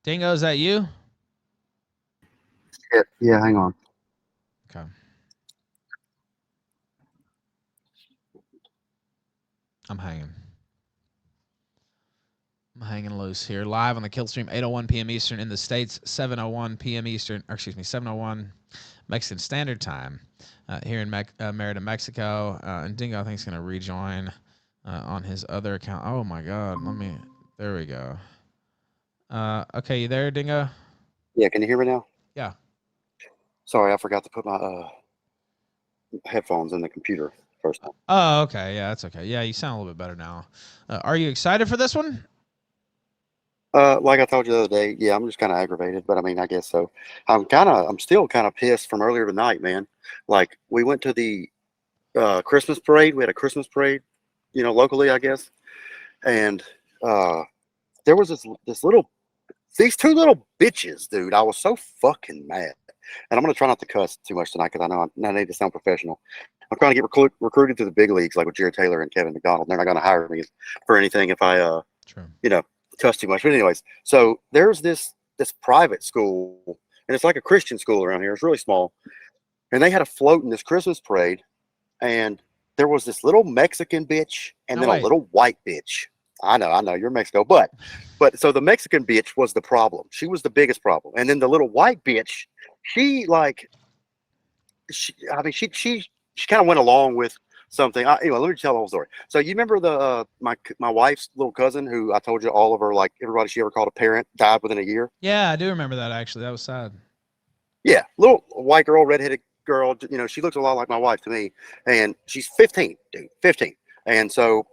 Dingo, is that you? Yeah, hang on. Okay. I'm hanging. I'm hanging loose here. Live on the Killstream, 8:01 p.m. Eastern in the States, 7:01 p.m. Eastern, or excuse me, 7:01 Mexican Standard Time here in Merida, Mexico. And Dingo, I think, is going to rejoin on his other account. Oh, my God. There we go. Okay, you there, Dingo? Yeah, can you hear me now? Yeah. Sorry, I forgot to put my headphones in the computer first time. Oh, okay. Yeah, that's okay. Yeah, you sound a little bit better now. Are you excited for this one? Like I told you the other day, yeah, I'm just kind of aggravated, but I mean, I guess so. I'm still kind of pissed from earlier tonight, man. Like we went to the Christmas parade. We had a Christmas parade, locally, I guess, and uh, there was these two little bitches, dude. I was so fucking mad, and I'm gonna try not to cuss too much tonight because I know I need to sound professional. I'm trying to get recruited to the big leagues, like with Jared Taylor and Kevin McDonald. They're not gonna hire me for anything if I True. cuss too much. But anyways, so there's this private school, and it's like a Christian school around here. It's really small, and they had a float in this Christmas parade, and there was this little Mexican bitch and then a little white bitch. I know, you're Mexico, but so the Mexican bitch was the problem. She was the biggest problem, and then the little white bitch, she kind of went along with something. Anyway, let me tell the whole story. So you remember the my wife's little cousin who I told you all of her, like everybody she ever called a parent, died within a year? Yeah, I do remember that, actually. That was sad. Yeah, little white girl, redheaded girl. She looks a lot like my wife to me, and she's 15, dude, 15. And so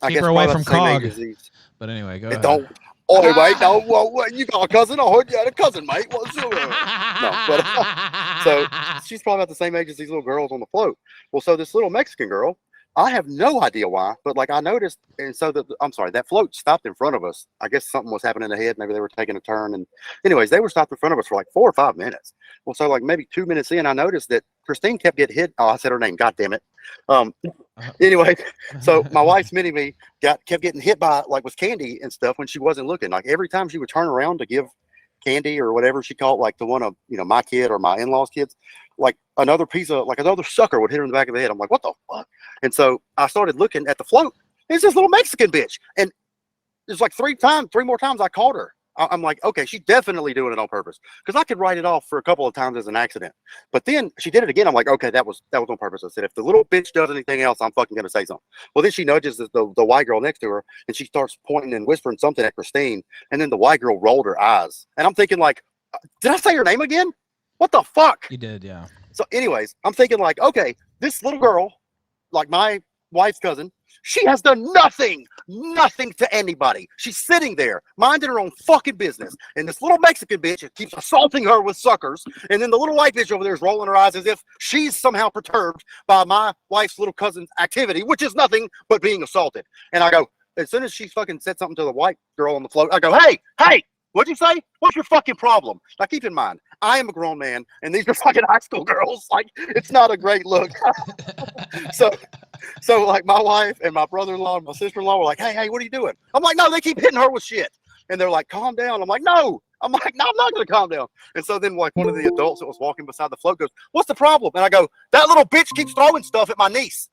I Keep guess her away probably from about the same age Cog. as these. But anyway, go And ahead. don't. Oh, mate, no, what, you got a cousin? I heard you had a cousin, mate. What's up? No, but so she's probably about the same age as these little girls on the float. Well, so this little Mexican girl, I have no idea why, but like I noticed, and so I'm sorry, that float stopped in front of us. I guess something was happening ahead. Maybe they were taking a turn, and anyways, they were stopped in front of us for like 4 or 5 minutes. Well, so like maybe 2 minutes in, I noticed that Christine kept getting hit. Oh, I said her name. God damn it. Anyway, so my wife's mini me kept getting hit by like with candy and stuff when she wasn't looking. Like every time she would turn around to give candy or whatever she called, like the one of my kid or my in-laws kids, like another sucker would hit her in the back of the head. I'm like, what the fuck? And so I started looking at the float. It's this little Mexican bitch, and it's like three more times I caught her. I'm like, okay, she's definitely doing it on purpose, because I could write it off for a couple of times as an accident. But then she did it again. I'm like, okay, that was on purpose. I said, if the little bitch does anything else, I'm fucking gonna say something. Well, then she nudges the white girl next to her, and she starts pointing and whispering something at Christine, and then the white girl rolled her eyes, and I'm thinking like, did I say her name again? What the fuck? You did, yeah. So, anyways, I'm thinking like, okay, this little girl, like my wife's cousin, she has done nothing to anybody. She's sitting there minding her own fucking business, and this little Mexican bitch keeps assaulting her with suckers, and then the little white bitch over there is rolling her eyes as if she's somehow perturbed by my wife's little cousin's activity, which is nothing but being assaulted. And I go, as soon as she fucking said something to the white girl on the float, I go, hey, what'd you say? What's your fucking problem? Now keep in mind, I am a grown man, and these are fucking high school girls. Like, it's not a great look. So like my wife and my brother-in-law and my sister-in-law were like, hey, what are you doing? I'm like, no, they keep hitting her with shit. And they're like, calm down. I'm like, no, I'm not going to calm down. And so then like one of the adults that was walking beside the float goes, what's the problem? And I go, that little bitch keeps throwing stuff at my niece.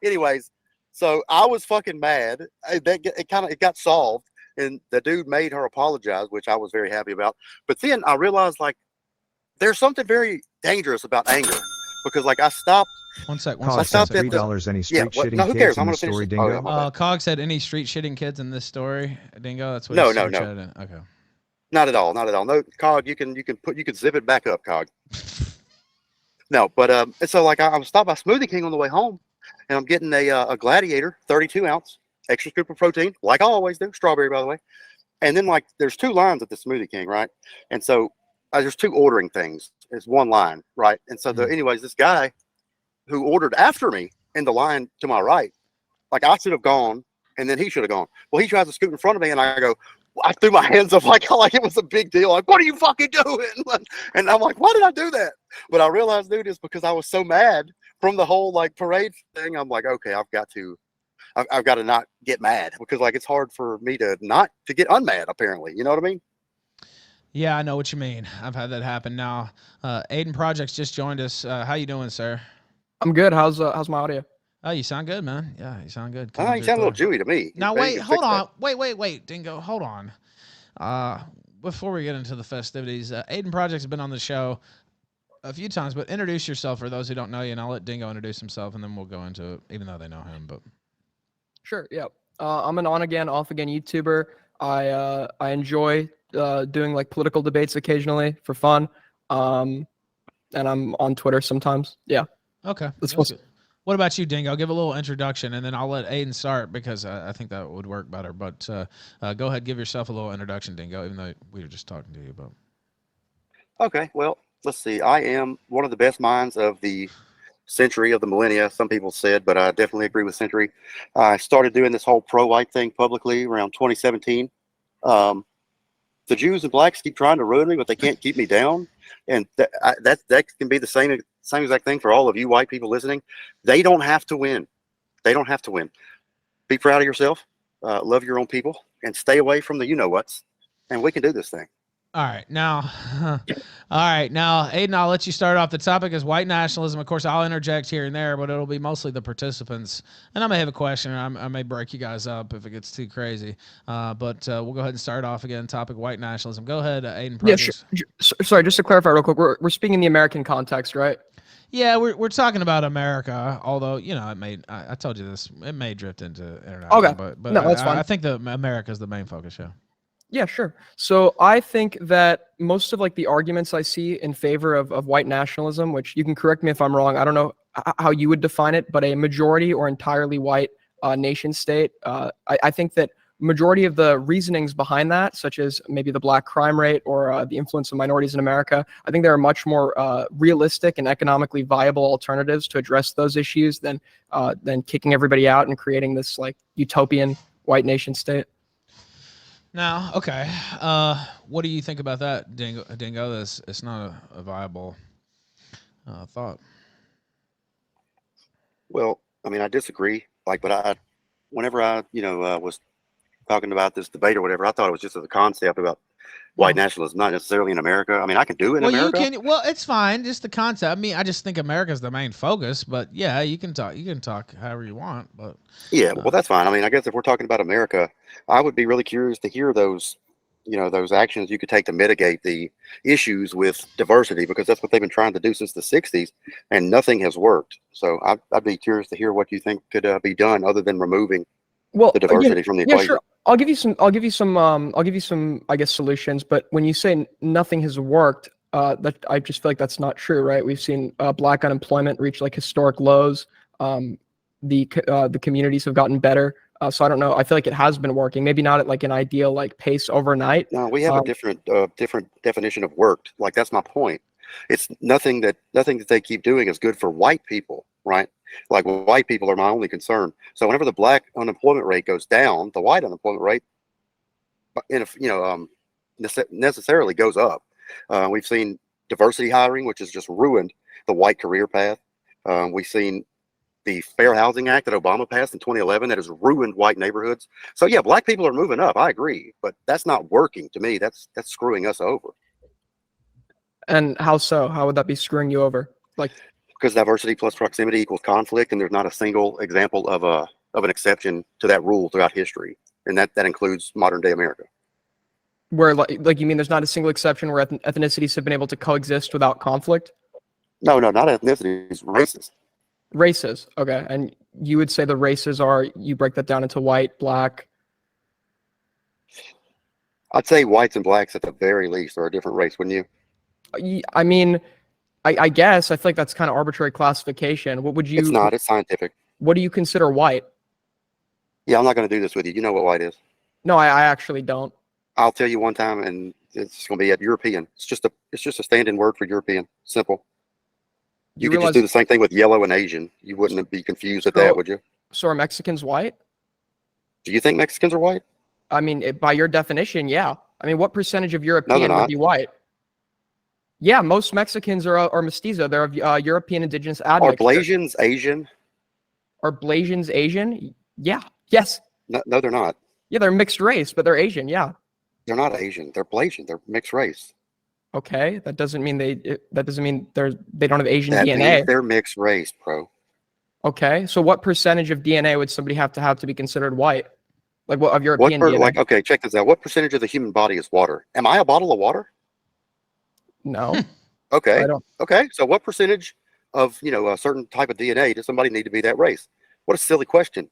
Anyways, so I was fucking mad. It got solved, and the dude made her apologize, which I was very happy about. But then I realized like there's something very dangerous about anger, because like I stopped. One sec. I stopped at $3. Any street who shitting cares? kids I'm in gonna the finish story, this. Dingo? Cog said any street shitting kids in this story, Dingo. That's what. No. Okay. Not at all. No, Cog. You can zip it back up, Cog. No, but and so like I was stopped by Smoothie King on the way home, and I'm getting a Gladiator 32 ounce extra scoop of protein, like I always do, strawberry by the way. And then like there's two lines at the Smoothie King, right? And so there's two ordering things. It's one line, right? And so anyways, this guy who ordered after me in the line to my right, like I should have gone, and then he should have gone. Well, he tries to scoot in front of me, and I threw my hands up like it was a big deal. Like, what are you fucking doing? And I'm like, why did I do that? But I realized, dude, it's because I was so mad from the whole like parade thing. I'm like, okay, I've got to I've got to not get mad, because like it's hard for me to not to get unmad. Apparently, you know what I mean? Yeah, I know what you mean. I've had that happen. Now, AidenProjects just joined us. How you doing, sir? I'm good. How's my audio? Oh, you sound good, man. Yeah, you sound good. You sound a little Jewy to me. Now, Maybe wait, you can hold fix that. on. Wait, Dingo, hold on. Before we get into the festivities, AidenProjects has been on the show a few times, but introduce yourself for those who don't know you, and I'll let Dingo introduce himself, and then we'll go into it, even though they know him. But Sure. Yeah. I'm an on again, off again YouTuber. I enjoy doing like political debates occasionally for fun. And I'm on Twitter sometimes. Yeah. okay, That's good. What about you, Dingo? Give a little introduction, and then I'll let Aiden start because I think that would work better. But go ahead, give yourself a little introduction, Dingo, even though we were just talking to you about. Okay, well, let's see. I am one of the best minds of the century, of the millennia, some people said, but I definitely agree with century. I started doing this whole pro-white thing publicly around 2017. The Jews and blacks keep trying to ruin me, but they can't keep me down. And that can be the same exact thing for all of you white people listening. They don't have to win. They don't have to win. Be proud of yourself, love your own people, and stay away from the you-know-whats, and we can do this thing. All right, now, Aiden, I'll let you start off. The topic is white nationalism. Of course, I'll interject here and there, but it'll be mostly the participants. And I may have a question, or I may break you guys up if it gets too crazy. But we'll go ahead and start off again. Topic white nationalism. Go ahead, Aiden. Yeah. Sorry, just to clarify real quick, we're speaking in the American context, right? Yeah, we're talking about America. Although it may I told you this, it may drift into international. Okay, but no, that's fine. I think the America is the main focus. Yeah. Yeah, sure. So I think that most of like the arguments I see in favor of white nationalism, which you can correct me if I'm wrong, I don't know how you would define it, but a majority or entirely white nation state, I think that majority of the reasonings behind that, such as maybe the black crime rate or the influence of minorities in America, I think there are much more realistic and economically viable alternatives to address those issues than kicking everybody out and creating this like utopian white nation state. Now, okay, what do you think about that, Dingo? It's not a viable thought. Well, I mean, I disagree. Like, but whenever I was talking about this debate or whatever, I thought it was just a concept about white nationalism, not necessarily in America. I mean, I can do it in America. Well, it's fine, just the concept. I mean, I just think America's the main focus, but yeah, you can talk however you want, but yeah, well, that's fine. I mean, I guess if we're talking about America, I would be really curious to hear those actions you could take to mitigate the issues with diversity, because that's what they've been trying to do since the 60s, and nothing has worked. So I'd be curious to hear what you think could be done other than removing the diversity from the equation. Sure. I'll give you some, I guess, solutions. But when you say nothing has worked, that I just feel like that's not true, right? We've seen black unemployment reach like historic lows. The communities have gotten better. So I don't know. I feel like it has been working. Maybe not at like an ideal like pace overnight. No, we have a different definition of worked. Like, that's my point. It's nothing that they keep doing is good for white people, right? Like, white people are my only concern. So whenever the black unemployment rate goes down, the white unemployment rate, necessarily goes up. We've seen diversity hiring, which has just ruined the white career path. We've seen the Fair Housing Act that Obama passed in 2011 that has ruined white neighborhoods. So yeah, black people are moving up. I agree, but that's not working to me. That's screwing us over. And how so? How would that be screwing you over? Like, because diversity plus proximity equals conflict, and there's not a single example of an exception to that rule throughout history, and that includes modern day America. Where like you mean there's not a single exception where ethnicities have been able to coexist without conflict? No, not ethnicities, races. Races, okay. And you would say the races are, you break that down into white, black? I'd say whites and blacks at the very least are a different race, wouldn't you? I mean, I guess I feel like that's kind of arbitrary classification. What would you? It's not. It's scientific. What do you consider white? Yeah, I'm not going to do this with you. You know what white is? No, I actually don't. I'll tell you one time, and it's going to be at European. It's just a stand-in word for European. Simple. You could just do the same thing with yellow and Asian. You wouldn't be confused at that, would you? So are Mexicans white? Do you think Mexicans are white? I mean, by your definition, yeah. I mean, what percentage of European would be white? Yeah, most Mexicans are mestizo. They're of European indigenous admixture. Are Blasians Asian? Are Blasians Asian? Yeah. Yes. No, they're not. Yeah, they're mixed race, but they're Asian. Yeah. They're not Asian. They're Blasian. They're mixed race. Okay, that doesn't mean that doesn't mean they don't have Asian That DNA. means they're mixed race, bro. Okay, so what percentage of DNA would somebody have to be considered white? Like what of European DNA? Like, okay, check this out. What percentage of the human body is water? Am I a bottle of water? No. Okay. I don't. Okay. So what percentage of, a certain type of DNA does somebody need to be that race? What a silly question.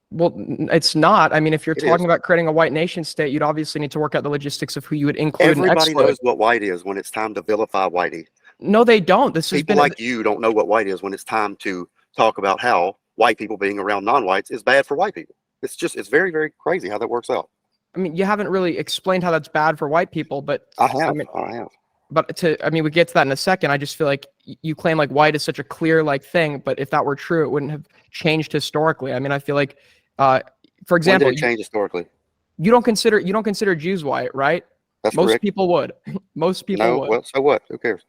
Well, it's not. I mean, if you're It talking is. about creating a white nation state, you'd obviously need to work out the logistics of who you would include and Everybody exclude. knows what white is when it's time to vilify whitey. No, they don't. This has People been like you don't know what white is when it's time to talk about how white people being around non-whites is bad for white people. It's very, very crazy how that works out. I mean, you haven't really explained how that's bad for white people, but I have. But we get to that in a second. I just feel like you claim like white is such a clear like thing, but if that were true, it wouldn't have changed historically. I mean, I feel like, for example, when did it change historically? You don't consider Jews white, right? That's Most correct. people would. Most people would. Well, so what? Who cares?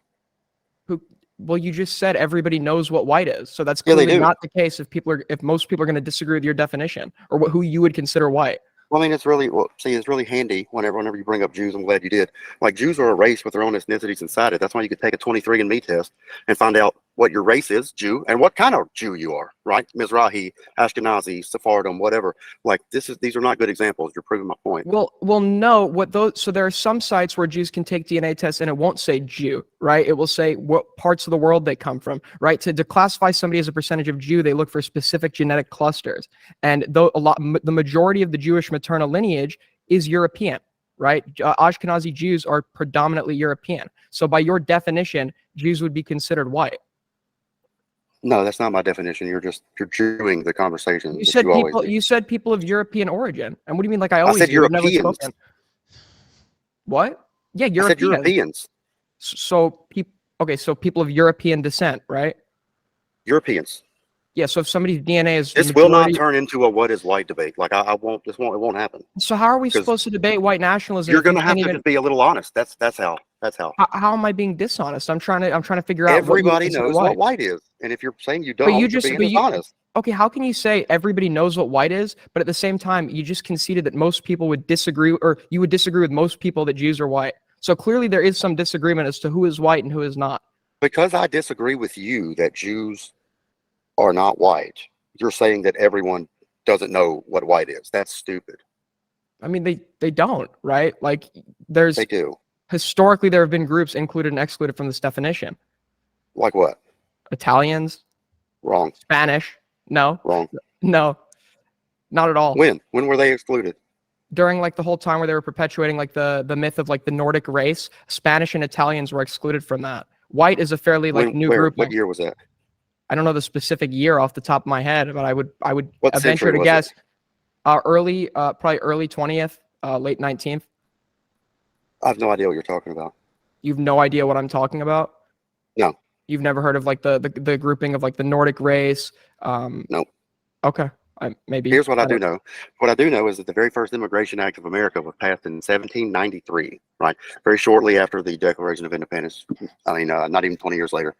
Well, you just said everybody knows what white is, so that's Yeah, they clearly do. not the case if most people are going to disagree with your definition or who you would consider white. Well, I mean, it's really handy whenever you bring up Jews. I'm glad you did. Like, Jews are a race with their own ethnicities inside it. That's why you could take a 23andMe test and find out what your race is, Jew, and what kind of Jew you are, right? Mizrahi, Ashkenazi, Sephardim, whatever. Like, these are not good examples. You're proving my point. Well, no. So there are some sites where Jews can take DNA tests and it won't say Jew, right? It will say what parts of the world they come from, right? To classify somebody as a percentage of Jew, they look for specific genetic clusters, and the majority of the Jewish maternal lineage is European, right? Ashkenazi Jews are predominantly European. So by your definition, Jews would be considered white. No, that's not my definition. You're Jewing the conversation. You said people of European origin. And what do you mean? Like I always said do? I've never Europeans. spoken. What? Yeah, European. I said Europeans. So people of European descent, right? Europeans. Yeah. So if somebody's DNA is This will not turn into a what is white debate. Like it won't happen. So how are we supposed to debate white nationalism? You're going to have to just be a little honest. That's how. How am I being dishonest? I'm trying to figure out. Everybody knows what white is, and if you're saying you don't, you're being dishonest. Okay, how can you say everybody knows what white is, but at the same time you just conceded that most people would disagree, or you would disagree with most people that Jews are white? So clearly there is some disagreement as to who is white and who is not. Because I disagree with you that Jews are not white, you're saying that everyone doesn't know what white is. That's stupid. I mean, they don't, right? Like they do. Historically, there have been groups included and excluded from this definition. Like what? Italians. Wrong. Spanish. No. Wrong. No. Not at all. When were they excluded? During like the whole time where they were perpetuating like the myth of like the Nordic race, Spanish and Italians were excluded from that. White is a fairly new group. What year was that? I don't know the specific year off the top of my head, but I would venture to was guess probably early 20th, late 19th. I have no idea what you're talking about. You've no idea what I'm talking about? No. You've never heard of like the grouping of like the Nordic race? No. Okay. Maybe. Here's what I do know. What I do know is that the very first Immigration Act of America was passed in 1793, right? Very shortly after the Declaration of Independence. I mean, not even 20 years later.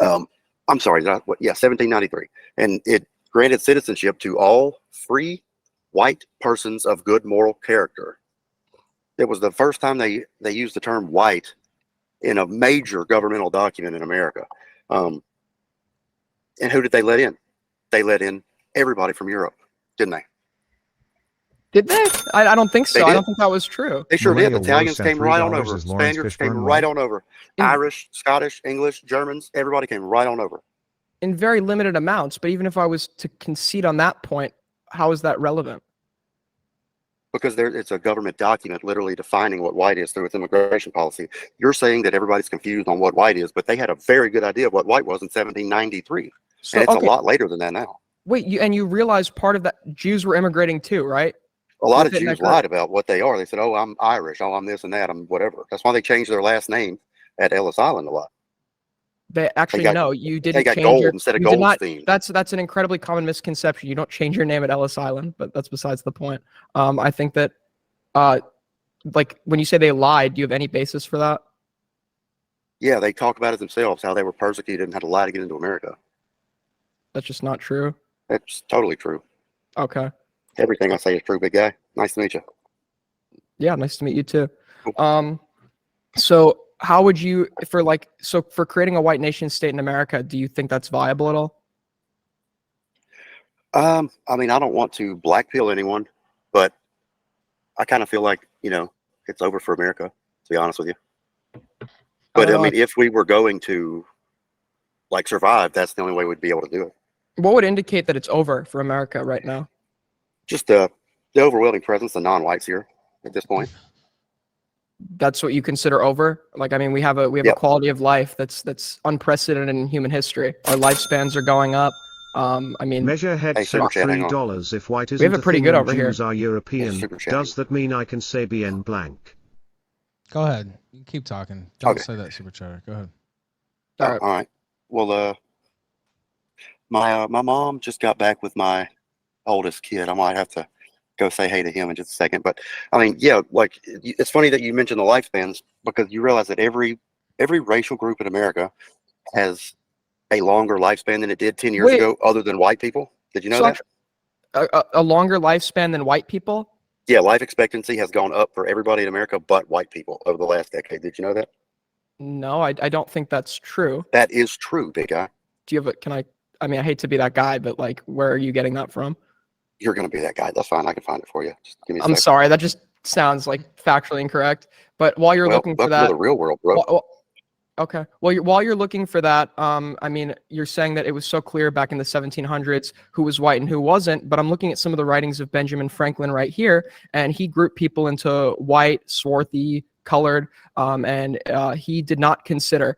I'm sorry. 1793. And it granted citizenship to all free white persons of good moral character. It was the first time they used the term white in a major governmental document in America. And who did they let in? They let in everybody from Europe, didn't they? Did they? I don't think so. I don't think that was true. They sure did. Italians came right on over. Spaniards came right on over. Irish, Scottish, English, Germans, everybody came right on over. In very limited amounts, but even if I was to concede on that point, how is that relevant? Because it's a government document literally defining what white is through its immigration policy. You're saying that everybody's confused on what white is, but they had a very good idea of what white was in 1793. And it's a lot later than that now. Wait, you realize part of that Jews were immigrating too, right? A lot of Jews lied about what they are. They said, oh, I'm Irish. Oh, I'm this and that. I'm whatever. That's why they changed their last name at Ellis Island a lot. You didn't. They got gold instead of Goldstein. That's an incredibly common misconception. You don't change your name at Ellis Island, but that's besides the point. I think that, like when you say they lied, do you have any basis for that? Yeah, they talk about it themselves, how they were persecuted and had to lie to get into America. That's just not true. It's totally true. Okay. Everything I say is true, big guy. Nice to meet you. Yeah, nice to meet you too. Cool. So how would you, for creating a white nation state in America, do you think that's viable at all? I mean, I don't want to black pill anyone, but I kind of feel like, it's over for America, to be honest with you. But I mean, if we were going to like survive, that's the only way we'd be able to do it. What would indicate that it's over for America right now? Just the overwhelming presence of non-whites here at this point. That's what you consider over? Like, I mean, we have a quality of life that's unprecedented in human history. Our lifespans are going up. I mean, Measurehead said $3. If white isn't we have a pretty good over here. Jews are European, does that mean I can say BN blank? Go ahead. You keep talking. Don't say that, super chatter. Go ahead. All right. Well, my mom just got back with my oldest kid. I might have to go say hey to him in just a second. But I mean, yeah, like it's funny that you mentioned the lifespans, because you realize that every racial group in America has a longer lifespan than it did 10 years ago, other than white people. Did you know that? A longer lifespan than white people? Yeah, life expectancy has gone up for everybody in America but white people over the last decade. Did you know that? No, I don't think that's true. That is true, big guy. Do you have I mean, I hate to be that guy, but like, where are you getting that from? You're going to be that guy. That's fine. I can find it for you. Just give me a I'm second. sorry. That just sounds like factually incorrect. But while you're looking for that, the real world, bro. Okay. Well, while you're looking for that, I mean, you're saying that it was so clear back in the 1700s who was white and who wasn't, but I'm looking at some of the writings of Benjamin Franklin right here, and he grouped people into white, swarthy, colored, and he did not consider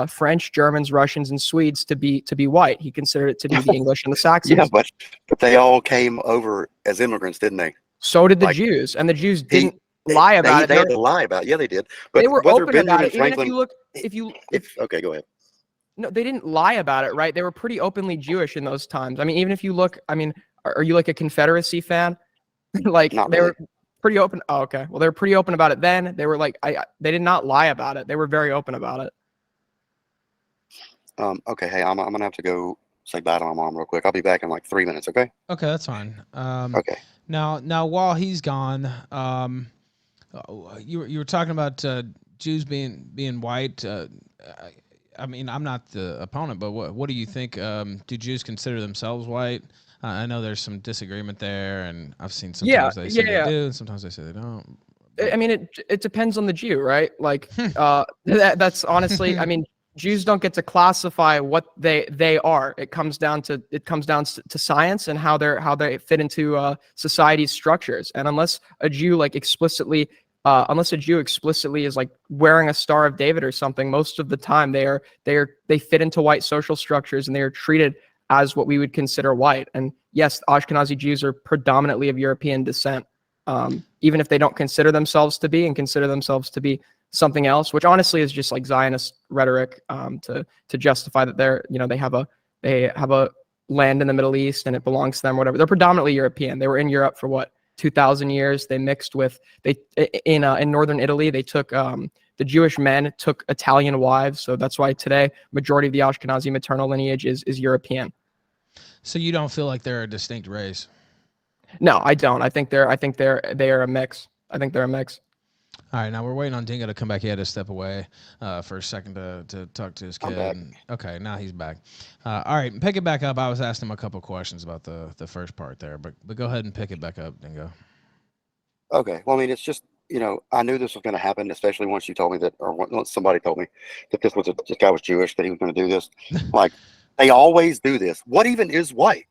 French, Germans, Russians, and Swedes to be white. He considered it to be the English and the Saxons. Yeah, but they all came over as immigrants, didn't they? So did the Jews, and the Jews didn't lie about it. They had to lie about it. Yeah, they did. But they were open about it. Franklin, even if you look, okay, go ahead. No, they didn't lie about it, right? They were pretty openly Jewish in those times. I mean, even if you look, I mean, are you like a Confederacy fan? Like, Not they really. were pretty open. Oh, okay. Well, they were pretty open about it then. They were like, they did not lie about it. They were very open about it. Okay, hey, I'm gonna have to go say bye to my mom real quick. I'll be back in like 3 minutes. Okay. Okay, that's fine. Okay. Now while he's gone, you were talking about Jews being white. I mean, I'm not the opponent, but what do you think? Do Jews consider themselves white? I know there's some disagreement there, and I've seen sometimes they say they do, and sometimes they say they don't. I mean, it depends on the Jew, right? Like, that's honestly, I mean, Jews don't get to classify what they are. It comes down to science and how they fit into society's structures. And unless a Jew like explicitly is like wearing a Star of David or something, most of the time they fit into white social structures, and they are treated as what we would consider white. And yes, Ashkenazi Jews are predominantly of European descent, even if they don't consider themselves to be, and consider themselves to be something else, which honestly is just like Zionist rhetoric to justify that they have a land in the Middle East and it belongs to them, whatever. They're predominantly European. They were in Europe for what, 2,000 years. They mixed with in northern Italy. They took the Jewish men took Italian wives, so that's why today majority of the Ashkenazi maternal lineage is European. So you don't feel like they're a distinct race? No, I don't. I think they are a mix. I think they're a mix. All right, now we're waiting on Dingo to come back. He had to step away for a second to talk to his kid. Okay, now he's back. All right, pick it back up. I was asking him a couple questions about the first part there, but go ahead and pick it back up, Dingo. Okay. Well, I mean, it's just, I knew this was going to happen, especially once you told me that, or once somebody told me that this guy was Jewish, that he was going to do this. Like, they always do this. What even is white?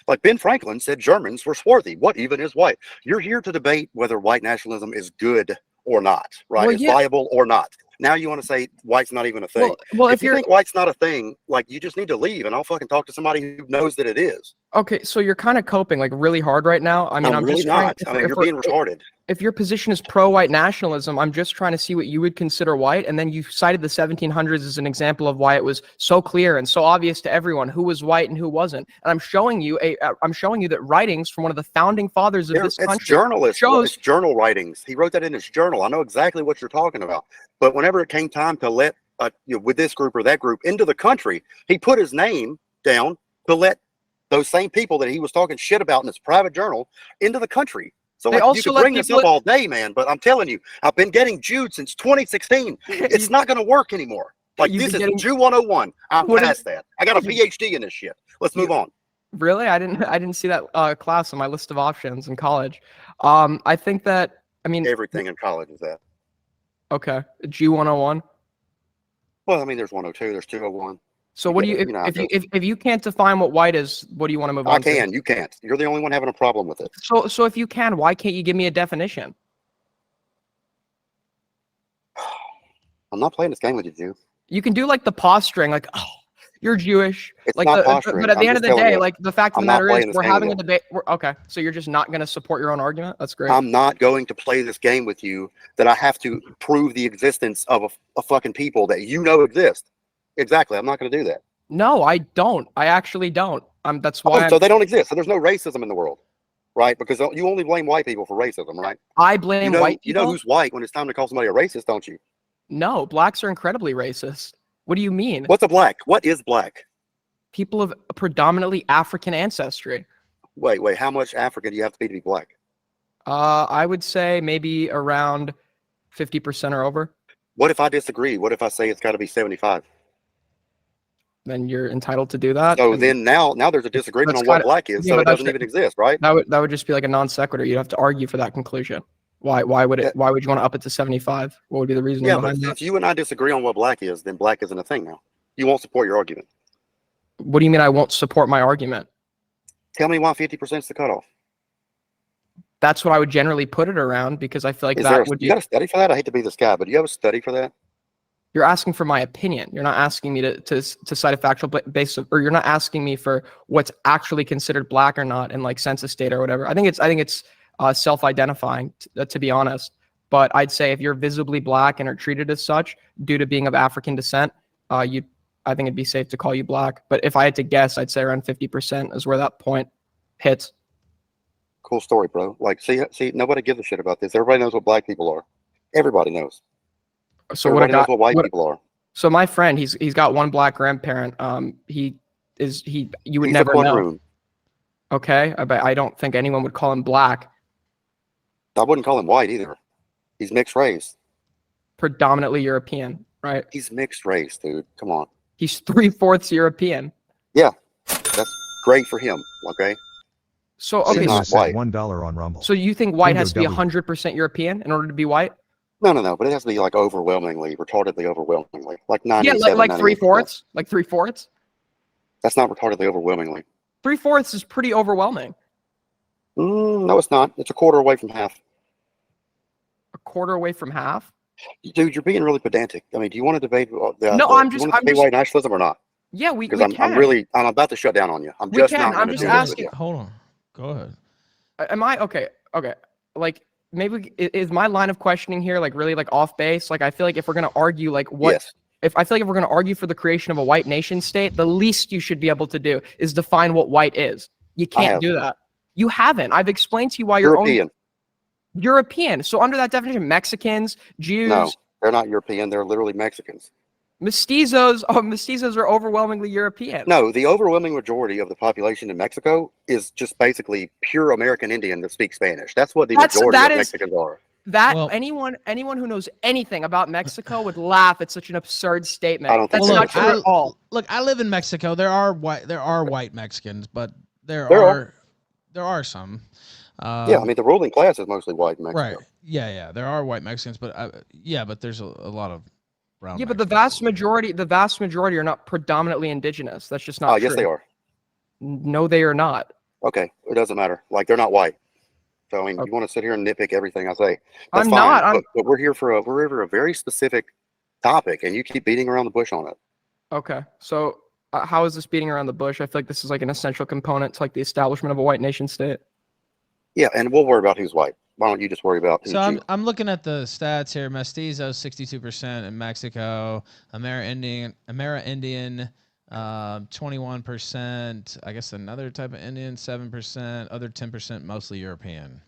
Like Ben Franklin said Germans were swarthy. What even is white? You're here to debate whether white nationalism is good or not, right? Well, it's viable or not. Now you want to say white's not even a thing. Well, if you think white's not a thing, like, you just need to leave, and I'll fucking talk to somebody who knows that it is. Okay, so you're kind of coping like really hard right now. I mean, I'm really just not. I mean, you're being retarded. If your position is pro-white nationalism, I'm just trying to see what you would consider white, and then you cited the 1700s as an example of why it was so clear and so obvious to everyone who was white and who wasn't. And I'm showing you that writings from one of the founding fathers of this country. It's journal writings. He wrote that in his journal. I know exactly what you're talking about. But whenever it came time to let with this group or that group into the country, he put his name down to let those same people that he was talking shit about in his private journal into the country. So They like, also you can let bring this people up all day, man, but I'm telling you, I've been getting Jude since 2016. It's not going to work anymore. Like, You've this been is getting- Jew 101. I'm What is- past that. I got a PhD in this shit. Let's move on. Really? I didn't see that class on my list of options in college. I think that, I mean, Everything in college is that. okay, G 101. Well, I mean, there's 102, there's 201. So what do you, You know how it goes. if you can't define what white is, what do you want to move I on to? can. You can't. You're the only one having a problem with it. So if you can, why can't you give me a definition? I'm not playing this game with you, Jew. You can do like the posturing, like, oh, you're Jewish. It's like not the, posturing. but at the I'm end of just the telling day, you, like the fact of I'm the not matter is, playing this we're game having a with you. debate. Okay, so you're just not going to support your own argument? That's great. I'm not going to play this game with you that I have to prove the existence of a fucking people that you know exist. Exactly. I'm not going to do that. No, I don't. I actually don't. That's why. So they don't exist. So there's no racism in the world, right? Because you only blame white people for racism, right? I blame white people. You know who's white when it's time to call somebody a racist, don't you? No, blacks are incredibly racist. What do you mean? What's a black? What is black? People of predominantly African ancestry. Wait. How much African do you have to be black? I would say maybe around 50% or over. What if I disagree? What if I say it's got to be 75? Then you're entitled to do that. So and then now there's a disagreement that's on what kinda- black is, yeah, so but it that's doesn't even exist, right? that would just be like a non sequitur. You'd have to argue for that conclusion. Why would it? Why would you want to up it to 75? What would be the reason Yeah, but behind that? if you and I disagree on what black is, then black isn't a thing now. You won't support your argument. What do you mean I won't support my argument? Tell me why 50% is the cutoff. That's what I would generally put it around because I feel like You would got a study for that? I hate to be this guy, but do you have a study for that? You're asking for my opinion. You're not asking me to cite a factual basis, or you're not asking me for what's actually considered black or not in like census data or whatever. I think it's self-identifying, to be honest. But I'd say if you're visibly black and are treated as such due to being of African descent, I think it'd be safe to call you black. But if I had to guess, I'd say around 50% is where that point hits. Cool story, bro. Like, see, nobody gives a shit about this. Everybody knows what black people are. Everybody knows. So Everybody knows what white people are. So my friend, he's got one black grandparent. You would He's never a know. room. Okay, but I don't think anyone would call him black. I wouldn't call him white either. He's mixed race. Predominantly European, right? He's mixed race, dude. Come on. He's 3/4 European. Yeah, that's great for him. Okay. So He's okay, not so, white. $1 on Rumble. so you think white Dingo has to be W. 100% European in order to be white? No, but it has to be like overwhelmingly, retardedly overwhelmingly, like 97, Yeah, like 98%. 3/4, like 3/4. That's not retardedly overwhelmingly. 3/4 is pretty overwhelming. No, it's not. It's a quarter away from half. A quarter away from half. Dude, you're being really pedantic. I mean, do you want to debate No, I'm just- white nationalism or not? Yeah, we Because I'm about to shut down on you. I'm We just can. not I'm going to just do this with asking- you. Hold on. Go ahead. Am I okay? Okay, like maybe is my line of questioning here like really like off base? Like I feel like if we're gonna argue like what Yes. if I feel like if we're gonna argue for the creation of a white nation state, the least you should be able to do is define what white is. You can't have. do that. You haven't. I've explained to you why you're European. European. So under that definition, Mexicans, Jews, No, they're not European. They're literally Mexicans. mestizos. Oh, mestizos are overwhelmingly European. No, the overwhelming majority of the population in Mexico is just basically pure American Indian that speaks Spanish. That's what the majority of Mexicans are. That anyone who knows anything about Mexico would laugh at such an absurd statement. I don't think That's so. not true at all. Look, I live in Mexico. There are white Mexicans, but there are some. Yeah, I mean the ruling class is mostly white in Mexico. Right. Yeah. There are white Mexicans, but but there's a lot of brown. Yeah, but the Mexicans. vast majority are not predominantly indigenous. That's just not true. Yes, they are. No, they are not. Okay, it doesn't matter. Like they're not white. So I mean, Okay. you want to sit here and nitpick everything I say? That's I'm fine, not. But we're here for a very specific topic, and you keep beating around the bush on it. Okay, so how is this beating around the bush? I feel like this is like an essential component to like the establishment of a white nation state. Yeah, and we'll worry about who's white. Why don't you just worry about who's So Jew? I'm looking at the stats here. Mestizo 62% in Mexico. Amerindian 21%. I guess another type of Indian 7%. Other 10% mostly European.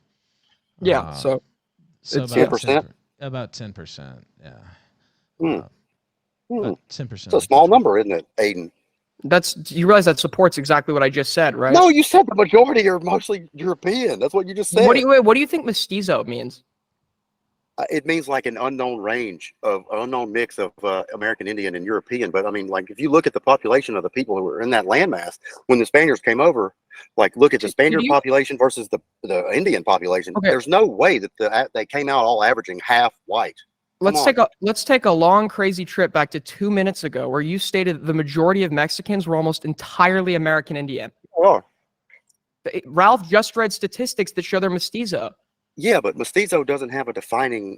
Yeah, so So it's about 10%? About 10%. Yeah. Hmm. About 10%. It's a small number, isn't it, Aiden? You realize that supports exactly what I just said, right? No, you said the majority are mostly European. That's what you just said. What do you think mestizo means? It means like an unknown mix of American Indian and European. But I mean, like if you look at the population of the people who were in that landmass when the Spaniards came over, like look at the Spaniard population versus the Indian population. Okay. There's no way that they came out all averaging half white. Let's take a long, crazy trip back to 2 minutes ago, where you stated the majority of Mexicans were almost entirely American Indian. Oh. Ralph just read statistics that show they're mestizo. Yeah, but mestizo doesn't have a defining.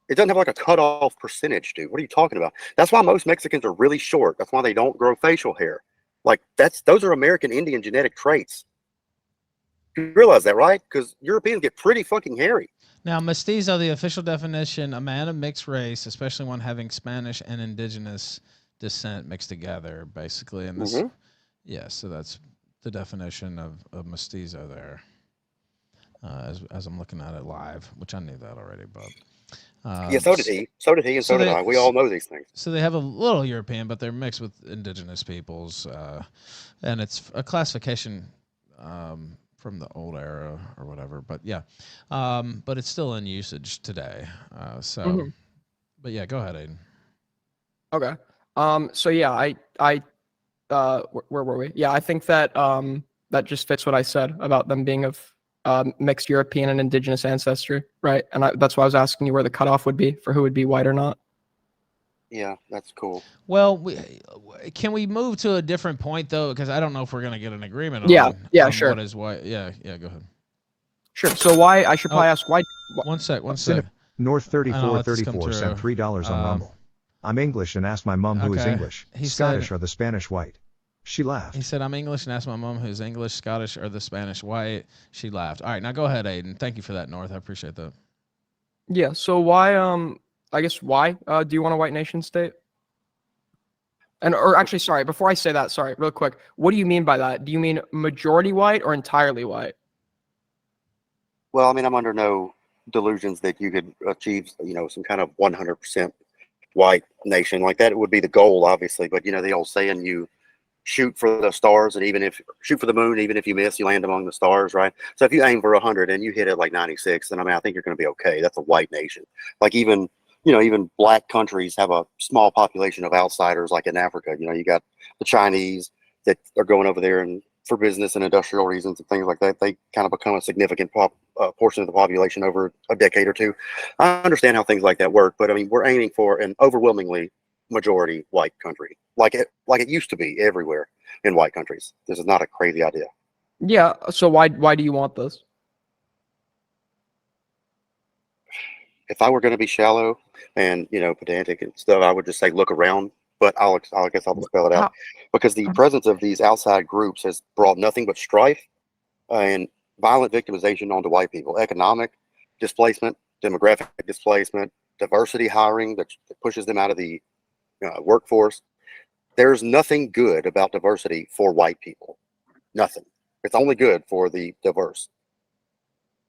It doesn't have like a cutoff percentage, dude. What are you talking about? That's why most Mexicans are really short. That's why they don't grow facial hair. Like those are American Indian genetic traits. You realize that, right? Because Europeans get pretty fucking hairy. Now, mestizo, the official definition, a man of mixed race, especially one having Spanish and indigenous descent mixed together, basically. And this, yeah, so that's the definition of mestizo there. As I'm looking at it live, which I knew that already, but yeah, so did he, and so did I. We all know these things. So they have a little European, but they're mixed with indigenous peoples, and it's a classification from the old era or whatever. But yeah, but it's still in usage today. But yeah, go ahead, Aiden. Okay. So yeah, I where were we? Yeah, I think that that just fits what I said about them being of mixed European and indigenous ancestry, right? And that's why I was asking you where the cutoff would be for who would be white or not. Yeah, that's cool. Well, can we move to a different point though? Because I don't know if we're gonna get an agreement. On sure. What is white? Yeah, go ahead. Sure. So why I should probably ask why. One sec. North 3434 sent $3 on Rumble. I'm English and asked my mom who is English, Scottish or the Spanish white. She laughed. He said, I'm English, and asked my mom who's English, Scottish, or the Spanish white. She laughed. All right, now go ahead, Aiden. Thank you for that, North. I appreciate that. Yeah, so why, I guess why do you want a white nation state? Or actually, sorry, before I say that, sorry, real quick. What do you mean by that? Do you mean majority white or entirely white? Well, I mean, I'm under no delusions that you could achieve, some kind of 100% white nation. Like that would be the goal, obviously. But, the old saying, you shoot for the stars, and shoot for the moon, even if you miss, you land among the stars, right? So if you aim for 100 and you hit it like 96, then I think you're going to be okay. That's a white nation. Like even black countries have a small population of outsiders, like in Africa. You got the Chinese that are going over there and for business and industrial reasons and things like that. They kind of become a significant portion of the population over a decade or two. I understand how things like that work, but I mean, we're aiming for an overwhelmingly majority white country, like it used to be everywhere in white countries. This is not a crazy idea. Yeah. So why do you want this? If I were going to be shallow and pedantic and stuff, I would just say look around. But I guess I'll spell it out, because the presence of these outside groups has brought nothing but strife and violent victimization onto white people. Economic displacement, demographic displacement, diversity hiring that pushes them out of the workforce. There's nothing good about diversity for white people. Nothing. It's only good for the diverse.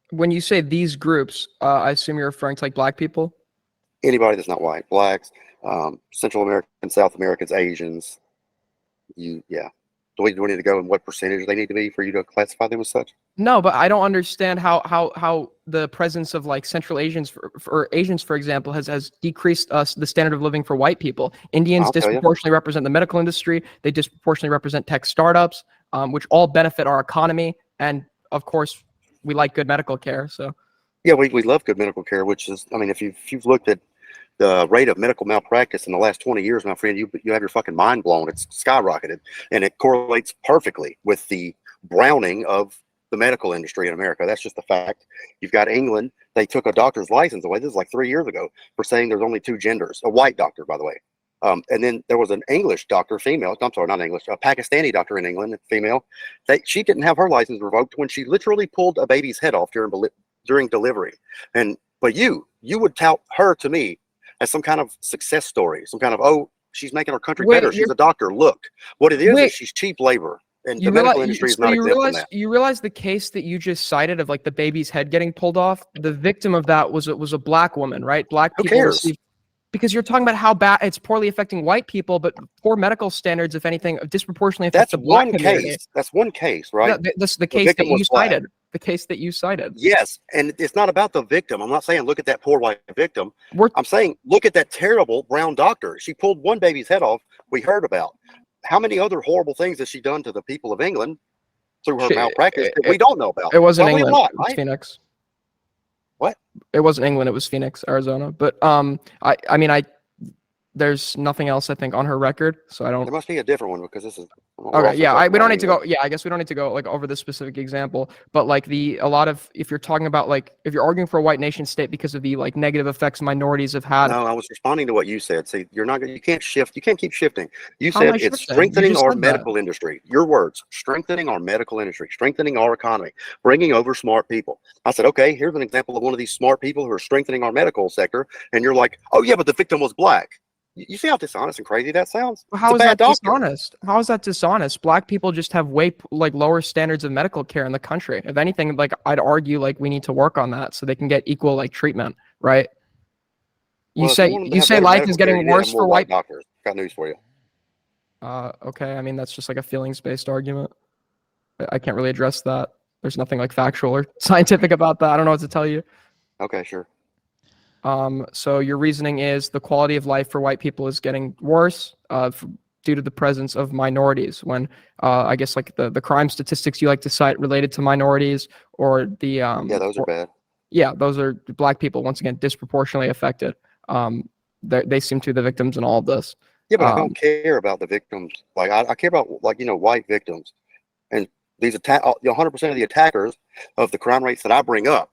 When you say these groups, I assume you're referring to like black people? Anybody that's not white. Blacks, Central Americans, South Americans, Asians. Yeah. Do we need to go in what percentage they need to be for you to classify them as such? No, but I don't understand how the presence of like Central Asians or Asians, for example, has decreased the standard of living for white people. Indians disproportionately represent the medical industry. They disproportionately represent tech startups, which all benefit our economy. And of course, we like good medical care. So yeah, we love good medical care, which is, I mean, if you've looked at the rate of medical malpractice in the last 20 years, my friend, you have your fucking mind blown. It's skyrocketed, and it correlates perfectly with the browning of the medical industry in America. That's just a fact. You've got England. They took a doctor's license away. This is like 3 years ago, for saying there's only two genders. A white doctor, by the way. And then there was an English doctor, female. I'm sorry, not English. A Pakistani doctor in England, female. She didn't have her license revoked when she literally pulled a baby's head off during delivery. But you would tout her to me as some kind of success story, some kind of, oh, she's making our country better. She's a doctor. Look, what it is she's cheap labor. And the medical industry is not exempt from that. You realize the case that you just cited of like the baby's head getting pulled off? The victim of that was a black woman, right? Black people Because you're talking about how bad it's poorly affecting white people, but poor medical standards, if anything, disproportionately affect the black community. Case. That's one case, right? No, this is the case that you cited. The case that you cited. Yes, and it's not about the victim. I'm not saying look at that poor white victim. I'm saying look at that terrible brown doctor. She pulled one baby's head off. We heard about. How many other horrible things has she done to the people of England through her malpractice that we don't know about? It wasn't England. Not, right? It was Phoenix. What? It wasn't England. It was Phoenix, Arizona. But I mean, there's nothing else I think on her record, so I don't. There must be a different one because this is. Okay, yeah, we don't need to go. Yeah, I guess we don't need to go like over this specific example, but like a lot of if you're talking about like if you're arguing for a white nation state because of the like negative effects minorities have had. No, I was responding to what you said. See, you're not. You can't shift. You can't keep shifting. You said it's strengthening our medical industry. Your words, strengthening our medical industry, strengthening our economy, bringing over smart people. I said, okay, here's an example of one of these smart people who are strengthening our medical sector, and you're like, oh yeah, but the victim was black. You see how dishonest and crazy that sounds? Well, how is that dishonest? How is that dishonest? Black people just have way like lower standards of medical care in the country. If anything, like I'd argue like we need to work on that so they can get equal like treatment, right? You say life is getting worse for white doctors. Got news for you. Okay. I mean that's just like a feelings-based argument. I can't really address that. There's nothing like factual or scientific about that. I don't know what to tell you. Okay, sure. So your reasoning is the quality of life for white people is getting worse due to the presence of minorities when I guess like the crime statistics you like to cite related to minorities or the yeah, those are bad. Yeah, those are black people once again disproportionately affected. They seem to be the victims in all of this. Yeah, but I don't care about the victims. Like I care about like white victims, and these 100% of the attackers of the crime rates that I bring up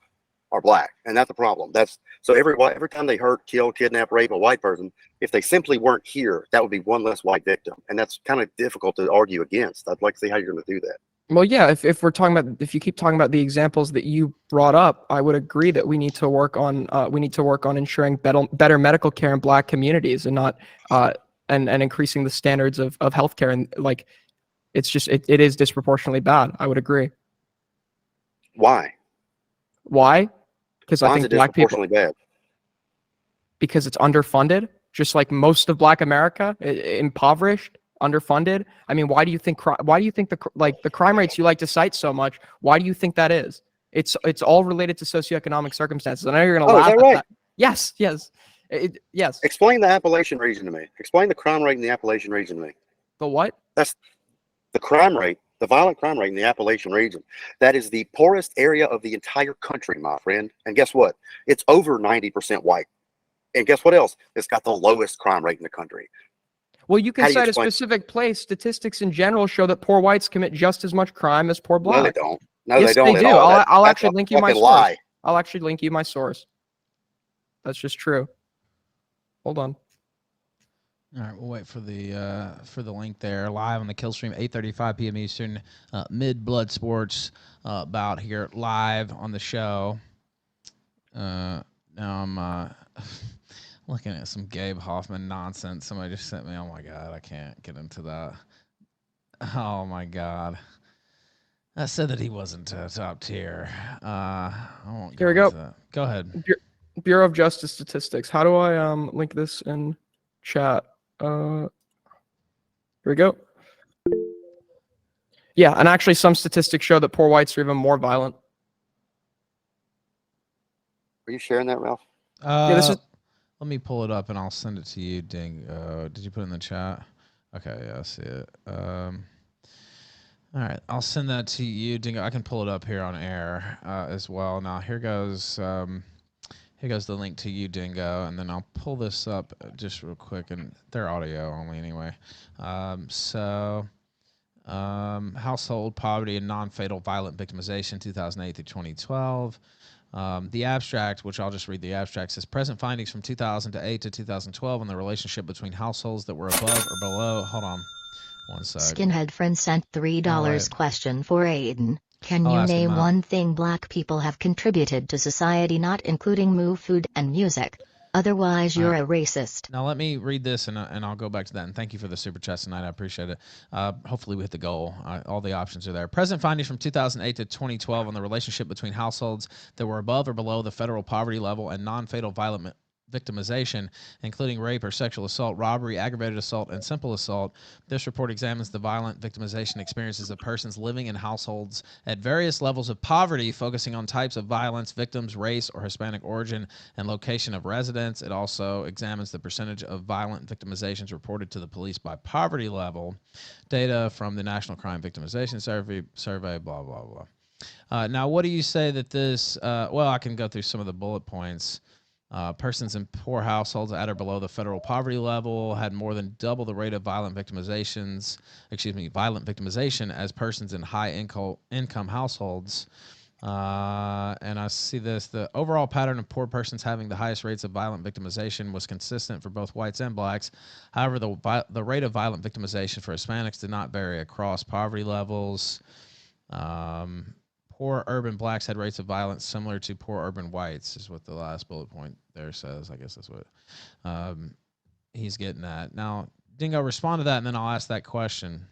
are black, and that's a problem. That's so every time they hurt, kill, kidnap, rape a white person, if they simply weren't here, that would be one less white victim, and that's kind of difficult to argue against. I'd like to see how you're going to do that. Well, yeah, if we're talking about if you keep talking about the examples that you brought up, I would agree that we need to work on ensuring better medical care in black communities and not and increasing the standards of healthcare, and like it's just it is disproportionately bad. I would agree. Why? Because I think black people bad. Because it's underfunded, just like most of Black America, impoverished, underfunded. I mean, why do you think the crime rates you like to cite so much? Why do you think that is? It's all related to socioeconomic circumstances. I know you're going to laugh at that. Yes. Yes. Explain the Appalachian region to me. Explain the crime rate in the Appalachian region to me. The what? That's the crime rate. The violent crime rate in the Appalachian region. That is the poorest area of the entire country, my friend. And guess what? It's over 90% white. And guess what else? It's got the lowest crime rate in the country. Well, you can cite a specific place. Statistics in general show that poor whites commit just as much crime as poor blacks. No, they don't. No, yes, they don't. They do. I'll actually link you my source. Lie. I'll actually link you my source. That's just true. Hold on. All right, we'll wait for the link there. Live on the Killstream, 8:35 p.m. Eastern, mid blood sports bout here live on the show. Now I'm looking at some Gabe Hoffman nonsense. Somebody just sent me. Oh my god, I can't get into that. Oh my god, I said that he wasn't top tier. I won't. Here we go. Go ahead. Bureau of Justice Statistics. How do I link this in chat? Here we go. Yeah, and actually some statistics show that poor whites are even more violent. Are you sharing that, Ralph? Yeah, this is. Let me pull it up and I'll send it to you, Dingo. Did you put it in the chat? Okay, yeah, I see it. All right, I'll send that to you, Dingo. I can pull it up here on air as well. Now, here goes the link to you, Dingo, and then I'll pull this up just real quick, and they're audio only anyway. Household poverty and non-fatal violent victimization, 2008 through 2012. The abstract, which I'll just read the abstract, says present findings from 2008 to 2012 on the relationship between households that were above or below. Hold on one sec. Skinhead friend sent $3 question for Aiden. Can you name one thing black people have contributed to society, not including move, food, and music? Otherwise, you're a racist. Now, let me read this, and I'll go back to that. And thank you for the super chat tonight. I appreciate it. Hopefully, we hit the goal. All the options are there. Present findings from 2008 to 2012 on the relationship between households that were above or below the federal poverty level and non-fatal violent victimization, including rape or sexual assault, robbery, aggravated assault, and simple assault. This report examines the violent victimization experiences of persons living in households at various levels of poverty, focusing on types of violence, victims, race or Hispanic origin, and location of residence. It also examines the percentage of violent victimizations reported to the police by poverty level, data from the National Crime Victimization Survey, blah, blah, blah. Now, what do you say that this, well, I can go through some of the bullet points. Persons in poor households at or below the federal poverty level had more than double the rate of violent victimization as persons in high income households. And I see this, the overall pattern of poor persons having the highest rates of violent victimization was consistent for both whites and blacks. However, the rate of violent victimization for Hispanics did not vary across poverty levels. Poor urban blacks had rates of violence similar to poor urban whites, is what the last bullet point there says. I guess that's what he's getting at. Now, Dingo, respond to that, and then I'll ask that question.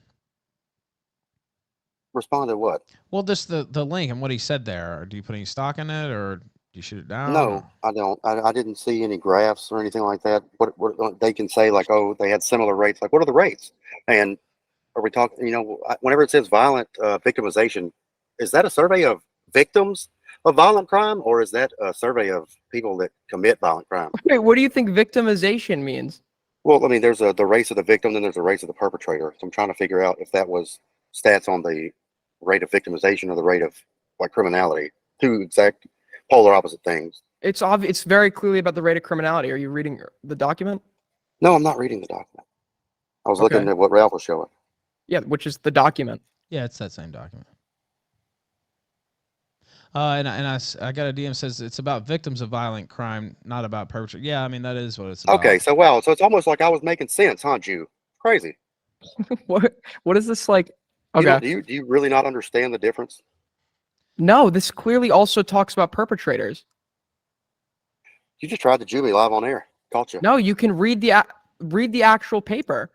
Respond to what? Well, just the link and what he said there. Do you put any stock in it, or do you shoot it down? No, I don't. I didn't see any graphs or anything like that. What they can say, like, oh, they had similar rates. Like, what are the rates? And are we talking, you know, whenever it says violent victimization, is that a survey of victims of violent crime, or is that a survey of people that commit violent crime? Wait, what do you think victimization means? Well, I mean, there's the race of the victim, then there's the race of the perpetrator. So I'm trying to figure out if that was stats on the rate of victimization or the rate of like criminality. Two exact polar opposite things. It's obvious. It's very clearly about the rate of criminality. Are you reading the document? No, I'm not reading the document. I was looking at what Ralph was showing. Yeah, which is the document. Yeah, it's that same document. And I got a DM says it's about victims of violent crime, not about perpetrators. Yeah, I mean, that is what it's about. Okay, so wow, so it's almost like I was making sense, huh, Jew? Crazy. What is this like? Okay. Do you really not understand the difference? No, this clearly also talks about perpetrators. You just tried to Jew me live on air. Caught you. No, you can read the actual paper.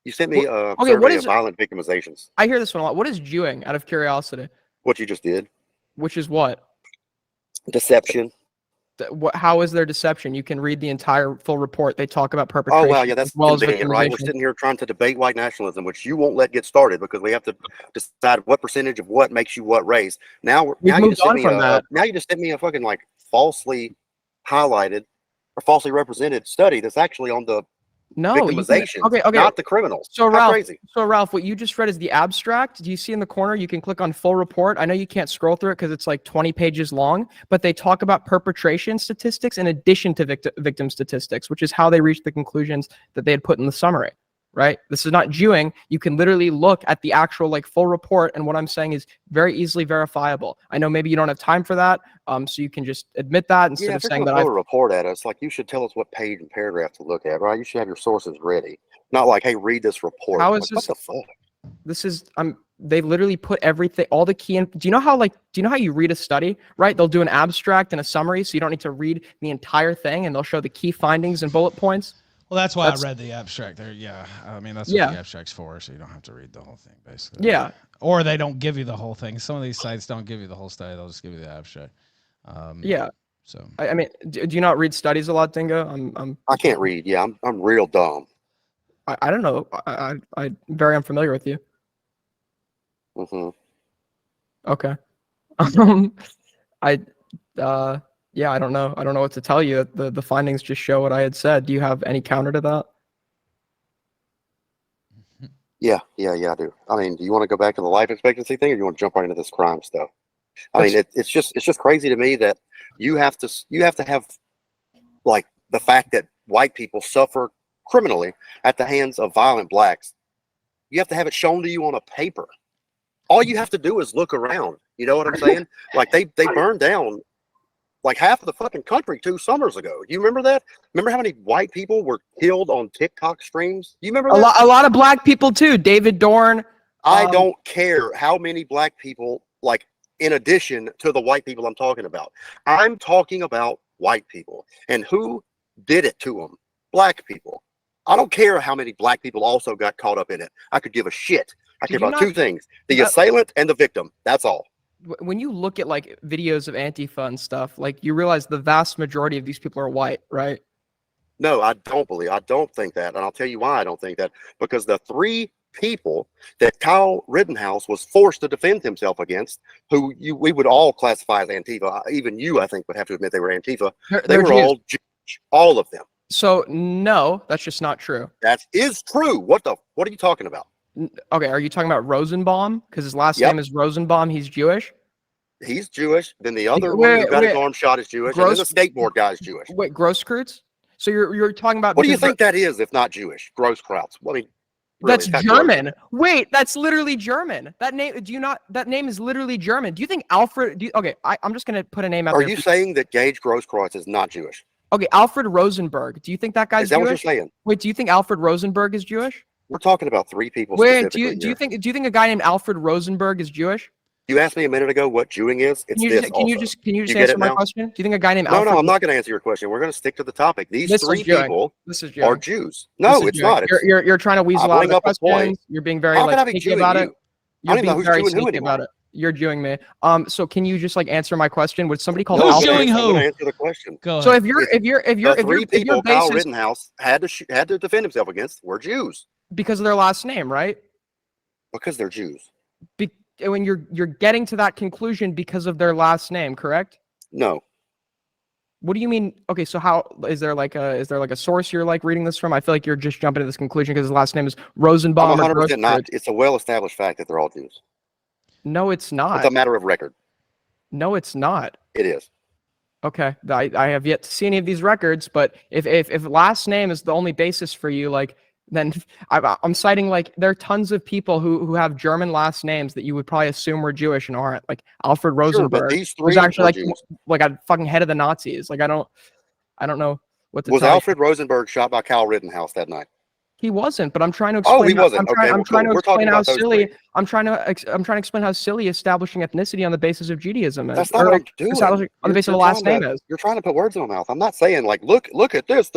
You sent me a okay, survey of violent victimizations. I hear this one a lot. What is Jewing, out of curiosity? What you just did. Which is what? Deception. How is there deception? You can read the entire full report. They talk about perpetration. Oh, wow, yeah, that's convenient, right? We're sitting here trying to debate white nationalism, which you won't let get started because we have to decide what percentage of what makes you what race. Now you just sent me a fucking like falsely highlighted or falsely represented study that's actually on the victimization, okay, not the criminals. So Ralph, what you just read is the abstract. Do you see in the corner? You can click on full report. I know you can't scroll through it because it's like 20 pages long, but they talk about perpetration statistics in addition to victim statistics, which is how they reached the conclusions that they had put in the summary. Right? This is not Jewing. You can literally look at the actual like full report, and what I'm saying is very easily verifiable. I know maybe you don't have time for that, so you can just admit that instead of saying that I report at us. Like, you should tell us what page and paragraph to look at, right? You should have your sources ready, not like, hey, read this report. How is this? What the fuck? This is they literally put everything, all the key. Do you know how you read a study? Right? They'll do an abstract and a summary, so you don't need to read the entire thing, and they'll show the key findings and bullet points. Well, that's why I read the abstract there. Yeah, I mean, that's what the abstract's for, so you don't have to read the whole thing, basically. Yeah. Or they don't give you the whole thing. Some of these sites don't give you the whole study. They'll just give you the abstract. Yeah. So I mean, do you not read studies a lot, Dingo? I can't read. Yeah, I'm real dumb. I don't know. I'm very unfamiliar with you. Mm-hmm. Okay. Yeah, I don't know. I don't know what to tell you. The findings just show what I had said. Do you have any counter to that? Yeah, I do. I mean, do you want to go back to the life expectancy thing, or do you want to jump right into this crime stuff? I mean, it's just crazy to me that you have to have like the fact that white people suffer criminally at the hands of violent blacks. You have to have it shown to you on a paper. All you have to do is look around. You know what I'm saying? Like they burned down like half of the fucking country 2 summers ago. Do you remember that? Remember how many white people were killed on TikTok streams? Do you remember that? A lot of black people too. David Dorn. I don't care how many black people, like in addition to the white people I'm talking about. I'm talking about white people. And who did it to them? Black people. I don't care how many black people also got caught up in it. I could give a shit. I care about 2 things: the assailant and the victim. That's all. when you look at like videos of Antifa and stuff, like you realize the vast majority of these people are white, right? No, I don't think that. And I'll tell you why I don't think that. Because the three people that Kyle Rittenhouse was forced to defend himself against, who we would all classify as Antifa, even you, I think, would have to admit they were Antifa. They were all Jewish, all of them. So no, that's just not true. That is true. What are you talking about? Okay, are you talking about Rosenbaum? Because his last name is Rosenbaum. He's Jewish. He's Jewish. Then the other one who got his arm shot is Jewish. And then the skateboard guy is Jewish. Wait, Grosskreutz? So you're talking about what do you think that is if not Jewish? Grosskreutz. Well, I mean, really, that's German. German. Wait, that's literally German. That name that name is literally German. Do you think Alfred okay, I'm just gonna put a name out there. Are you saying that Gage Grosskreutz is not Jewish? Okay, Alfred Rosenberg. Do you think that guy's Is that Jewish? What you're saying? Wait, do you think Alfred Rosenberg is Jewish? We're talking about three people. Wait, do you think a guy named Alfred Rosenberg is Jewish? You asked me a minute ago what Jewing is. It's can you just answer my question? Do you think a guy named Alfred? No, I'm not going to answer your question. We're going to stick to the topic. These three people are Jews. No, it's not. You're trying to weasel out of the question. You're being very picky about it. You're being very sneaky about it. You're Jewing me. So can you just answer my question? Would somebody called Alfred Jewing who? Answer the question. So if you're Kyle Rittenhouse had to defend himself against were Jews because of their last name, right? Because they're Jews. When you're getting to that conclusion because of their last name, correct? No. What do you mean? Okay, so how is there like a source you're reading this from? I feel like you're just jumping to this conclusion because his last name is Rosenbaum. I'm 100% not. It's a well-established fact that they're all Jews. No, it's not. It's a matter of record. No, it's not. It is. Okay, I have yet to see any of these records, but if last name is the only basis for you, then I'm citing there are tons of people who have German last names that you would probably assume were Jewish and aren't. Like Alfred Rosenberg was actually like a fucking head of the Nazis. I don't know what to. Was Alfred Rosenberg shot by Kyle Rittenhouse that night? He wasn't, but I'm trying to explain. Oh, he wasn't. I'm trying to explain how silly. I'm trying to explain how silly establishing ethnicity on the basis of Judaism is. That's not what I'm doing. On the basis of the last name is. You're trying to put words in my mouth. I'm not saying look at this.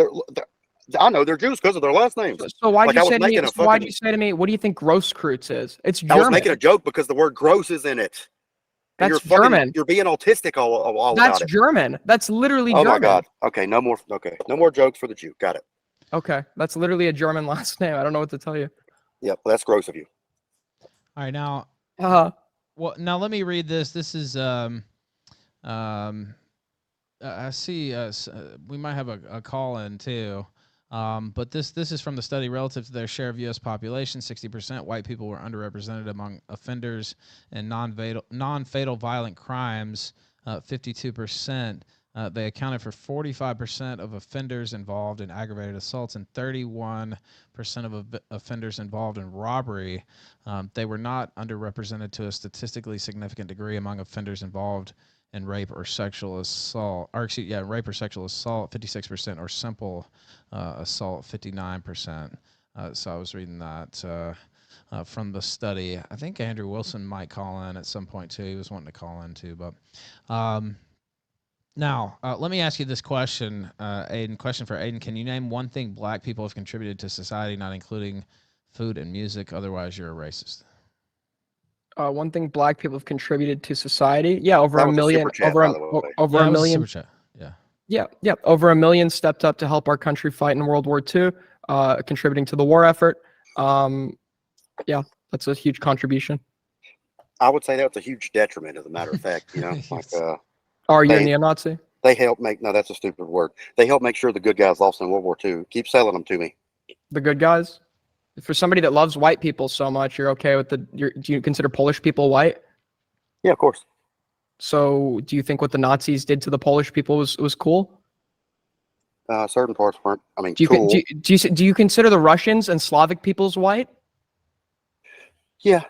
I know they're Jews because of their last names. So why did you say to me? Why did you say to me? What do you think Grosskreutz is? It's German. I was making a joke because the word "gross" is in it. That's German. You're being autistic all about it. That's German. That's literally German. Oh my God. Okay, no more jokes for the Jew. Got it. Okay, that's literally a German last name. I don't know what to tell you. Yep, well, that's gross of you. All right, now. Well, now let me read this. This is I see we might have a call in too. But this is from the study. Relative to their share of U.S. population, 60% white people were underrepresented among offenders in non-fatal violent crimes. 52%. They accounted for 45% of offenders involved in aggravated assaults and 31% of offenders involved in robbery. They were not underrepresented to a statistically significant degree among offenders involved in rape or sexual assault. Rape or sexual assault, 56%, or simple assault, 59%. So I was reading that from the study. I think Andrew Wilson might call in at some point too. He was wanting to call in too, but. Now, let me ask you this question, Aiden. Question for Aiden. Can you name one thing black people have contributed to society, not including food and music? Otherwise, you're a racist. One thing black people have contributed to society. Yeah, over a million. Over a million. Yeah. Over a million stepped up to help our country fight in World War II, contributing to the war effort. Yeah, that's a huge contribution. I would say that's a huge detriment, as a matter of fact. Are you a neo-Nazi? They help that's a stupid word. They help make sure the good guys lost in World War II. Keep selling them to me. The good guys? For somebody that loves white people so much, you're okay with do you consider Polish people white? Yeah, of course. So do you think what the Nazis did to the Polish people was cool? Certain parts weren't. I mean, cool. Do you consider the Russians and Slavic peoples white? Yeah.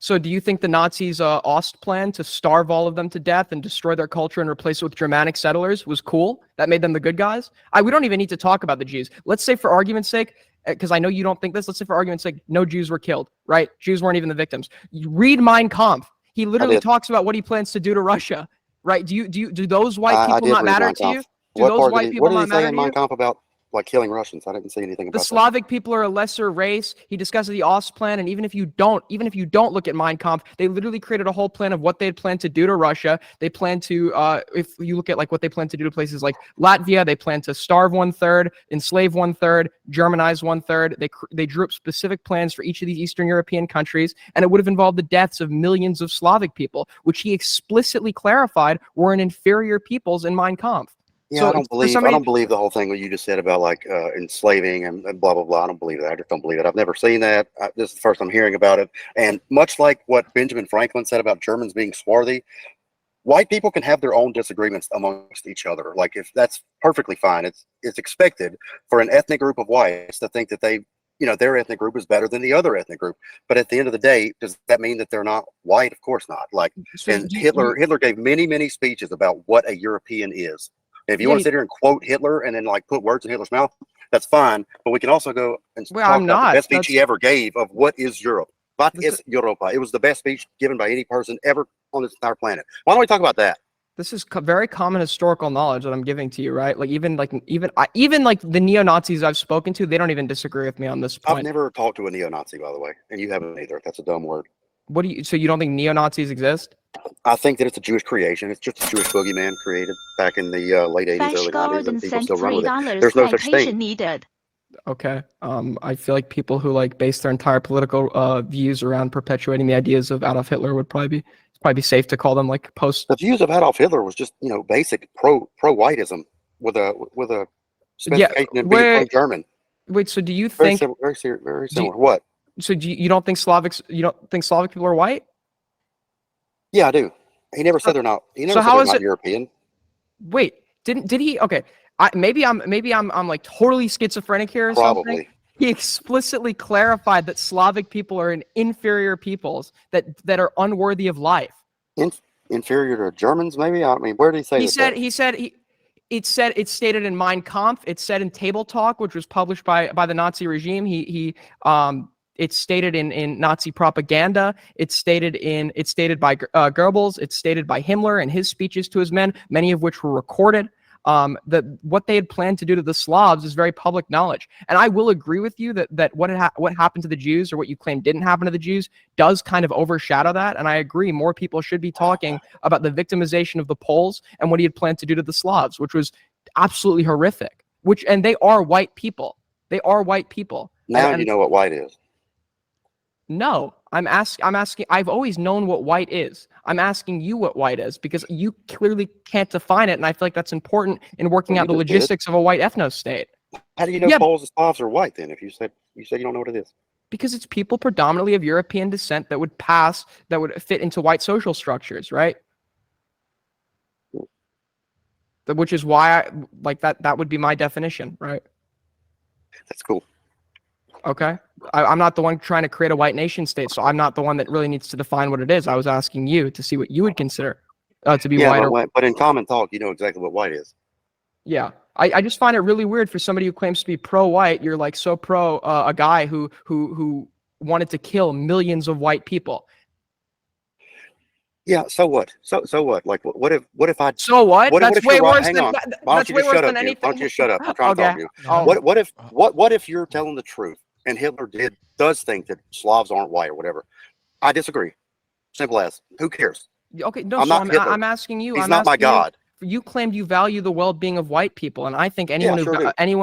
So do you think the Nazis' Ost plan to starve all of them to death and destroy their culture and replace it with Germanic settlers was cool? That made them the good guys? We don't even need to talk about the Jews. Let's say for argument's sake, because I know you don't think this, let's say for argument's sake, no Jews were killed, right? Jews weren't even the victims. You read Mein Kampf. He literally talks about what he plans to do to Russia, right? Do those white people not matter to you? Do those white people not matter to you? Mein Kampf about? like killing Russians. I didn't see anything about the Slavic people are a lesser race. He discusses the Ostplan, and even if you don't look at Mein Kampf, they literally created a whole plan of what they had planned to do to Russia. They plan to, if you look at like what they plan to do to places like Latvia, they plan to starve 1/3, enslave 1/3, Germanize 1/3. They drew up specific plans for each of these Eastern European countries, and it would have involved the deaths of millions of Slavic people, which he explicitly clarified were an inferior peoples in Mein Kampf. Yeah, I don't believe the whole thing what you just said about like enslaving and blah blah blah. I don't believe that. I just don't believe it. I've never seen that. This is the first time hearing about it. And much like what Benjamin Franklin said about Germans being swarthy, white people can have their own disagreements amongst each other. Like if that's perfectly fine. It's expected for an ethnic group of whites to think that they, their ethnic group is better than the other ethnic group. But at the end of the day, does that mean that they're not white? Of course not. Like, and Hitler gave many speeches about what a European is. If you want to sit here and quote Hitler and then like put words in Hitler's mouth, that's fine. But we can also go and talk about the best speech he ever gave of what is Europe. What is Europa? It was the best speech given by any person ever on this entire planet. Why don't we talk about that? This is very common historical knowledge that I'm giving to you, right? Like even the neo-Nazis I've spoken to, they don't even disagree with me on this point. I've never talked to a neo-Nazi, by the way, and you haven't either. That's a dumb word. So you don't think neo-Nazis exist? I think that it's a Jewish creation. It's just a Jewish boogeyman created back in the late 80s, early 90s, and people still run with it. There's no such thing. Needed. Okay. I feel like people who like base their entire political views around perpetuating the ideas of Adolf Hitler would probably be safe to call them like post. The views of Adolf Hitler was just basic pro-whiteism with a specification in being pro-German. Wait, so do you think very similar? What? So you don't think Slavic people are white? Yeah, I do. He never said they're not. He never said they're not European. Wait, did he? Okay, maybe I'm like totally schizophrenic here or something. Probably. He explicitly clarified that Slavic people are an inferior peoples that are unworthy of life. Inferior to Germans, maybe. I mean, where did he say? It's stated in Mein Kampf. It's said in Table Talk, which was published by the Nazi regime. It's stated in Nazi propaganda. It's stated by Goebbels. It's stated by Himmler and his speeches to his men, many of which were recorded. That what they had planned to do to the Slavs is very public knowledge. And I will agree with you that what happened to the Jews, or what you claim didn't happen to the Jews, does kind of overshadow that. And I agree, more people should be talking about the victimization of the Poles and what he had planned to do to the Slavs, which was absolutely horrific. And they are white people. They are white people. Now you know what white is. No, I'm asking. I've always known what white is. I'm asking you what white is because you clearly can't define it, and I feel like that's important in working out the logistics of a white ethno-state. How do you know Poles and Slavs are white then? If you said you don't know what it is. Because it's people predominantly of European descent that would fit into white social structures, right? Which is why I like that. That would be my definition, right? That's cool. Okay. I'm not the one trying to create a white nation state, so I'm not the one that really needs to define what it is. I was asking you to see what you would consider to be white. But in common talk, you know exactly what white is. Yeah. I just find it really weird for somebody who claims to be pro-white. You're like so pro a guy who wanted to kill millions of white people. Yeah, so what? So what? Like, what if I? So what? That's way worse than anything. Why don't you just shut up? I'm trying to talk to you. What if you're telling the truth and Hitler does think that Slavs aren't white or whatever? I disagree. Simple as. Who cares? Okay, no. I'm asking you. He's not my God. You claimed you value the well-being of white people, and I think anyone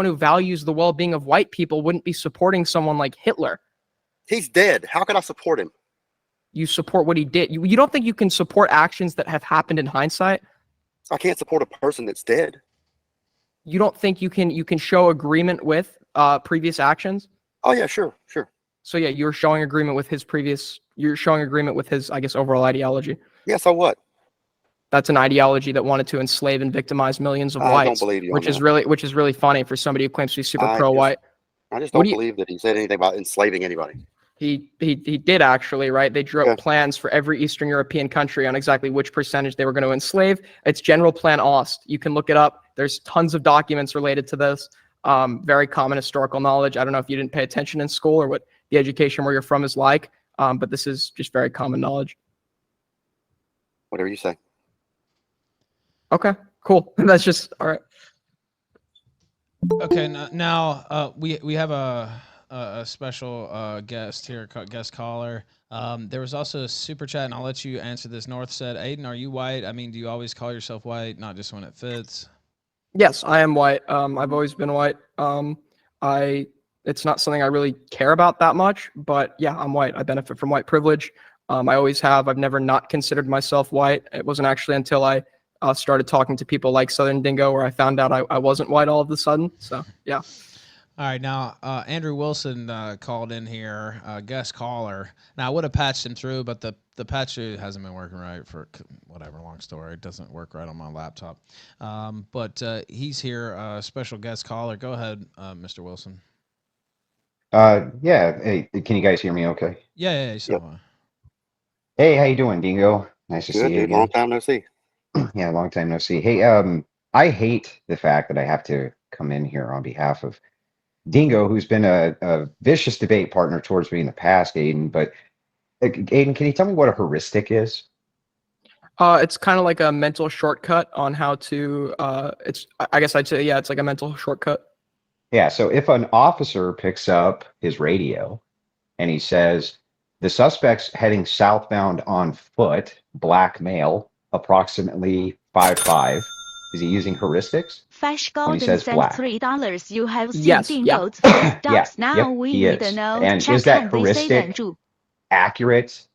who values the well-being of white people wouldn't be supporting someone like Hitler. He's dead. How can I support him? You support what he did. You don't think you can support actions that have happened in hindsight? I can't support a person that's dead. You don't think you can show agreement with previous actions? Oh yeah, sure. So yeah, you're showing agreement with his, I guess, overall ideology. Yeah, so what? That's an ideology that wanted to enslave and victimize millions of whites. I don't believe you. Which is really funny for somebody who claims to be super pro-white. I just don't believe that he said anything about enslaving anybody. He did actually, right? They drew up plans for every Eastern European country on exactly which percentage they were going to enslave. It's General Plan Ost. You can look it up. There's tons of documents related to this. Very common historical knowledge. I don't know if you didn't pay attention in school or what the education where you're from is like, but this is just very common knowledge. Whatever you say. Okay, cool. That's just all right. Okay, now we have a special guest here, guest caller. There was also a super chat, and I'll let you answer this. North said, Aiden, are you white? I mean, do you always call yourself white, not just when it fits? Yes, I am white. I've always been white. It's not something I really care about that much, but yeah, I'm white. I benefit from white privilege. I always have. I've never not considered myself white. It wasn't actually until I started talking to people like Southern Dingo where I found out I wasn't white all of a sudden. So yeah. All right, now Andrew Wilson called in here, guest caller. Now I would have patched him through, but the patch hasn't been working right for whatever. Long story, it doesn't work right on my laptop. But he's here, special guest caller. Go ahead, Mr. Wilson. Yeah. Hey, can you guys hear me okay? Yeah. Yep. Hey, how you doing, Dingo? Nice to Good, see you dude. again. Long time no see. Yeah, long time no see. Hey, I hate the fact that I have to come in here on behalf of Dingo, who's been a vicious debate partner towards me in the past, Aiden. But Aiden, can you tell me what a heuristic is? It's kind of like a mental shortcut on how to. I guess I'd say yeah, it's like a mental shortcut. Yeah. So if an officer picks up his radio and he says the suspect's heading southbound on foot, black male, approximately 5'5", is he using heuristics? Flash When he Golden says sent black. $3. You have seen Yes, Dingo's yeah. face dogs. Now Yep, we he need is. to know. And Check is that out this heuristic Aiden. accurate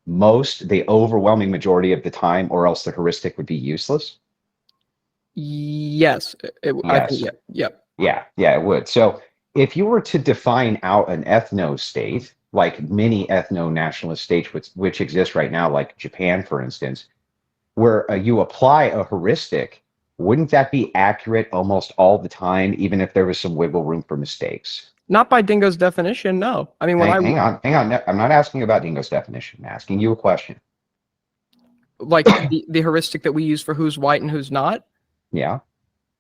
the overwhelming majority of the time, or else the heuristic would be useless? Yes, I think Yeah, it would. So if you were to define out an ethno state, like many ethno-nationalist states which exist right now, like Japan, for instance, where you apply a heuristic, wouldn't that be accurate almost all the time, even if there was some wiggle room for mistakes? Not by Dingo's definition, no. I mean, Hang on. I'm not asking about Dingo's definition. I'm asking you a question. Like the heuristic that we use for who's white and who's not. Yeah.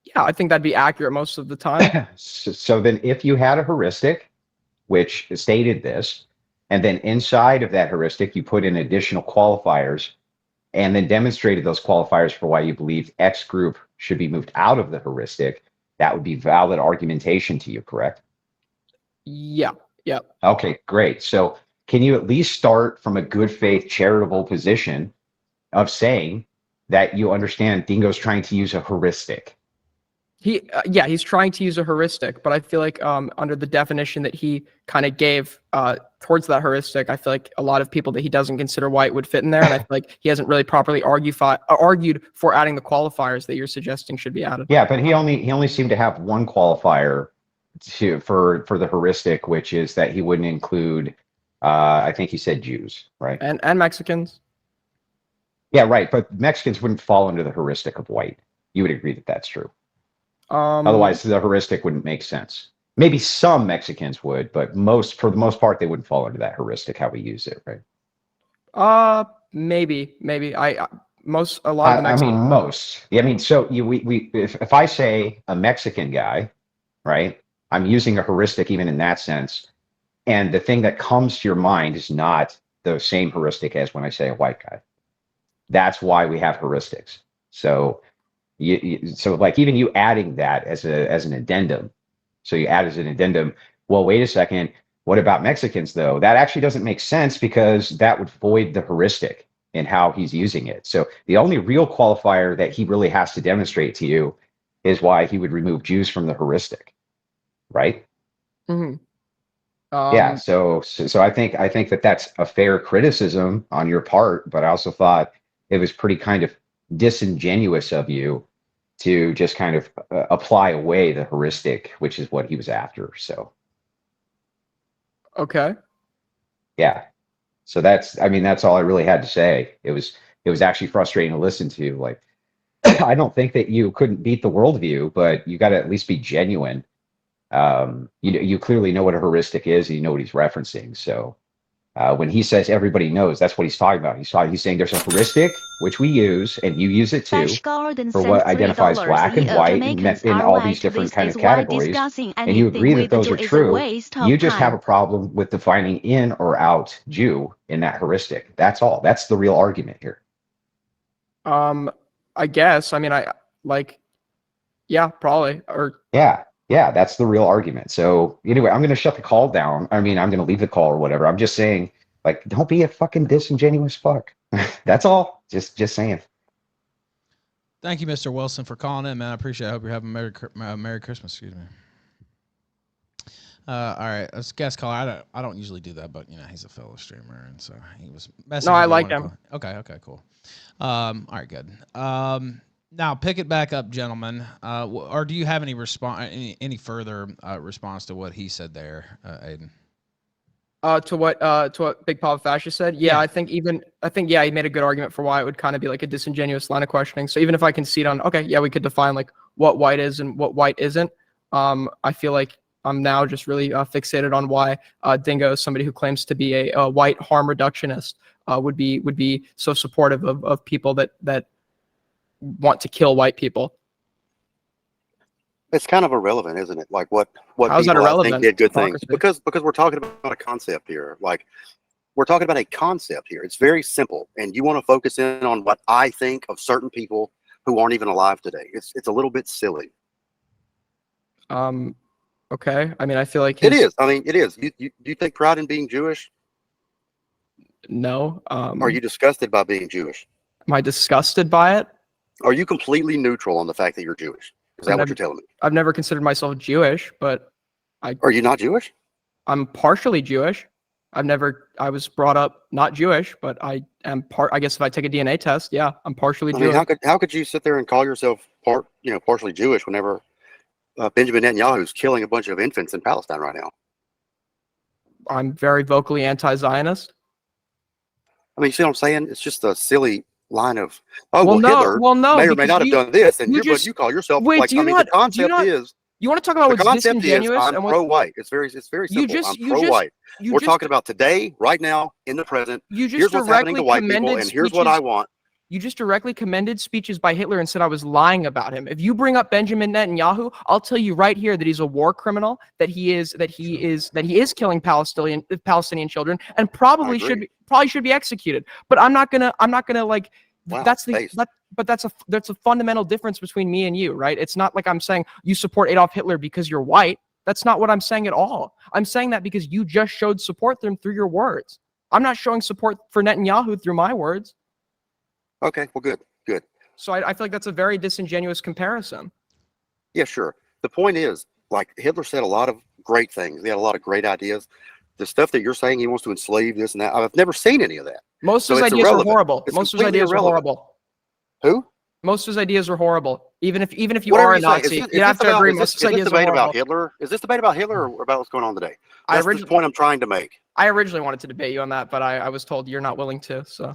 Yeah, I think that'd be accurate most of the time. So then if you had a heuristic which stated this, and then inside of that heuristic, you put in additional qualifiers and then demonstrated those qualifiers for why you believe X group should be moved out of the heuristic, that would be valid argumentation to you, correct? Yeah. Okay, great. So can you at least start from a good faith charitable position of saying that you understand Dingo's trying to use a heuristic? He's trying to use a heuristic, but I feel like under the definition that he kind of gave towards that heuristic, I feel like a lot of people that he doesn't consider white would fit in there, and I feel like he hasn't really properly argued for adding the qualifiers that you're suggesting should be added. Yeah, but he only seemed to have one qualifier for the heuristic, which is that he wouldn't include, I think he said Jews, right? And Mexicans. Yeah, right. But Mexicans wouldn't fall under the heuristic of white. You would agree that that's true. Otherwise, the heuristic wouldn't make sense. Maybe some Mexicans would, but for the most part, they wouldn't fall under that heuristic how we use it, right? Maybe. A lot of the Mexicans. I mean, most. I mean, so if I say a Mexican guy, right, I'm using a heuristic even in that sense, and the thing that comes to your mind is not the same heuristic as when I say a white guy. That's why we have heuristics. So. So like even you adding that as an addendum, so you add as an addendum, well, wait a second, what about Mexicans though? That actually doesn't make sense because that would void the heuristic in how he's using it. So the only real qualifier that he really has to demonstrate to you is why he would remove Jews from the heuristic, right? Mm-hmm. Yeah, so I think that that's a fair criticism on your part, but I also thought it was pretty kind of disingenuous of you to just kind of apply away the heuristic, which is what he was after. So, okay, yeah. So that's all I really had to say. It was actually frustrating to listen to. Like, I don't think that you couldn't beat the worldview, but you got to at least be genuine. You clearly know what a heuristic is, and you know what he's referencing. So. When he says everybody knows, that's what he's talking about. He's saying there's a heuristic, which we use, and you use it too, for what identifies black and white in all these different kind of categories. And you agree that those are true. You just have a problem with defining in or out Jew in that heuristic. That's all. That's the real argument here. I guess. I mean, yeah, probably. Or yeah. Yeah, that's the real argument. So anyway, I'm going to shut the call down. I mean, I'm going to leave the call or whatever. I'm just saying, like, don't be a fucking disingenuous fuck. That's all. Just saying. Thank you, Mr. Wilson, for calling in, man. I appreciate it. I hope you're having a Merry Christmas. Excuse me. All right, let's guest caller. I don't usually do that, but you know he's a fellow streamer, and so he was messaging. No, I like him. Okay, cool. All right, good. Now pick it back up, gentlemen. Or do you have any any further response to what he said there, Aiden? To what Big Papa Fascist said? Yeah, I think he made a good argument for why it would kind of be like a disingenuous line of questioning. So even if I concede on, okay, yeah, we could define like what white is and what white isn't. I feel like I'm now just really fixated on why Dingo, somebody who claims to be a white harm reductionist, would be so supportive of people that want to kill white people. It's kind of irrelevant, isn't it? Like what How's people that irrelevant? I think did good things because we're talking about a concept here. Like we're talking about a concept here. It's very simple, and you want to focus in on what I think of certain people who aren't even alive today. It's a little bit silly. Okay. I mean, I feel like it is. I mean, it is. You take pride in being Jewish? No. Are you disgusted by being Jewish? Am I disgusted by it? Are you completely neutral on the fact that you're Jewish? Is that what you're telling me? I've never considered myself Jewish, but Are you not Jewish? I'm partially Jewish. I was brought up not Jewish, but I am I guess if I take a DNA test, yeah, I'm partially Jewish. I mean, how could you sit there and call yourself partially Jewish whenever Benjamin Netanyahu is killing a bunch of infants in Palestine right now? I'm very vocally anti-Zionist. I mean, you see what I'm saying? It's just a silly line of, Hitler may or may not have done this, and you call yourself the concept is. You want to talk about what's disingenuous? I'm pro-white. It's very simple. I'm pro-white. We're talking about today, right now, in the present. Here's what's happening to white people, and here's what I want. You just directly commended speeches by Hitler and said I was lying about him. If you bring up Benjamin Netanyahu, I'll tell you right here that he's a war criminal, that he is killing Palestinian children, and probably should be executed. But I'm not gonna like. Wow, that's a fundamental difference between me and you, right? It's not like I'm saying you support Adolf Hitler because you're white. That's not what I'm saying at all. I'm saying that because you just showed support through your words. I'm not showing support for Netanyahu through my words. Okay, well, good. So I feel like that's a very disingenuous comparison. Yeah, sure. The point is, like, Hitler said a lot of great things. He had a lot of great ideas. The stuff that you're saying he wants to enslave this and that, I've never seen any of that. Most of his ideas were horrible. Most of his ideas were horrible. Who? Most of his ideas were horrible. Even if you are a Nazi, you have to agree. Most of his ideas were horrible. Hitler? Is this debate about Hitler or about what's going on today? That's the point I'm trying to make. I originally wanted to debate you on that, but I was told you're not willing to. So.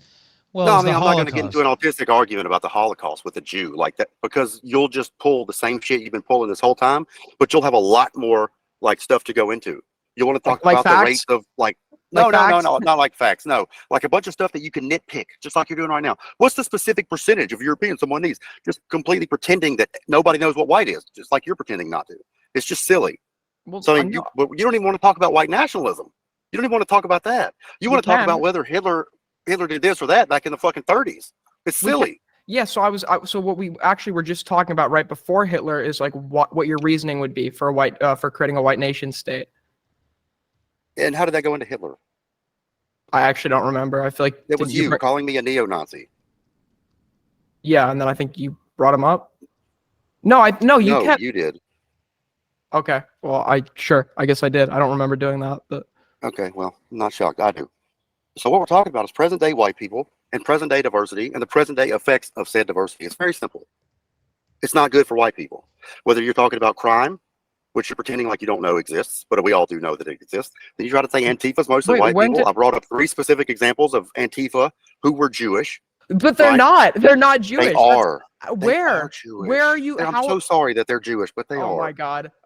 Well, no, I mean, I'm not going to get into an autistic argument about the Holocaust with a Jew like that, because you'll just pull the same shit you've been pulling this whole time, but you'll have a lot more like stuff to go into. You want to talk about the rates of no, not like facts. No, like a bunch of stuff that you can nitpick, just like you're doing right now. What's the specific percentage of Europeans someone needs? Just completely pretending that nobody knows what white is, just like you're pretending not to. It's just silly. Well, so you don't even want to talk about white nationalism. You don't even want to talk about that. You want to talk about whether Hitler did this or that back in the fucking 30s. It's silly. Yeah, so what we actually were just talking about right before Hitler is like what your reasoning would be for for creating a white nation state. And how did that go into Hitler? I actually don't remember. I feel like it was you calling me a neo-Nazi. Yeah, and then I think you brought him up. No, you did. Okay, well, I guess I did. I don't remember doing that, but okay, well, I'm not shocked. I do. So what we're talking about is present-day white people and present-day diversity and the present-day effects of said diversity. It's very simple. It's not good for white people. Whether you're talking about crime, which you're pretending like you don't know exists, but we all do know that it exists. Then you try to say Antifa's mostly white people. I brought up 3 specific examples of Antifa who were Jewish. But they're not. They're not Jewish. They are. Where? They are Jewish. Where are you? I'm so sorry that they're Jewish, but they are.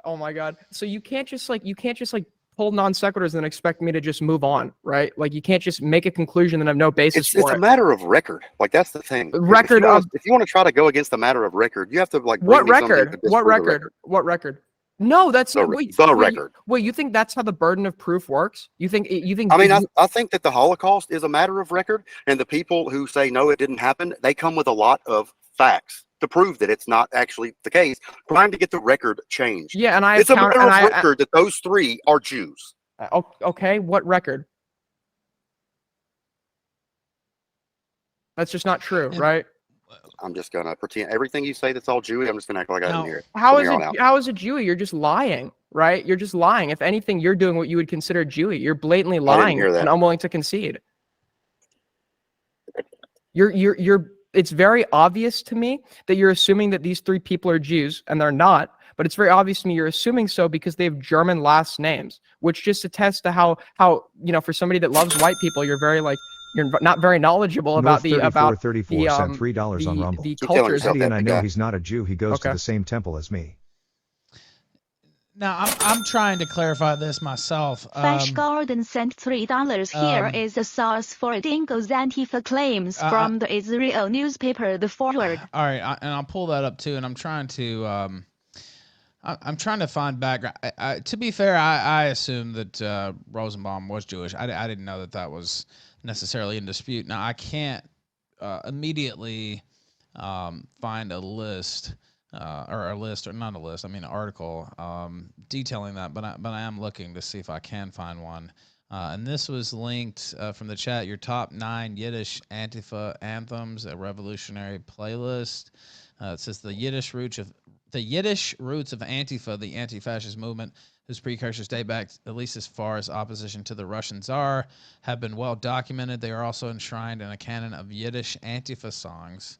Oh my god. So you can't just pull non sequiturs and expect me to just move on, right? Like you can't just make a conclusion and have no basis for it. It's a matter of record. Like that's the thing. If you want to try to go against the matter of record, you have to like. What record? What record? No, that's the record. Wait, you think that's how the burden of proof works? You think? I mean, I think that the Holocaust is a matter of record, and the people who say no, it didn't happen, they come with a lot of facts. to prove that it's not actually the case, trying to get the record changed. Yeah, and it's a matter of record that those 3 are Jews. Okay, what record? That's just not true, right? I'm just gonna pretend everything you say that's all Jewy. I'm just gonna act like I didn't hear it. How is it Jewy? You're just lying, right? You're just lying. If anything, you're doing what you would consider Jewy. You're blatantly lying and unwilling to concede. It's very obvious to me that you're assuming that these 3 people are Jews, and they're not. But it's very obvious to me you're assuming so because they have German last names, which just attests to how for somebody that loves white people, you're very you're not very knowledgeable about the $3 on Rumble. the cultures. And I know he's not a Jew. He goes to the same temple as me. Now I'm trying to clarify this myself. Flash Gordon sent $3. Here is a source for Dingo's Antifa claims from the Israel newspaper The Forward. All right, and I'll pull that up too. And I'm trying to find background. To be fair, I assumed that Rosenbaum was Jewish. I didn't know that was necessarily in dispute. Now I can't immediately find an article detailing that, but I am looking to see if I can find one. And this was linked from the chat. Your top 9 Yiddish Antifa anthems, a revolutionary playlist. It says the Yiddish roots of Antifa, the anti-fascist movement, whose precursors date back at least as far as opposition to the Russian Tsar, have been well documented. They are also enshrined in a canon of Yiddish Antifa songs.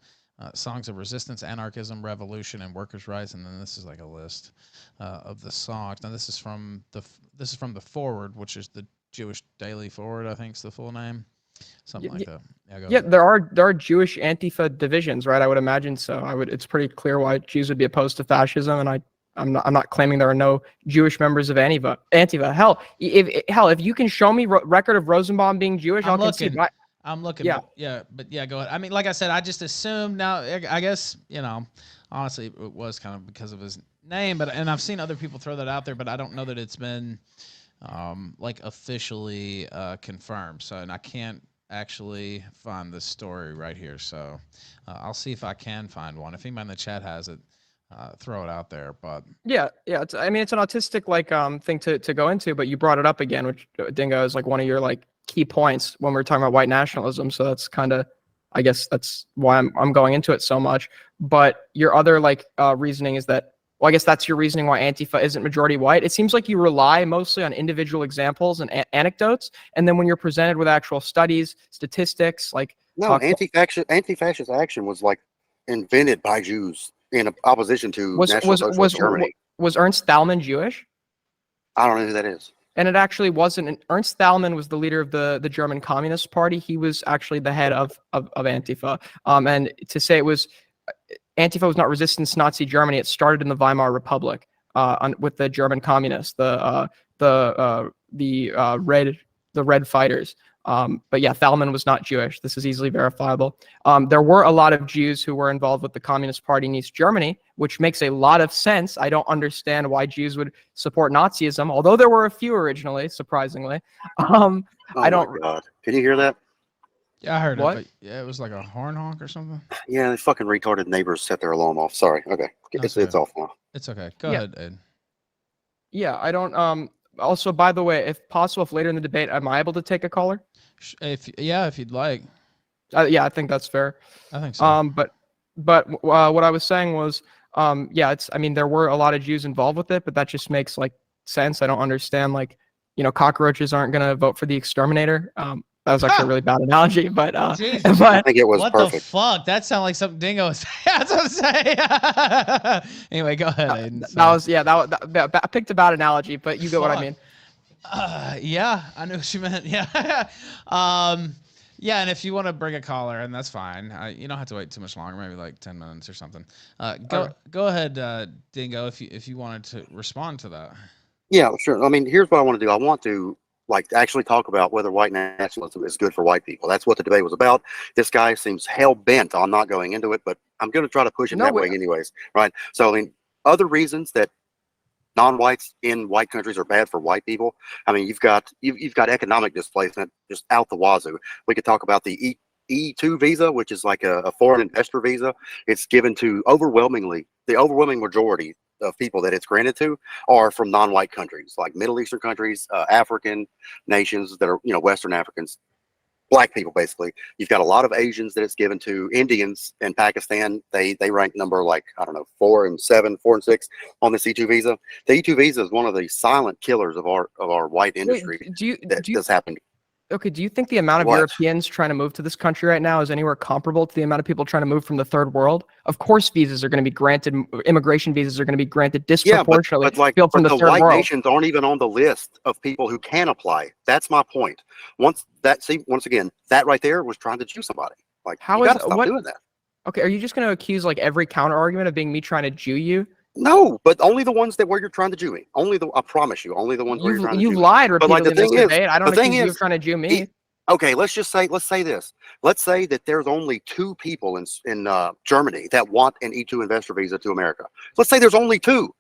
Songs of resistance, anarchism, revolution, and workers' rights, and then this is like a list of the songs. Now this is from the Forward, which is the Jewish Daily Forward, I think is the full name, something like that. Yeah, there are Jewish Antifa divisions, right? I would imagine so. It's pretty clear why Jews would be opposed to fascism, and I'm not claiming there are no Jewish members of Antifa. Hell, if you can show me record of Rosenbaum being Jewish, I'll concede. I'm looking. Yeah, but go ahead. I mean, like I said, I just assumed. Now, I guess honestly, it was kind of because of his name, and I've seen other people throw that out there, but I don't know that it's been officially confirmed. So, and I can't actually find the story right here. So, I'll see if I can find one. If anybody in the chat has it, throw it out there. But yeah, it's an autistic thing to go into, but you brought it up again, which Dingo is one of your key points when we're talking about white nationalism. So that's kind of, I guess that's why I'm going into it so much. But your other reasoning is that, well, I guess that's your reasoning why Antifa isn't majority white. It seems like you rely mostly on individual examples and anecdotes, and then when you're presented with actual studies, statistics, anti-fascist action was invented by Jews in opposition to National Socialist Germany. Was Ernst Thälmann Jewish? I don't know who that is. And it actually wasn't. Ernst Thälmann was the leader of the German Communist Party. He was actually the head of Antifa. And to say Antifa was not resistance to Nazi Germany, it started in the Weimar Republic with the German communists, the Red Fighters. But yeah, Thälmann was not Jewish. This is easily verifiable. There were a lot of Jews who were involved with the Communist Party in East Germany, which makes a lot of sense. I don't understand why Jews would support Nazism, although there were a few originally, surprisingly. Oh my God. Can you hear that? Yeah, I heard what? It. But yeah, it was like a horn honk or something. Yeah, the fucking retarded neighbors set their alarm off. Sorry. Okay. It's off now. It's okay. Go ahead, Ed. Yeah, I don't. Also, by the way, if possible, if later in the debate, am I able to take a caller? If you'd like. Yeah, I think that's fair. I think so. But what I was saying was, there were a lot of Jews involved with it, but that just makes sense. I don't understand cockroaches aren't going to vote for the exterminator. That was actually a really bad analogy, but I think it was what perfect. The fuck? That sounded like something Dingo was saying. That's what I'm saying. Anyway, go ahead, Aiden. I picked a bad analogy, but you get what I mean. Yeah, I knew what you meant. Yeah. Yeah, and if you want to bring a caller, and that's fine. You don't have to wait too much longer, maybe 10 minutes or something. Go ahead, Dingo, if you wanted to respond to that. Yeah, sure. I mean, here's what I want to do. I want to actually talk about whether white nationalism is good for white people. That's what the debate was about. This guy seems hell bent on not going into it, but I'm going to try to push it that way anyways, right? So, I mean, other reasons that non-whites in white countries are bad for white people. I mean, you've got economic displacement just out the wazoo. We could talk about the E2 visa, which is like a foreign investor visa, it's given to the overwhelming majority of people that it's granted to are from non-white countries, like Middle Eastern countries, African nations that are, Western Africans, black people, basically. You've got a lot of Asians that it's given to. Indians in Pakistan, they rank number, like, I don't know, 4 and 7, 4 and 6 on this E2 visa. The E2 visa is one of the silent killers of our white industry. Wait, That's happened. Okay, do you think the amount of Europeans trying to move to this country right now is anywhere comparable to the amount of people trying to move from the third world? Of course, visas are going to be granted. Immigration visas are going to be granted disproportionately. Yeah, but from the white world. nations aren't even on the list of people who can apply. That's my point. Once again, that right there was trying to Jew somebody. Like, you gotta stop doing that. Okay, are you just going to accuse like every counter argument of being me trying to Jew you? No, but only the ones where you're trying to Jew me. I promise you, only the ones where you're trying to Jew me. You've lied repeatedly in this debate. I don't accuse you of trying to Jew me. Okay, let's say this. Let's say that there's only 2 people in Germany that want an E2 investor visa to America. Let's say there's only 2.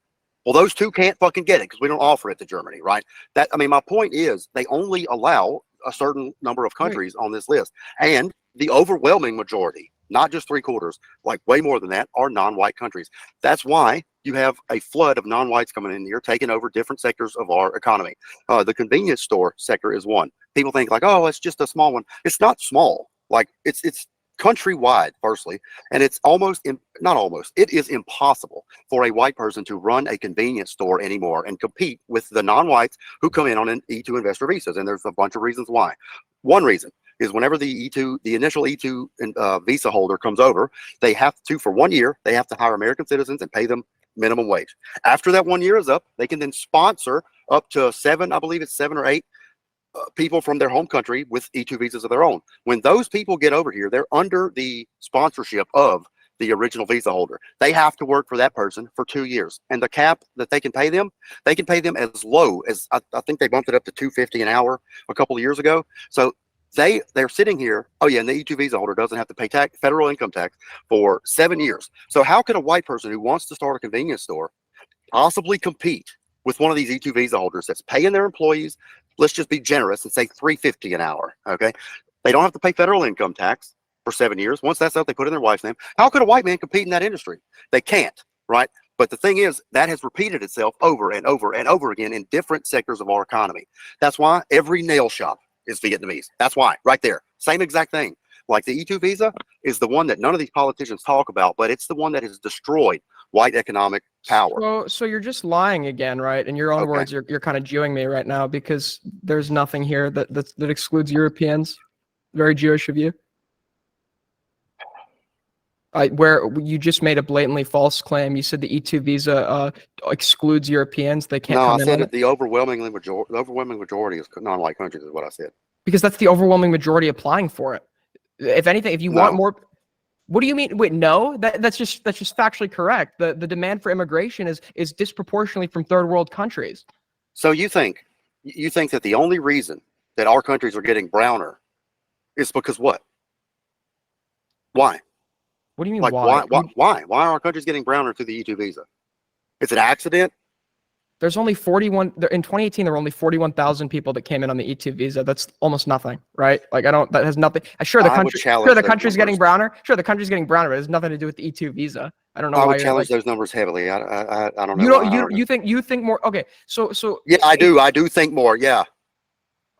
Well, those 2 can't fucking get it because we don't offer it to Germany, right? My point is they only allow a certain number of countries on this list, and the overwhelming majority, not just 3/4, like way more than that, are non-white countries. That's why you have a flood of non-whites coming in here, taking over different sectors of our economy. The convenience store sector is one. People think like, oh, it's just a small one. It's not small. Like, it's countrywide, firstly, and it's it is impossible for a white person to run a convenience store anymore and compete with the non-whites who come in on an E2 investor visas. And there's a bunch of reasons why. One reason is whenever the initial E2 visa holder comes over, they have to, for 1 year, they have to hire American citizens and pay them minimum wage. After that 1 year is up, they can then sponsor up to 7 or 8 people from their home country with E2 visas of their own. When those people get over here, they're under the sponsorship of the original visa holder. They have to work for that person for 2 years. And the cap that they can pay them as low as, I think they bumped it up to $250 an hour a couple of years ago. So they're sitting here. Oh yeah, and the E2 visa holder doesn't have to pay federal income tax for 7 years. So how can a white person who wants to start a convenience store possibly compete with one of these E2 visa holders that's paying their employees, let's just be generous and say $350 an hour, okay? They don't have to pay federal income tax for 7 years. Once that's out, they put in their wife's name. How could a white man compete in that industry? They can't, right? But the thing is, that has repeated itself over and over and over again in different sectors of our economy. That's why every nail shop is Vietnamese. That's why, right there. Same exact thing. Like the E2 visa is the one that none of these politicians talk about, but it's the one that has destroyed white economic power. So you're just lying again, right? In your own words, you're kind of Jewing me right now because there's nothing here that excludes Europeans. Very Jewish of you. Where you just made a blatantly false claim. You said the E2 visa excludes Europeans. They can't. No, I said that the overwhelming majority is non-white countries is what I said. Because that's the overwhelming majority applying for it. If anything, if you want more. What do you mean? Wait, no, that's just factually correct. The demand for immigration is disproportionately from third world countries. So you think that the only reason that our countries are getting browner is because what? Why? What do you mean? Like, why? Why are our countries getting browner through the E2 visa? It's an accident. There's only 41 in 2018. There were only 41,000 people that came in on the E2 visa. That's almost nothing, right? Like that has nothing. Sure, the country's getting browner. Sure, the country's getting browner, but it has nothing to do with the E2 visa. I don't know. I would challenge those numbers heavily. I don't know. You think more? Okay, so yeah, I do think more. Yeah.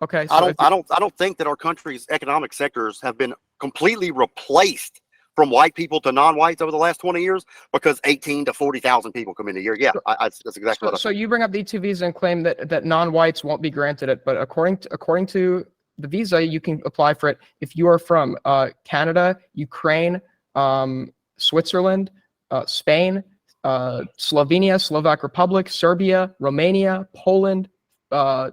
Okay. So I don't think that our country's economic sectors have been completely replaced from white people to non-whites over the last 20 years because 18 to 40,000 people come in a year. Yeah, that's exactly what I think. So you bring up the E2 visa and claim that non-whites won't be granted it, but according to the visa, you can apply for it if you are from Canada, Ukraine, Switzerland, Spain, Slovenia, Slovak Republic, Serbia, Romania, Poland. The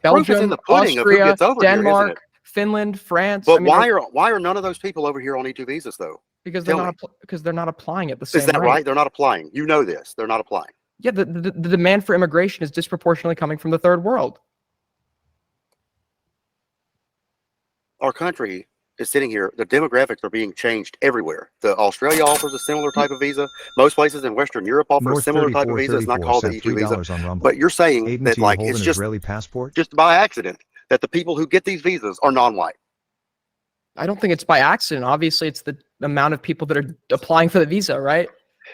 Belgium, proof is in the pudding Austria, of who gets over Denmark, here, Finland, France. But why are none of those people over here on E2 visas though? Because they're not applying at the same rate. Is that rate. right? They're not applying. You know this. They're not applying. Yeah, the demand for immigration is disproportionately coming from the third world. Our country is sitting here. The demographics are being changed everywhere. Australia offers a similar type of visa. Most places in Western Europe offer a similar type of visa. It's not called the E2 visa. But you're saying that like it's just Israeli passport? Just by accident that the people who get these visas are non-white. I don't think it's by accident. Obviously, it's the amount of people that are applying for the visa, right?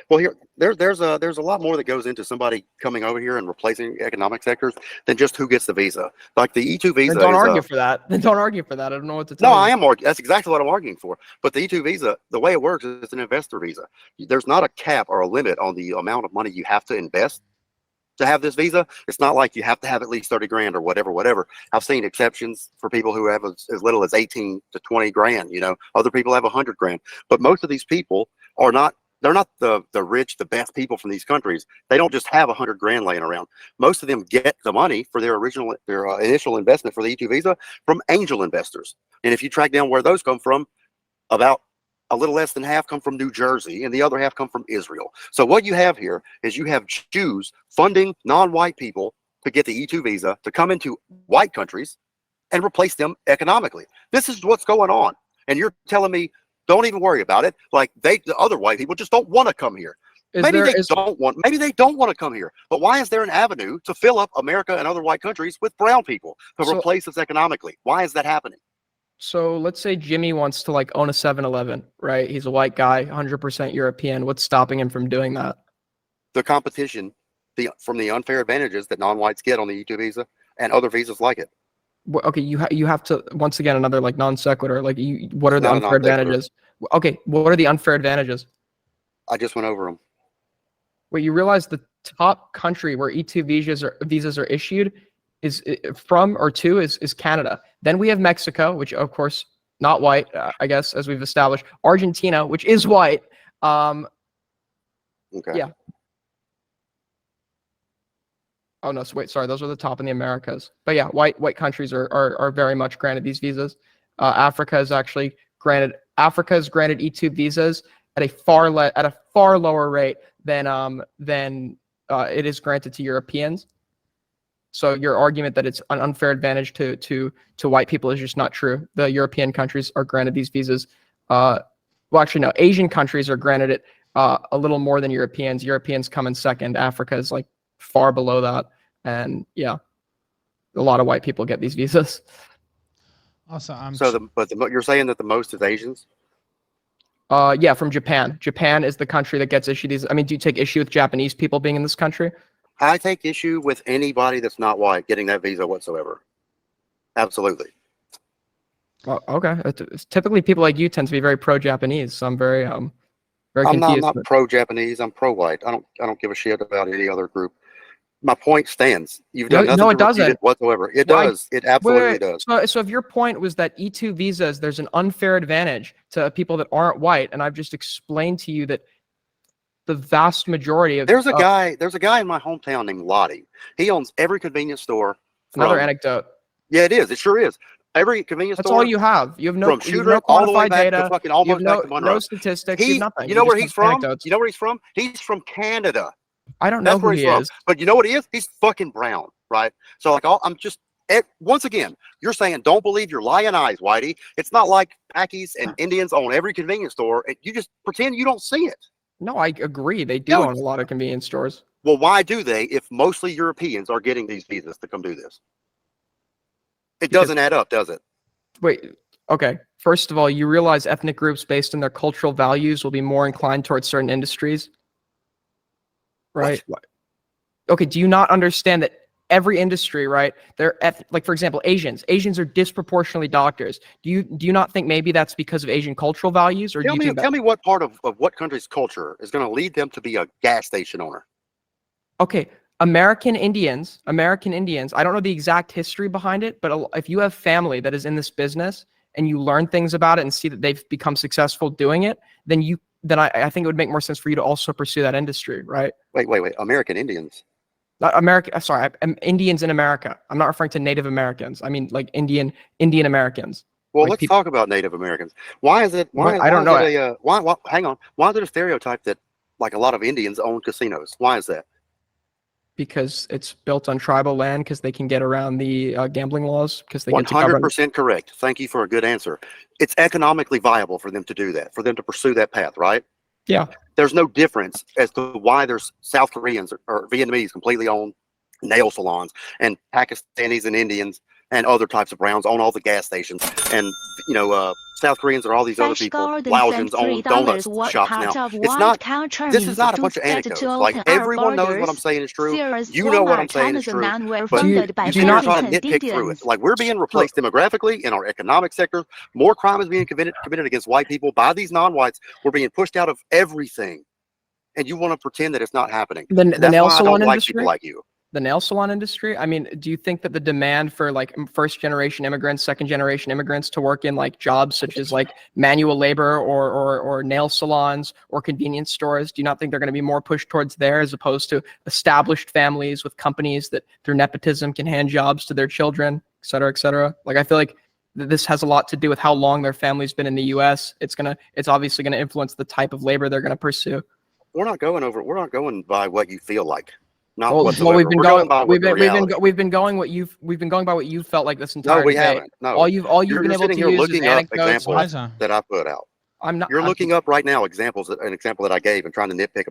Well, there's a lot more that goes into somebody coming over here and replacing economic sectors than just who gets the visa. Like the E2 visa. Then don't argue for that. Then don't argue for that. I don't know what to tell No, you. I am arguing. That's exactly what I'm arguing for. But the E2 visa, the way it works is it's an investor visa. There's not a cap or a limit on the amount of money you have to invest to have this visa. It's not like you have to have at least 30 grand or whatever. I've seen exceptions for people who have as little as 18 to 20 grand, other people have 100 grand, but most of these people are not, they're not the rich, the best people from these countries. They don't just have 100 grand laying around. Most of them get the money for their initial investment for the E2 visa from angel investors. And if you track down where those come from, about a little less than half come from New Jersey and the other half come from Israel. So what you have here is you have Jews funding non-white people to get the E2 visa to come into white countries and replace them economically. This is what's going on. And you're telling me, don't even worry about it. Like the other white people just don't want to come here. Maybe they don't want to come here. But why is there an avenue to fill up America and other white countries with brown people to replace us economically? Why is that happening? So let's say Jimmy wants to own a 7-Eleven, right? He's a white guy, 100% European. What's stopping him from doing that? The competition from the unfair advantages that non-whites get on the E2 visa and other visas like it. Okay, you have to, once again, another non sequitur. What are the unfair advantages? Okay, what are the unfair advantages? I just went over them. Wait, you realize the top country where E2 visas are issued is Canada. Then we have Mexico, which of course not white, I guess, as we've established. Argentina, which is white. Okay. Yeah. Oh no, so wait, sorry, those are the top in the Americas. But yeah, white countries are very much granted these visas. Africa is granted E2 visas at a far lower rate than it is granted to Europeans. So your argument that it's an unfair advantage to white people is just not true. The European countries are granted these visas. Well, actually, no. Asian countries are granted it a little more than Europeans. Europeans come in second. Africa is far below that. And yeah, a lot of white people get these visas. Also, you're saying that the most is Asians? Yeah, from Japan. Japan is the country that gets issued these. I mean, do you take issue with Japanese people being in this country? I take issue with anybody that's not white getting that visa whatsoever. Absolutely. Well, okay. It's typically people like you tend to be very pro-Japanese, so I'm very confused. I'm not pro-Japanese. I'm pro-white. I don't give a shit about any other group. My point stands. You've done nothing to refute it whatsoever. It does. It absolutely does. So if your point was that E2 visas, there's an unfair advantage to people that aren't white, and I've just explained to you that the vast majority of there's a guy in my hometown named Lottie. He owns every convenience store. Another anecdote. Yeah, it is. It sure is. Every convenience store. That's all you have. You have no quantified data. You have no statistics. You have nothing. You know where he's from? You know where he's from? He's from Canada. I don't know who he is. But you know what he is? He's fucking brown, right? So I'm just once again, you're saying don't believe your lying eyes, Whitey. It's not like Pakis and Indians own every convenience store, and you just pretend you don't see it. No, I agree. They do own a lot of convenience stores. Well, why do they if mostly Europeans are getting these visas to come do this? It doesn't add up, does it? Wait, okay. First of all, you realize ethnic groups based on their cultural values will be more inclined towards certain industries? Right? What? Okay, do you not understand that every industry, right? They're for example, Asians are disproportionately doctors. Do you not think maybe that's because of Asian cultural values, or tell me what part of what country's culture is going to lead them to be a gas station owner? Okay, American Indians. I don't know the exact history behind it, but if you have family that is in this business and you learn things about it and see that they've become successful doing it, then I think it would make more sense for you to also pursue that industry, right? Wait. American Indians. Not America. Sorry, Indians in America. I'm not referring to Native Americans. I mean Indian Americans. Well, let's talk about Native Americans. Why is it? I don't know. Why? Hang on. Why is it a stereotype that a lot of Indians own casinos? Why is that? Because it's built on tribal land. Because they can get around the gambling laws. Because they 100% correct. Thank you for a good answer. It's economically viable for them to do that. For them to pursue that path, right? Yeah. There's no difference as to why there's South Koreans or Vietnamese completely own nail salons and Pakistanis and Indians and other types of browns own all the gas stations, and South Koreans or all these other people, Laotians own donuts shops now. It's not. This is not a bunch of anecdotes. Like, everyone knows what I'm saying is true. You know what I'm saying is true. But you not trying to nitpick through it. Like, we're being replaced demographically in our economic sector. More crime is being committed against white people by these non-whites. We're being pushed out of everything, and you want to pretend that it's not happening. The nail salon industry. People like you. The nail salon industry. I mean, do you think that the demand for like first generation immigrants, second generation immigrants to work in like jobs such as like manual labor or nail salons or convenience stores, do you not think they're going to be more pushed towards there as opposed to established families with companies that through nepotism can hand jobs to their children, et cetera, et cetera? Like, I feel like this has a lot to do with how long their family's been in the U.S. It's obviously going to influence the type of labor they're going to pursue. We're not going by what you feel like. Not well, whatsoever. We've been going by what you felt like this entire No, we day. haven't. No. All you've been able to use is anecdotes. Examples that I put out. You're looking up right now an example that I gave and trying to nitpick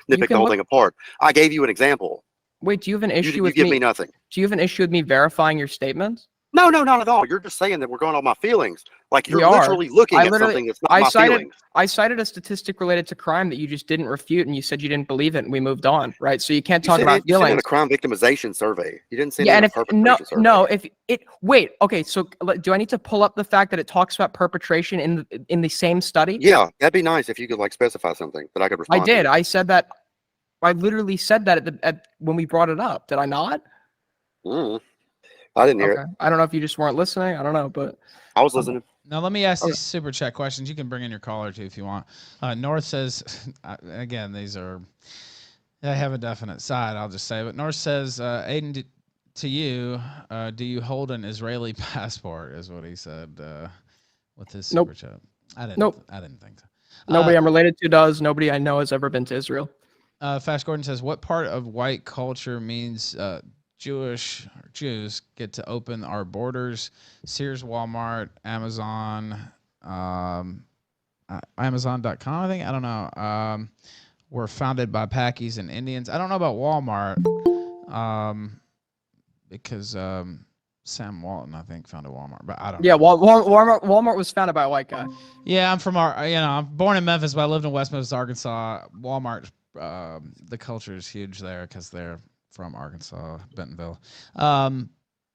the whole thing apart. I gave you an example. Wait, do you have an issue with me? You give me nothing. Do you have an issue with me verifying your statements? No, not at all. You're just saying that we're going on my feelings. Like, you're literally looking at something that's not my feelings. I cited a statistic related to crime that you just didn't refute, and you said you didn't believe it, and we moved on, right? So you can't talk about feelings. You said a crime victimization survey. You didn't say a perpetration survey. Wait, okay, so do I need to pull up the fact that it talks about perpetration in the same study? Yeah, that'd be nice if you could like specify something that I could respond to. I did. To. I said that. I literally said that when we brought it up. Did I not? I didn't hear it. I don't know if you just weren't listening. I don't know, but I was listening. Now, let me ask these super chat questions. You can bring in your caller too if you want. North says, again, they have a definite side, I'll just say. But North says, Aiden, to you, do you hold an Israeli passport? Is what he said with his super chat. I didn't think so. Nobody I'm related to does. Nobody I know has ever been to Israel. Fast Gordon says, what part of white culture means Jews get to open our borders? Sears, Walmart, Amazon, Amazon.com, I think. I don't know. Were founded by Pakis and Indians. I don't know about Walmart because Sam Walton, I think, founded Walmart, but I don't know. Yeah, Walmart was founded by a white guy. Yeah, I'm born in Memphis, but I lived in West Memphis, Arkansas. Walmart, the culture is huge there because they're from Arkansas, Bentonville.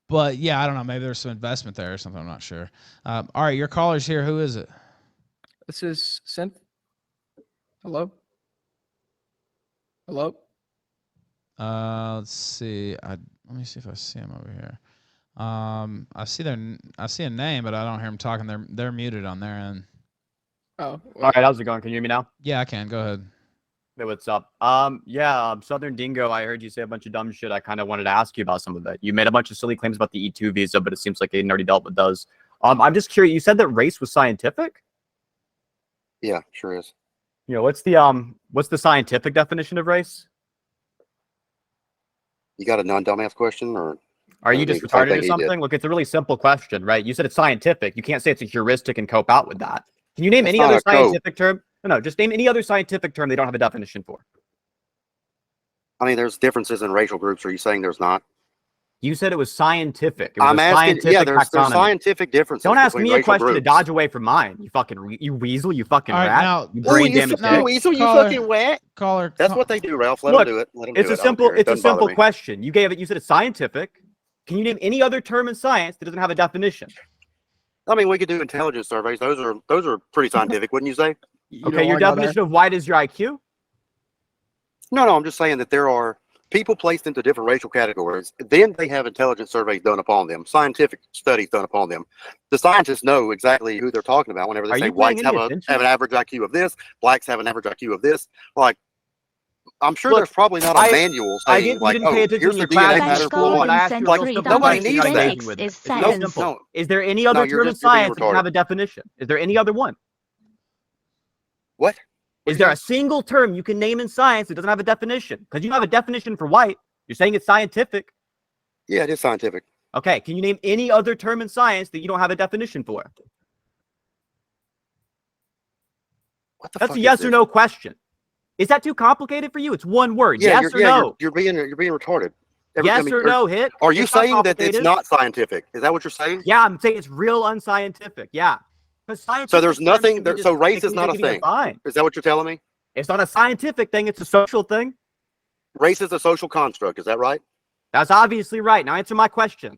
But yeah, I don't know. Maybe there's some investment there or something. I'm not sure. All right, your caller's here. Who is it? This is Synth. Hello? Hello? Let's see. Let me see if I see him over here. I see a name, but I don't hear him talking. They're muted on their end. Oh. Well. All right, how's it going? Can you hear me now? Yeah, I can. Go ahead. Hey, what's up? Southern Dingo, I heard you say a bunch of dumb shit. I kind of wanted to ask you about some of that. You made a bunch of silly claims about the E2 visa, but it seems like Aiden already dealt with those. I'm just curious. You said that race was scientific? Yeah, sure is. What's the scientific definition of race? You got a non-dumbass question, or are you just retarded or something? Look, it's a really simple question, right? You said it's scientific. You can't say it's a heuristic and cope out with that. Can you name any other scientific term? No, just name any other scientific term they don't have a definition for. I mean, there's differences in racial groups. Are you saying there's not? You said it was scientific. I'm asking, yeah, there's scientific differences. Don't ask me a question to dodge away from mine. You weasel, you fucking rat. You brain damaged weasel, you fucking wet. Caller. That's what they do, Ralph. Let them do it. It's a simple question. You said it's scientific. Can you name any other term in science that doesn't have a definition? I mean, we could do intelligence surveys. Those are pretty scientific, wouldn't you say? Okay, your definition of white is your IQ? No, I'm just saying that there are people placed into different racial categories. Then they have intelligence surveys done upon them, scientific studies done upon them. The scientists know exactly who they're talking about whenever they say whites have an average IQ of this, blacks have an average IQ of this. Like, I'm sure there's probably not a manual saying, like, oh, here's the DNA matter pool. Nobody needs that. No. Is there any other term in science that can have a definition? Is there any other one? What? Is there a single term you can name in science that doesn't have a definition? Because you have a definition for white. You're saying it's scientific. Yeah, it is scientific. Okay, can you name any other term in science that you don't have a definition for? That's a yes or no question. Is that too complicated for you? It's one word. Yeah, yes or no? You're being retarded. Yes or no, Hit? Are you It's not saying that it's complicated. not scientific? Is that what you're saying? Yeah, I'm saying it's real unscientific. Yeah. So there's nothing. So race is not a thing. Is that what you're telling me? It's not a scientific thing. It's a social thing. Race is a social construct. Is that right? That's obviously right. Now answer my question.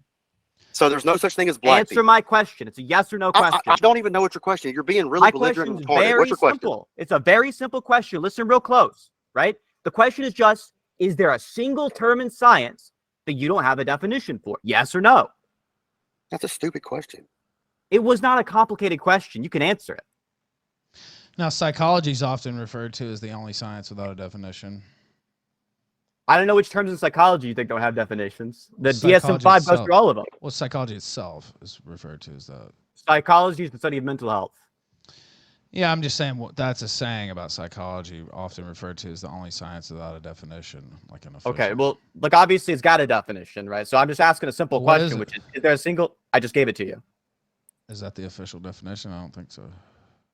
So there's no such thing as black Answer people. my question. It's a yes or no question. I don't even know what your question is. You're being really My belligerent and question's retarded. very What's your question? simple. It's a very simple question. Listen real close, right? The question is just, is there a single term in science that you don't have a definition for? Yes or no? That's a stupid question. It was not a complicated question. You can answer it. Now, psychology is often referred to as the only science without a definition. I don't know which terms in psychology you think don't have definitions. The Psychology DSM-5 goes itself. through all of them. Well, psychology itself is referred to as that. Psychology is the study of mental health. Yeah, I'm just saying that's a saying about psychology, often referred to as the only science without a definition, like an official. Okay, well, look, obviously it's got a definition, right? So I'm just asking a simple What question, is which is there a single? I just gave it to you. Is that the official definition? I don't think so.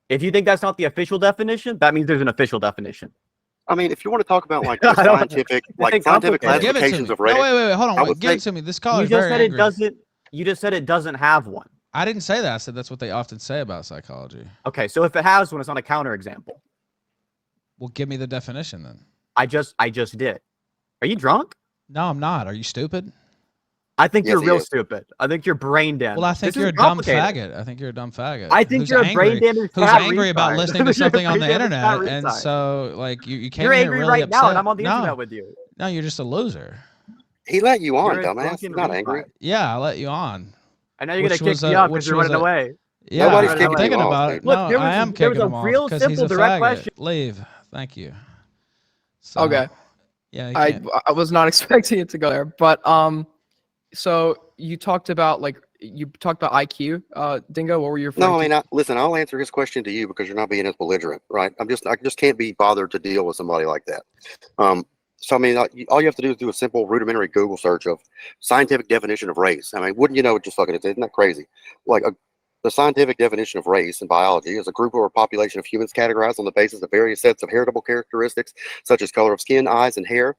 If you think that's not the official definition, that means there's an official definition. I mean, if you want to talk about like the scientific, scientific classifications of race, no, wait, hold on, give it to me. This caller is very angry. You just said it doesn't have one. I didn't say that. I said that's what they often say about psychology. Okay, so if it has one, it's not a counterexample. Well, give me the definition then. I just did. Are you drunk? No, I'm not. Are you stupid? I think you're real stupid. I think you're brain damaged. Well, I think you're a dumb faggot. I think you're a dumb faggot. I think you're a brain damaged who's angry about listening to something on the internet, and so like you can't. You're angry really right upset. now, and I'm on the internet with you. No, you're just a loser. He let you on, dumbass. He's not angry. Yeah, I let you on. I know you're gonna kick me off because you're running away. Yeah, nobody's I'm kicking thinking you about off. it. No, I am kicking him off because he's a direct faggot. question. Leave. Thank you. So, Okay. Yeah. I was not expecting it to go there, but so you talked about IQ, Dingo. What were your? No, I mean, listen. I'll answer his question to you because you're not being as belligerent, right? I just can't be bothered to deal with somebody like that. So I mean, all you have to do is do a simple rudimentary Google search of scientific definition of race. I mean, wouldn't you know? Just fucking, isn't that crazy? Like the scientific definition of race in biology is a group or population of humans categorized on the basis of various sets of heritable characteristics such as color of skin, eyes, and hair,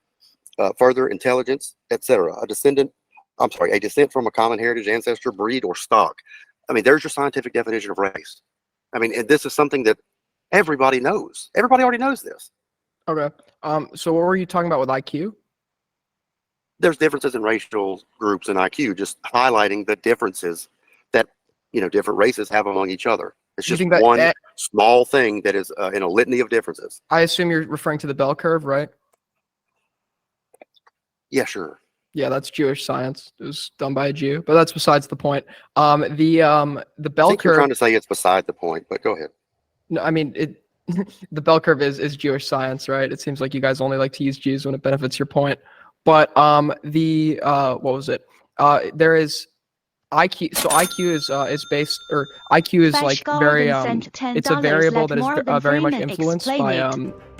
further intelligence, etc. A descent from a common heritage, ancestor, breed, or stock. I mean, there's your scientific definition of race. I mean, and this is something that everybody knows. Everybody already knows this. Okay. So what were you talking about with IQ? There's differences in racial groups and IQ, just highlighting the differences that, different races have among each other. It's just one small thing that is in a litany of differences. I assume you're referring to the bell curve, right? Yeah, sure. Yeah, that's Jewish science. It was done by a Jew, but that's besides the point. The bell I think curve. You're trying to say it's beside the point, but go ahead. No, I mean it. The bell curve is Jewish science, right? It seems like you guys only like to use Jews when it benefits your point. But what was it? There is IQ. So IQ is based, or IQ is like very it's a variable that is very much influenced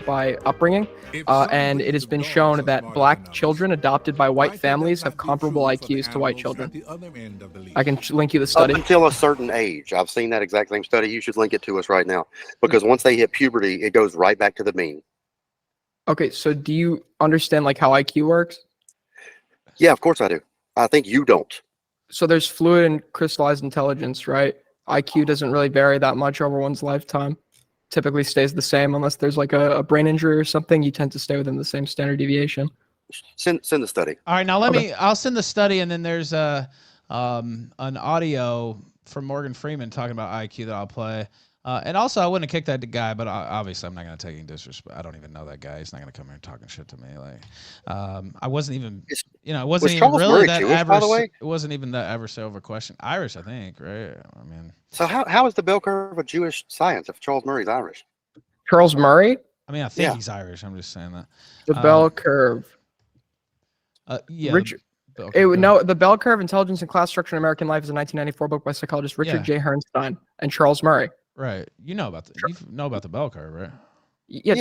by upbringing, and it has been shown that black children adopted by white families have comparable IQs to white children. I can link you the study. Up until a certain age. I've seen that exact same study. You should link it to us right now, because once they hit puberty, it goes right back to the mean. Okay, so do you understand like how IQ works? Yeah, of course I do. I think you don't. So there's fluid and crystallized intelligence, right? IQ doesn't really vary that much over one's lifetime. Typically stays the same unless there's like a brain injury or something. You tend to stay within the same standard deviation. Send the study. All right, now I'll send the study, and then there's an audio from Morgan Freeman talking about IQ that I'll play. And also, I wouldn't have kicked that guy, but obviously, I'm not going to take any disrespect. I don't even know that guy. He's not going to come here talking shit to me. Like, I wasn't even, it wasn't even really that Jewish, by the way? It wasn't even that adversarial of a question. Irish, I think, right? I mean, so how is the bell curve a Jewish science if Charles Murray's Irish? Charles Murray? I mean, I think he's Irish. I'm just saying that. The bell curve. Yeah. Richard. The Bell Curve, Intelligence and Class Structure in American Life is a 1994 book by psychologist Richard J. Herrnstein and Charles Murray. Right. You know about the bell curve, right? Yeah,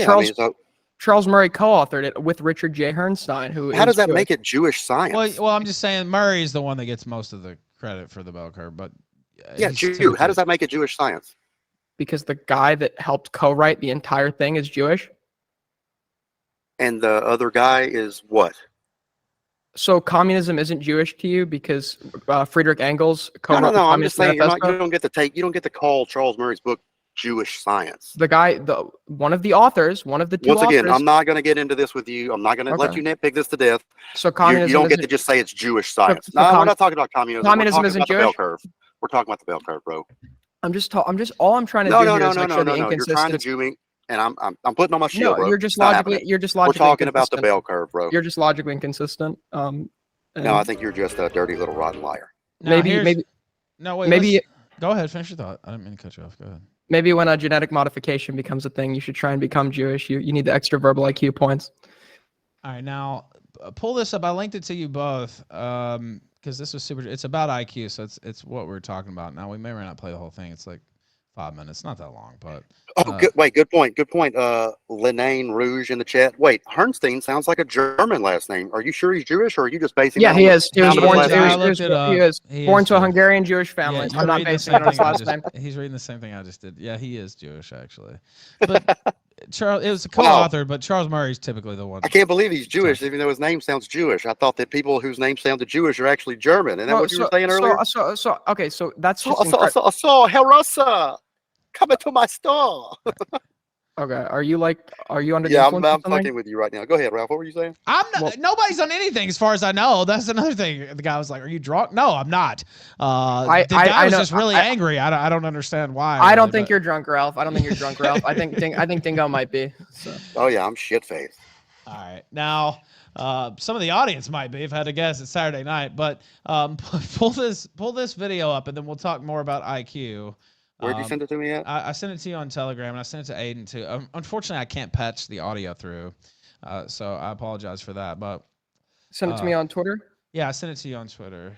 Charles Murray co-authored it with Richard J. Herrnstein, How does that make it Jewish science? Well, I'm just saying Murray is the one that gets most of the credit for the bell curve, but Jew. How does that make it Jewish science? Because the guy that helped co-write the entire thing is Jewish. And the other guy is what? So communism isn't Jewish to you because Friedrich Engels No. co-wrote the I'm just Communist saying Manifesto? you don't get to call Charles Murray's book Jewish science. The guy, one of the authors, one of the two Once again, authors. I'm not going to get into this with you. I'm not going to let you nitpick this to death. So communism you don't get isn't- to just say it's Jewish science. so No, we're not talking about communism. Communism we're talking isn't about the bell Jewish? curve. We're talking about the bell curve, bro. All I'm trying to do here is like show the You're trying to inconsistency. Jew me, and I'm putting on my shield, bro. You're just It's not logically happening. We're talking about the inconsistent. bell curve, bro. You're just logically inconsistent. No, I think you're just a dirty little rotten liar. Maybe. No, wait. Maybe. Go ahead. Finish your thought. I didn't mean to cut you off. Go ahead. Maybe when a genetic modification becomes a thing, you should try and become Jewish. You need the extra verbal IQ points. All right, now pull this up. I linked it to you both because this was super. It's about IQ, so it's what we're talking about. Now we may or may not play the whole thing. It's like 5 minutes, not that long, but. Good point. Lenane Rouge in the chat. Wait, Hernstein sounds like a German last name. Are you sure he's Jewish, or are you just basing? Yeah, he is. He was born. He is born to a Hungarian Jewish family. Yeah, I'm not basing it on his last name. He's reading the same thing I just did. Yeah, he is Jewish actually. But Charles, it was a co-authored, but Charles Murray's typically the one. I can't believe he's Jewish, even though his name sounds Jewish. I thought that people whose names sounded Jewish are actually German. And that what you were saying earlier? Okay, so that's just so Heuristics, come into my store. Okay, are you under the Yeah, influence I'm of something? fucking with you right now. Go ahead, Ralph. What were you saying? Nobody's on anything as far as I know. That's another thing. The guy was like, "Are you drunk?" No, I'm not. The guy was just really angry. I don't understand why. I don't think you're drunk, Ralph. I don't think you're drunk, Ralph. I think Dingo might be. So. Oh yeah, I'm shit faced. All right, now some of the audience might be. If I had to guess, it's Saturday night. But pull this video up, and then we'll talk more about IQ. Where'd you send it to me at? I sent it to you on Telegram, and I sent it to Aiden too. Unfortunately, I can't patch the audio through, so I apologize for that. But send it to me on Twitter. Yeah, I sent it to you on Twitter.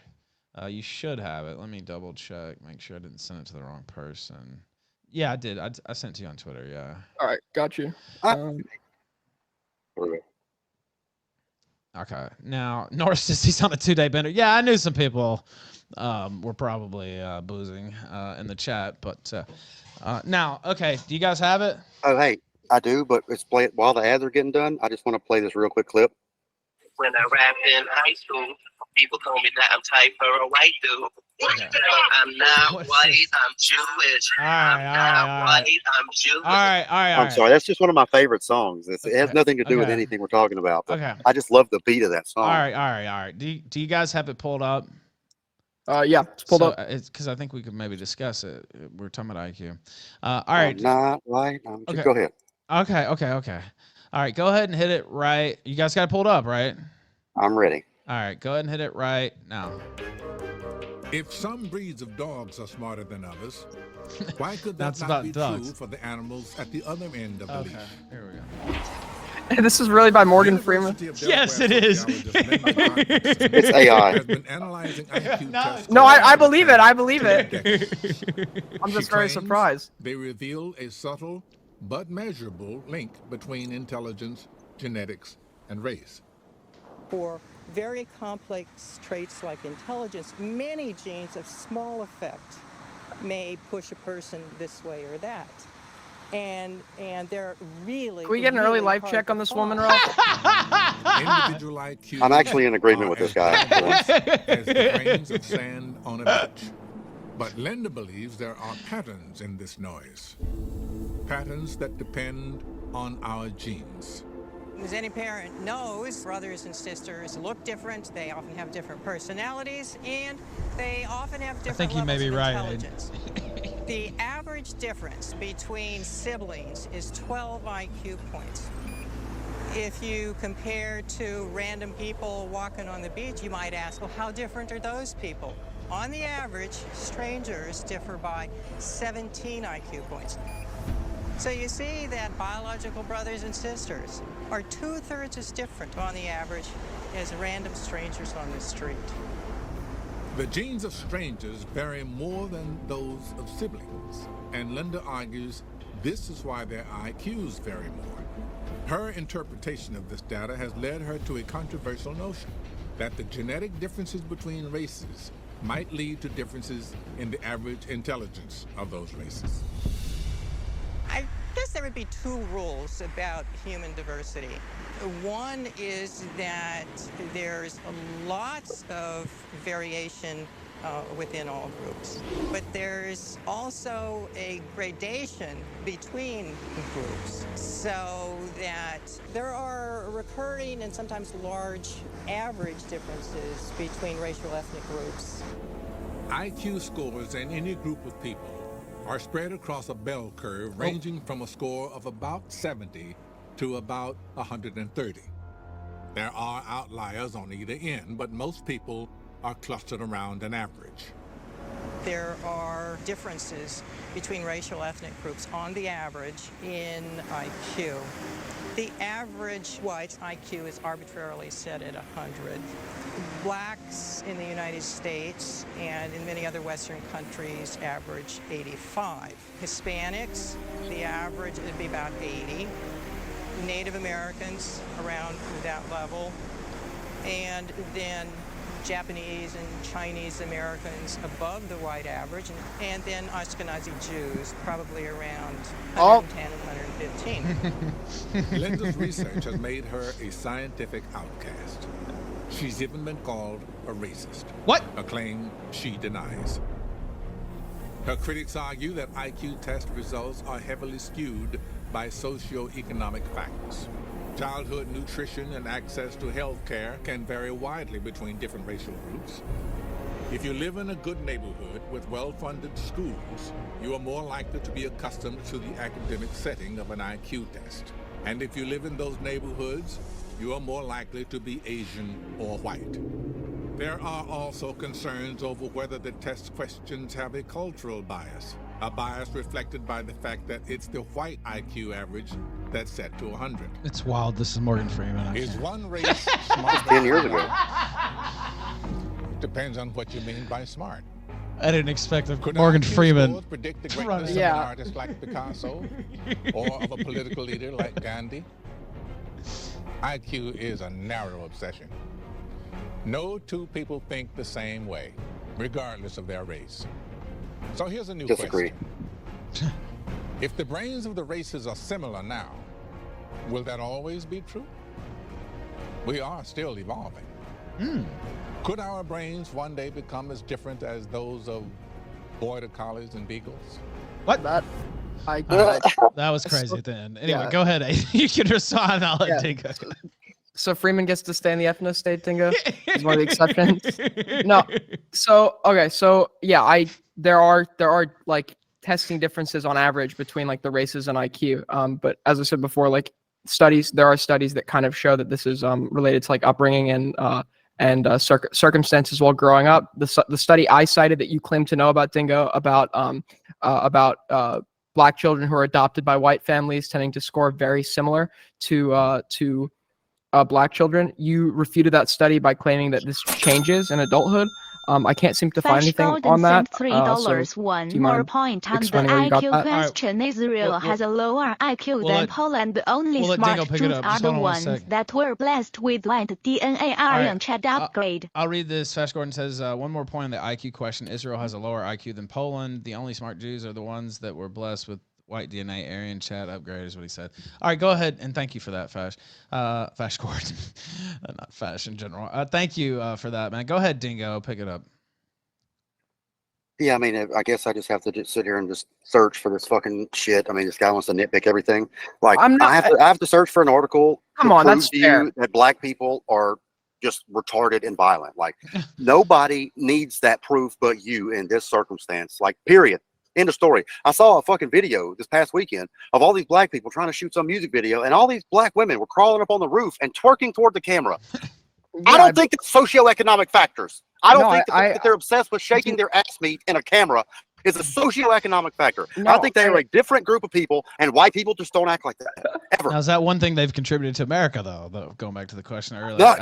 You should have it. Let me double check, make sure I didn't send it to the wrong person. Yeah, I did. I sent it to you on Twitter. Yeah. All right, got you. Okay. Now Norris says he's on a 2-day bender. Yeah, I knew some people. We're probably boozing in the chat, but now, okay, do you guys have it? Oh, hey, I do, but let's play it while the ads are getting done. I just want to play this real quick clip. When I rapped in high school, people told me that I'm type for a white dude. Okay. I'm not white, I'm Jewish. I'm not white, I'm Jewish. All right. I'm sorry, that's just one of my favorite songs. It has nothing to do with anything we're talking about. Okay. I just love the beat of that song. All right. Do you guys have it pulled up? Yeah, it's pulled up. It's because I think we could maybe discuss it. We're talking about IQ. All right. I'm not white. Okay. Go ahead. Okay. All right, go ahead and hit it right. You guys got it pulled up, right? I'm ready. All right, go ahead and hit it right now. If some breeds of dogs are smarter than others, why could that That's not about be dogs. true for the animals at the other end of the leash? Here we go. This is really by Morgan Freeman. Yes, it is. It's AI. Has been analyzing IQ tests. No, I believe it. I believe it. I'm just very surprised. They reveal a subtle but measurable link between intelligence, genetics, and race. For very complex traits like intelligence, many genes of small effect may push a person this way or that. And they're really. Can we get an early life check on this woman, Ralph? Individual IQ. I'm actually in agreement with this guy. As grains of sand on a beach. But Linda believes there are patterns in this noise. Patterns that depend on our genes. As any parent knows, brothers and sisters look different. They often have different personalities, and they often have different levels of intelligence. The average difference between siblings is 12 IQ points. If you compare to random people walking on the beach, you might ask, well, how different are those people? On the average, strangers differ by 17 IQ points. So you see that biological brothers and sisters are 2/3 as different on the average as random strangers on the street. The genes of strangers vary more than those of siblings, and Linda argues this is why their IQs vary more. Her interpretation of this data has led her to a controversial notion that the genetic differences between races might lead to differences in the average intelligence of those races. I guess there would be two rules about human diversity. One is that there's lots of variation within all groups, but there's also a gradation between groups, so that there are recurring and sometimes large average differences between racial ethnic groups. IQ scores in any group of people are spread across a bell curve ranging from a score of about 70 to about 130. There are outliers on either end, but most people are clustered around an average. There are differences between racial ethnic groups on the average in IQ. The average white IQ is arbitrarily set at 100. Blacks in the United States and in many other Western countries average 85. Hispanics, the average would be about 80. Native Americans around that level. And then Japanese and Chinese Americans above the white average, and then Ashkenazi Jews probably around 110 and 115. Linda's research has made her a scientific outcast. She's even been called a racist. What? A claim she denies. Her critics argue that IQ test results are heavily skewed by socioeconomic factors. Childhood nutrition and access to health care can vary widely between different racial groups. If you live in a good neighborhood with well-funded schools, you are more likely to be accustomed to the academic setting of an IQ test. And if you live in those neighborhoods, you are more likely to be Asian or white. There are also concerns over whether the test questions have a cultural bias, a bias reflected by the fact that it's the white IQ average that's set to 100. It's wild. This is Morgan Freeman. Is one race smart? 10 years ago. Depends on what you mean by smart. I didn't expect Could Morgan IQ Freeman. scores predict the greatness of an artist like Picasso or of a political leader like Gandhi? IQ is a narrow obsession. No two people think the same way, regardless of their race. So here's a new Disagree. question. If the brains of the races are similar now, will that always be true? We are still evolving. Could our brains one day become as different as those of border collies and beagles? What? That was crazy then. Anyway, go ahead, Aiden. You can respond. I'll let Dingo. So Freeman gets to stay in the ethno state, Dingo? He's one of the exceptions. No. So okay, so yeah, there are like testing differences on average between like the races and IQ. But as I said before, like there are studies that kind of show that this is related to like upbringing and circumstances while growing up. The study I cited that you claim to know about, Dingo, about Black children who are adopted by white families tending to score very similar to Black children. You refuted that study by claiming that this changes in adulthood. I can't seem to find anything on that. $3. One more point on the IQ question. Israel has a lower IQ than Poland. The only smart Jews are the ones that were blessed with white DNA. Aryan chat upgrade. I'll read this. Fast Gordon says, one more point on the IQ question. Israel has a lower IQ than Poland. The only smart Jews are the ones that were blessed with white DNA. Aryan chat upgrade is what he said. All right, go ahead, and thank you for that, Fash. Fash Gordon. Not Fash in general. Thank you for that, man. Go ahead, Dingo. Pick it up. Yeah, I mean, I guess I just have to just sit here and just search for this fucking shit. I mean, this guy wants to nitpick everything. Like, I have to search for an article. Come on, that's fair. That Black people are just retarded and violent. Like, nobody needs that proof but you in this circumstance. Like, period. End of story. I saw a fucking video this past weekend of all these Black people trying to shoot some music video, and all these Black women were crawling up on the roof and twerking toward the camera. I don't think it's socioeconomic factors. I don't think that they're obsessed with shaking their ass meat in a camera is a socioeconomic factor. I think they are a different group of people, and white people just don't act like that ever. Now, is that one thing they've contributed to America, though? Going back to the question earlier. No.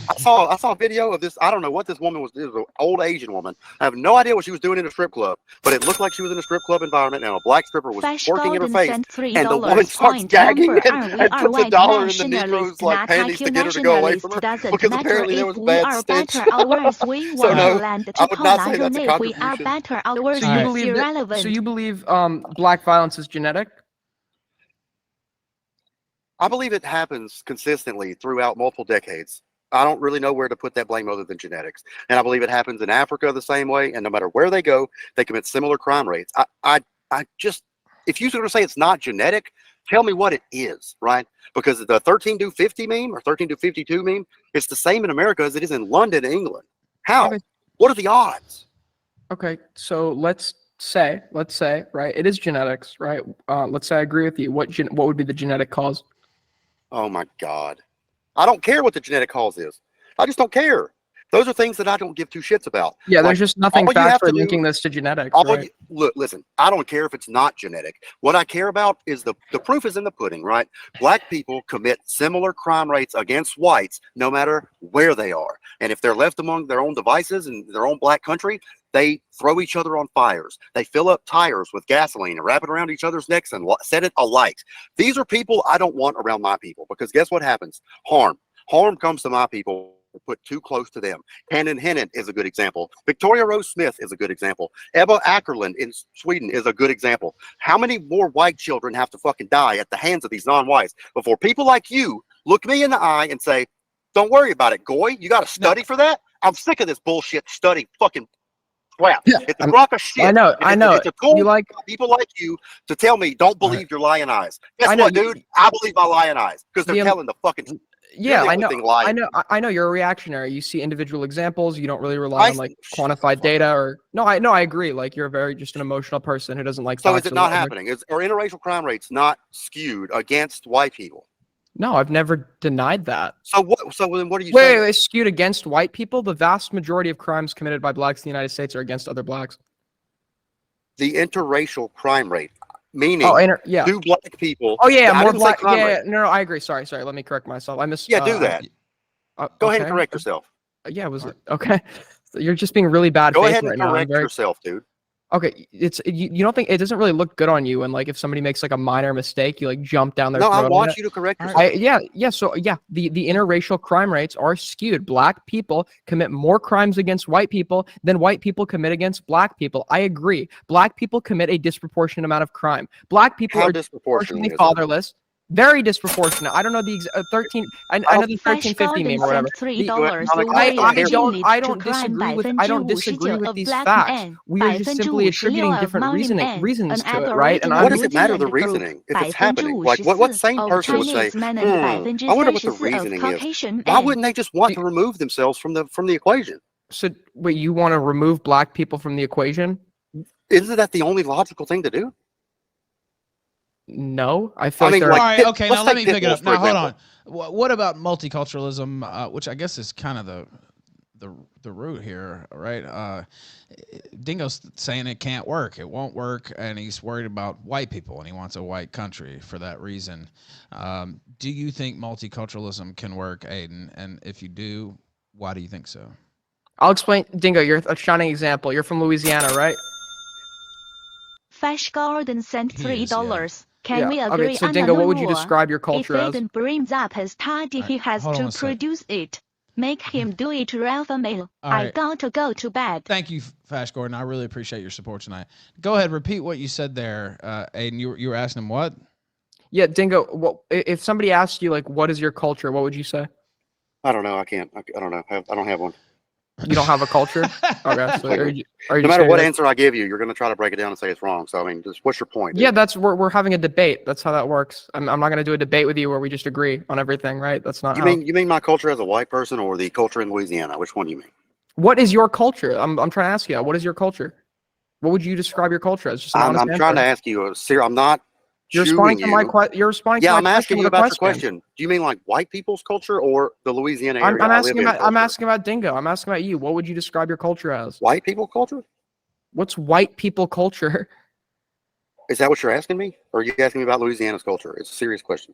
I saw a video of this. I don't know what this woman was. It was an old Asian woman. I have no idea what she was doing in a strip club, but it looked like she was in a strip club environment, and a Black stripper was twerking in her face, and the woman starts gagging and puts $1 in the Negro's like panties to get her to go away from her, because apparently there was bad stench. So no, I would not say that's a contribution. So you believe Black violence is genetic? I believe it happens consistently throughout multiple decades. I don't really know where to put that blame other than genetics. And I believe it happens in Africa the same way. And no matter where they go, they commit similar crime rates. I just, if you're going to say it's not genetic, tell me what it is, right? Because the 13 do 50 meme or 13 do 52 meme, it's the same in America as it is in London, England. How? Okay. What are the odds? Okay, so let's say, right, it is genetics, right? Let's say I agree with you. What would be the genetic cause? Oh my God. I don't care what the genetic cause is. I just don't care. Those are things that I don't give two shits about. Yeah, there's just nothing factually linking this to genetics, right? Look, listen, I don't care if it's not genetic. What I care about is the proof is in the pudding, right? Black people commit similar crime rates against whites no matter where they are. And if they're left among their own devices in their own black country, they throw each other on fires. They fill up tires with gasoline and wrap it around each other's necks and set it alight. These are people I don't want around my people, because guess what happens? Harm comes to my people. Put too close to them. Hannon Hennon is a good example. Victoria Rose Smith is a good example. Ebba Ackerlund in Sweden is a good example. How many more white children have to fucking die at the hands of these non-whites before people like you look me in the eye and say, don't worry about it, Goy, you got to study for that? I'm sick of this bullshit study fucking crap. Yeah, it's a crock of shit. I know. It's a cool you like people like you to tell me don't believe your lying eyes. Guess what, dude? I believe my lying eyes because they're telling the fucking yeah, I know you're a reactionary. You see individual examples. You don't really rely on like quantified data or I agree. Like you're very just an emotional person who doesn't like. So is it not happening? Are interracial crime rates not skewed against white people? No, I've never denied that. So then what are you saying? Wait, it's skewed against white people? The vast majority of crimes committed by blacks in the United States are against other blacks. The interracial crime rate. Meaning, do black people? Oh yeah, more black. Yeah, no, I agree. Sorry. Let me correct myself. I missed. Yeah, do that. Go ahead and correct yourself. Yeah, was it okay? So you're just being really bad. Go ahead and correct yourself, dude. Okay, you don't think it doesn't really look good on you, and like if somebody makes like a minor mistake, you like jump down their throat. No, I want you to correct yourself. So the interracial crime rates are skewed. Black people commit more crimes against white people than white people commit against black people. I agree. Black people commit a disproportionate amount of crime. Black people are disproportionately fatherless. Very disproportionate. I don't know the 13. I know the 1350 meme or whatever. I don't disagree with these facts. We are just simply attributing different reasons to it, right? And what does it matter the reasoning if it's happening? Like what sane person would say? I wonder what the reasoning is. Why wouldn't they just want to remove themselves from the equation? So wait, you want to remove black people from the equation? Isn't that the only logical thing to do? No, I feel all right, okay, now let me pick it up. Now, hold on. What about multiculturalism, which I guess is kind of the root here, right? Dingo's saying it can't work. It won't work, and he's worried about white people, and he wants a white country for that reason. Do you think multiculturalism can work, Aiden? And if you do, why do you think so? I'll explain. Dingo, you're a shining example. You're from Louisiana, right? Fash Gordon sent $3. Can we agree okay, so Dingo, what would you describe your culture as? If Aiden brings up his party, he has to produce it. Make him do it, alpha male. I got to go to bed. Thank you, Fash Gordon. I really appreciate your support tonight. Go ahead, repeat what you said there, Aiden. You were asking him what? Yeah, Dingo. If somebody asked you like, what is your culture? What would you say? I don't know. I can't. I don't know. I don't have one. You don't have a culture? Okay. So are you no matter what answer I give you, you're going to try to break it down and say it's wrong. So, I mean, just what's your point? Yeah, we're having a debate. That's how that works. I'm not going to do a debate with you where we just agree on everything, right? That's not You mean my culture as a white person or the culture in Louisiana? Which one do you mean? What is your culture? I'm trying to ask you. What is your culture? What would you describe your culture as? Just I'm trying to ask you. I'm not. You're responding to my question. You're responding. Yeah, I'm asking you about your question. Do you mean like white people's culture or the Louisiana area? I'm asking about Dingo. I'm asking about you. What would you describe your culture as? White people culture? What's white people culture? Is that what you're asking me? Or are you asking me about Louisiana's culture? It's a serious question.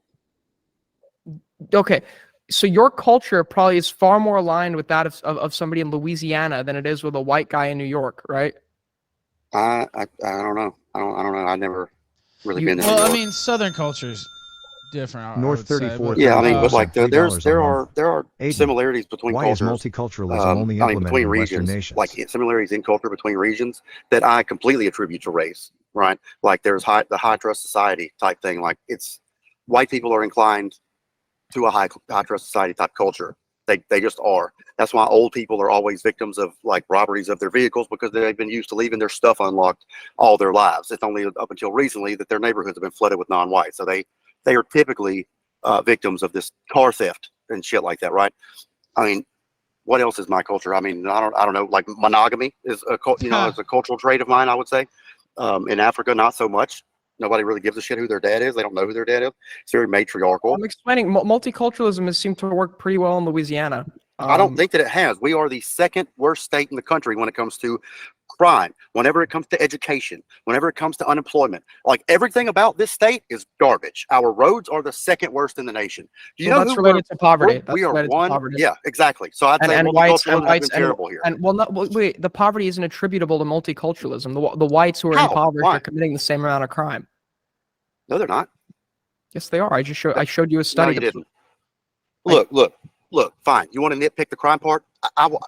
Okay. So your culture probably is far more aligned with that of somebody in Louisiana than it is with a white guy in New York, right? I don't know. I don't know. I never really been in New York. I mean, Southern culture's different. North 34. Yeah, I mean, but like there are similarities between cultures. Why is multiculturalism only implemented between in regions, Western nations? like similarities in culture between regions that I completely attribute to race. Right? Like there's the high trust society type thing. Like white people are inclined to a high trust society type culture. They just are. That's why old people are always victims of like robberies of their vehicles, because they've been used to leaving their stuff unlocked all their lives. It's only up until recently that their neighborhoods have been flooded with non-whites. So they are typically victims of this car theft and shit like that, right? I mean, what else is my culture? I mean, I don't know. Like monogamy is is a cultural trait of mine, I would say. In Africa, not so much. Nobody really gives a shit who their dad is. They don't know who their dad is. It's very matriarchal. I'm explaining multiculturalism has seemed to work pretty well in Louisiana. I don't think that it has. We are the second worst state in the country when it comes to crime, whenever it comes to education, whenever it comes to unemployment. Like everything about this state is garbage. Our roads are the second worst in the nation. Do you know that's related to poverty? We are one. Yeah, exactly. So I'd say multiculturalism has been terrible here. Wait, the poverty isn't attributable to multiculturalism. The whites who are impoverished are committing the same amount of crime. No, they're not. Yes, they are. I showed you a study. No, you didn't. Look, fine. You want to nitpick the crime part?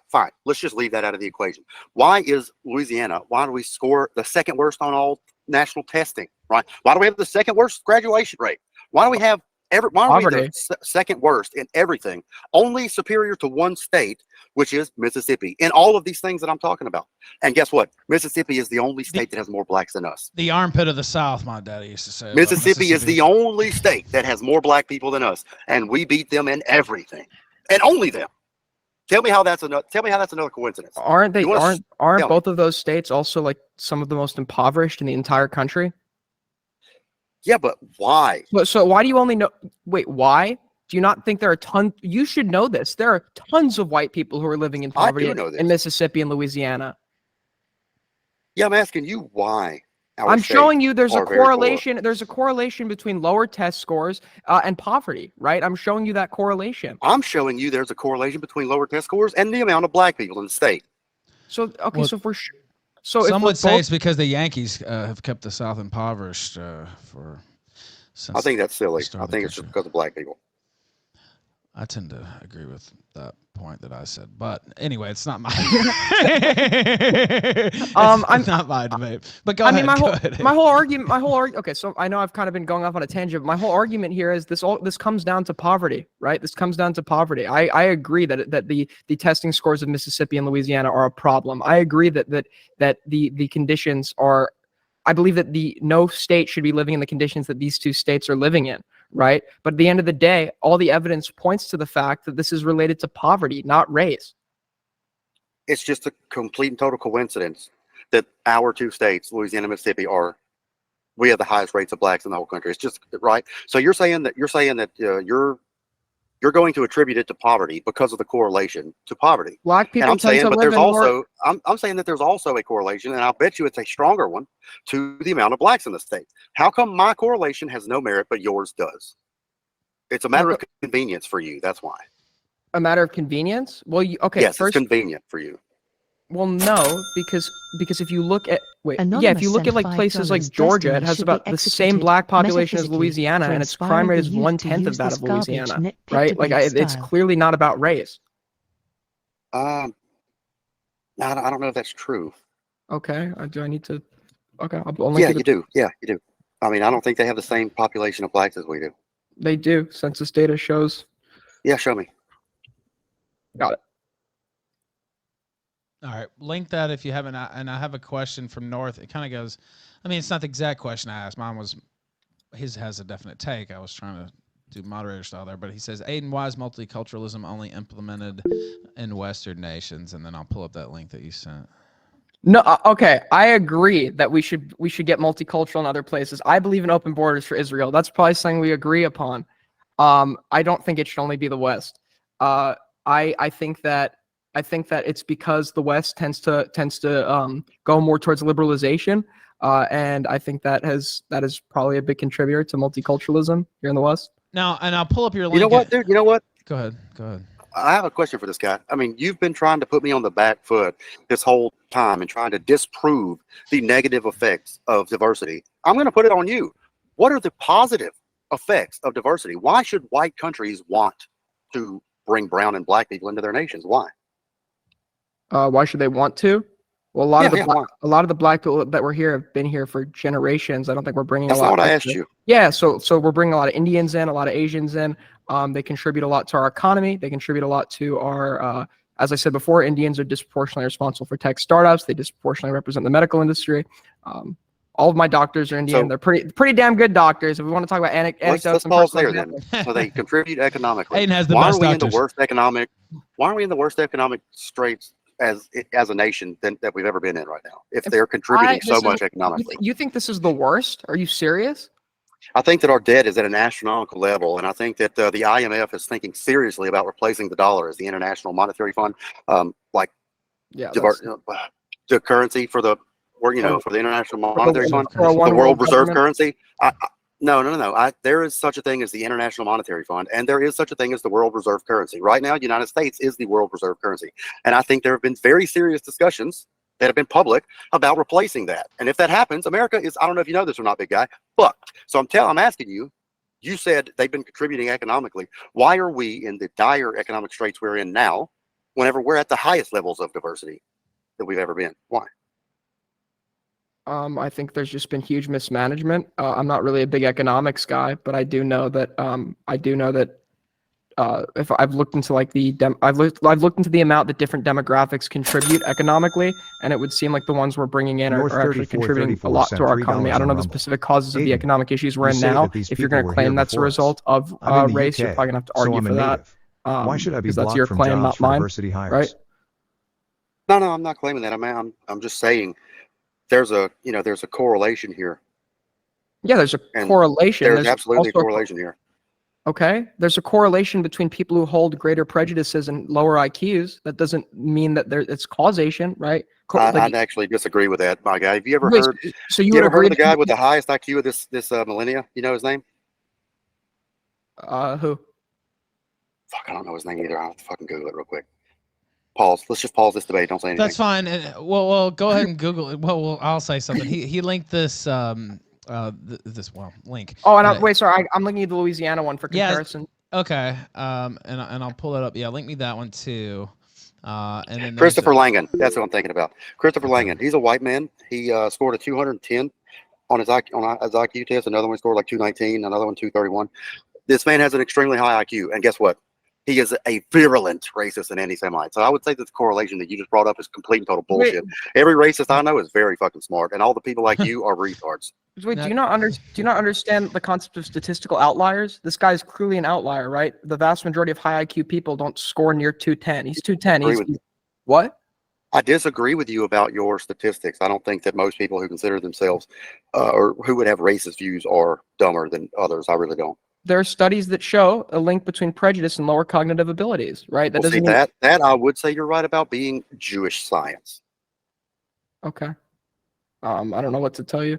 Fine. Let's just leave that out of the equation. Why is Louisiana, why do we score the second worst on all national testing, right? Why do we have the second worst graduation rate? Why do we have why are we the second worst in everything? Only superior to one state, which is Mississippi, in all of these things that I'm talking about. And guess what? Mississippi is the only state that has more blacks than us. The armpit of the South, my daddy used to say. Mississippi is the only state that has more black people than us, and we beat them in everything, and only them. Tell me how that's another coincidence. Aren't both of those states also like some of the most impoverished in the entire country? Yeah, but why? So why do you only know? Wait, why? Do you not think there are tons? You should know this. There are tons of white people who are living in poverty in Mississippi and Louisiana. Yeah, I'm asking you why. I'm showing you there's a correlation. There's a correlation between lower test scores and poverty, right? I'm showing you that correlation. I'm showing you there's a correlation between lower test scores and the amount of black people in the state. So okay, so if we're some would say it's because the Yankees have kept the South impoverished for. I think that's silly. I think it's just because of black people. I tend to agree with that point that I said, but anyway, it's not my. It's not my debate. But go ahead. My whole argument. Okay, so I know I've kind of been going off on a tangent. But my whole argument here is this comes down to poverty, right? This comes down to poverty. I agree that the testing scores of Mississippi and Louisiana are a problem. I agree that the conditions are. I believe that no state should be living in the conditions that these two states are living in, right? But at the end of the day, all the evidence points to the fact that this is related to poverty, not race. It's just a complete and total coincidence that our two states, Louisiana and Mississippi, we have the highest rates of blacks in the whole country. It's just right. So you're saying that you're going to attribute it to poverty because of the correlation to poverty. Black people I'm saying that there's also a correlation, and I'll bet you it's a stronger one, to the amount of blacks in the state. How come my correlation has no merit, but yours does? It's a matter of convenience for you. That's why. A matter of convenience? Well, okay. Yes, it's convenient for you. Well, no, because if you look at if you look at like places like Georgia, it has about the same black population as Louisiana, and its crime rate is 1/10 of that of Louisiana, right? Like it's clearly not about race. I don't know if that's true. Okay, do I need to? Okay, you do. Yeah, you do. I mean, I don't think they have the same population of blacks as we do. They do. Census data shows. Yeah, show me. Got it. All right, link that if you haven't. And I have a question from North. It kind of goes, I mean, it's not the exact question I asked. His has a definite take. I was trying to do moderator style there, but he says, Aiden, why is multiculturalism only implemented in Western nations? And then I'll pull up that link that you sent. No, okay, I agree that we should get multicultural in other places. I believe in open borders for Israel. That's probably something we agree upon. I don't think it should only be the West. I think that it's because the West tends to go more towards liberalization, and I think that is probably a big contributor to multiculturalism here in the West. Now, and I'll pull up your link. You know what, dude? You know what? Go ahead. I have a question for this guy. I mean, you've been trying to put me on the back foot this whole time and trying to disprove the negative effects of diversity. I'm going to put it on you. What are the positive effects of diversity? Why should white countries want to bring brown and black people into their nations? Why? Why should they want to? Well, a lot of the black people that were here have been here for generations. I don't think we're bringing That's a lot. That's not what I asked you. Yeah, so we're bringing a lot of Indians in, a lot of Asians in. They contribute a lot to our economy. They contribute a lot to our, as I said before, Indians are disproportionately responsible for tech startups. They disproportionately represent the medical industry. All of my doctors are Indian. They're pretty damn good doctors. If we want to talk about anecdotes, let's pause there then. So they contribute economically. Aiden has the best doctors. Why are we in the worst economic straits as a nation that we've ever been in right now? If they're contributing so much economically, you think this is the worst? Are you serious? I think that our debt is at an astronomical level, and I think that the IMF is thinking seriously about replacing the dollar as the International Monetary Fund, the currency for the for the International Monetary Fund, the World Reserve currency. No. There is such a thing as the International Monetary Fund, and there is such a thing as the World Reserve currency. Right now, the United States is the World Reserve currency, and I think there have been very serious discussions that have been public about replacing that. And if that happens, America is, I don't know if you know this or not, big guy, fucked. So I'm asking you, you said they've been contributing economically. Why are we in the dire economic straits we're in now, whenever we're at the highest levels of diversity that we've ever been? Why? I think there's just been huge mismanagement. I'm not really a big economics guy, but I do know that if I've looked into like I've looked into the amount that different demographics contribute economically, and it would seem like the ones we're bringing in are actually contributing a lot to our economy. I don't know the specific causes of the economic issues we're in now. If you're going to claim that's a result of race, you're probably going to have to argue for that. Why should I be blocked that's your from claim, jobs not for mine, diversity hires? right? No, I'm not claiming that. I'm just saying there's a correlation here. Yeah, there's a correlation. There's absolutely a correlation here. Okay, there's a correlation between people who hold greater prejudices and lower IQs. That doesn't mean that it's causation, right? I'd actually disagree with that, my guy. Have you ever heard? So you would agree heard of the guy with the highest IQ of this millennia? You know his name? Who? Fuck, I don't know his name either. I'll have to fucking Google it real quick. Pause. Let's just pause this debate. Don't say anything. That's fine. Well, go ahead and Google it. Well, I'll say something. He linked this link. Oh, and wait, sorry, I'm looking at the Louisiana one for comparison. Yeah, okay. And I'll pull it up. Yeah, link me that one too. And then Christopher Langan. That's what I'm thinking about. Christopher Langan. He's a white man. He scored a 210 on his IQ test. Another one scored like 219. Another one 231. This man has an extremely high IQ, and guess what? He is a virulent racist and anti-Semite. So I would say that the correlation that you just brought up is complete and total bullshit. Every racist I know is very fucking smart, and all the people like you are retards. Wait, do you not understand the concept of statistical outliers? This guy is clearly an outlier, right? The vast majority of high IQ people don't score near 210. He's 210. What? I disagree with you about your statistics. I don't think that most people who consider themselves or who would have racist views are dumber than others. I really don't. There are studies that show a link between prejudice and lower cognitive abilities, right? That doesn't mean... that I would say you're right about being Jewish science. Okay. I don't know what to tell you.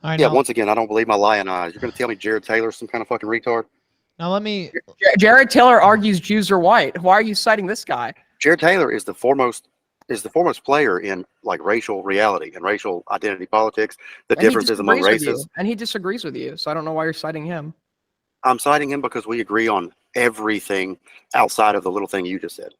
Once again, I don't believe my lying eyes. You're going to tell me Jared Taylor's some kind of fucking retard? Now let me... Jared Taylor argues Jews are white. Why are you citing this guy? Jared Taylor is the foremost player in like racial reality and racial identity politics. The differences among races. And he disagrees with you, so I don't know why you're citing him. I'm citing him because we agree on everything outside of the little thing you just said.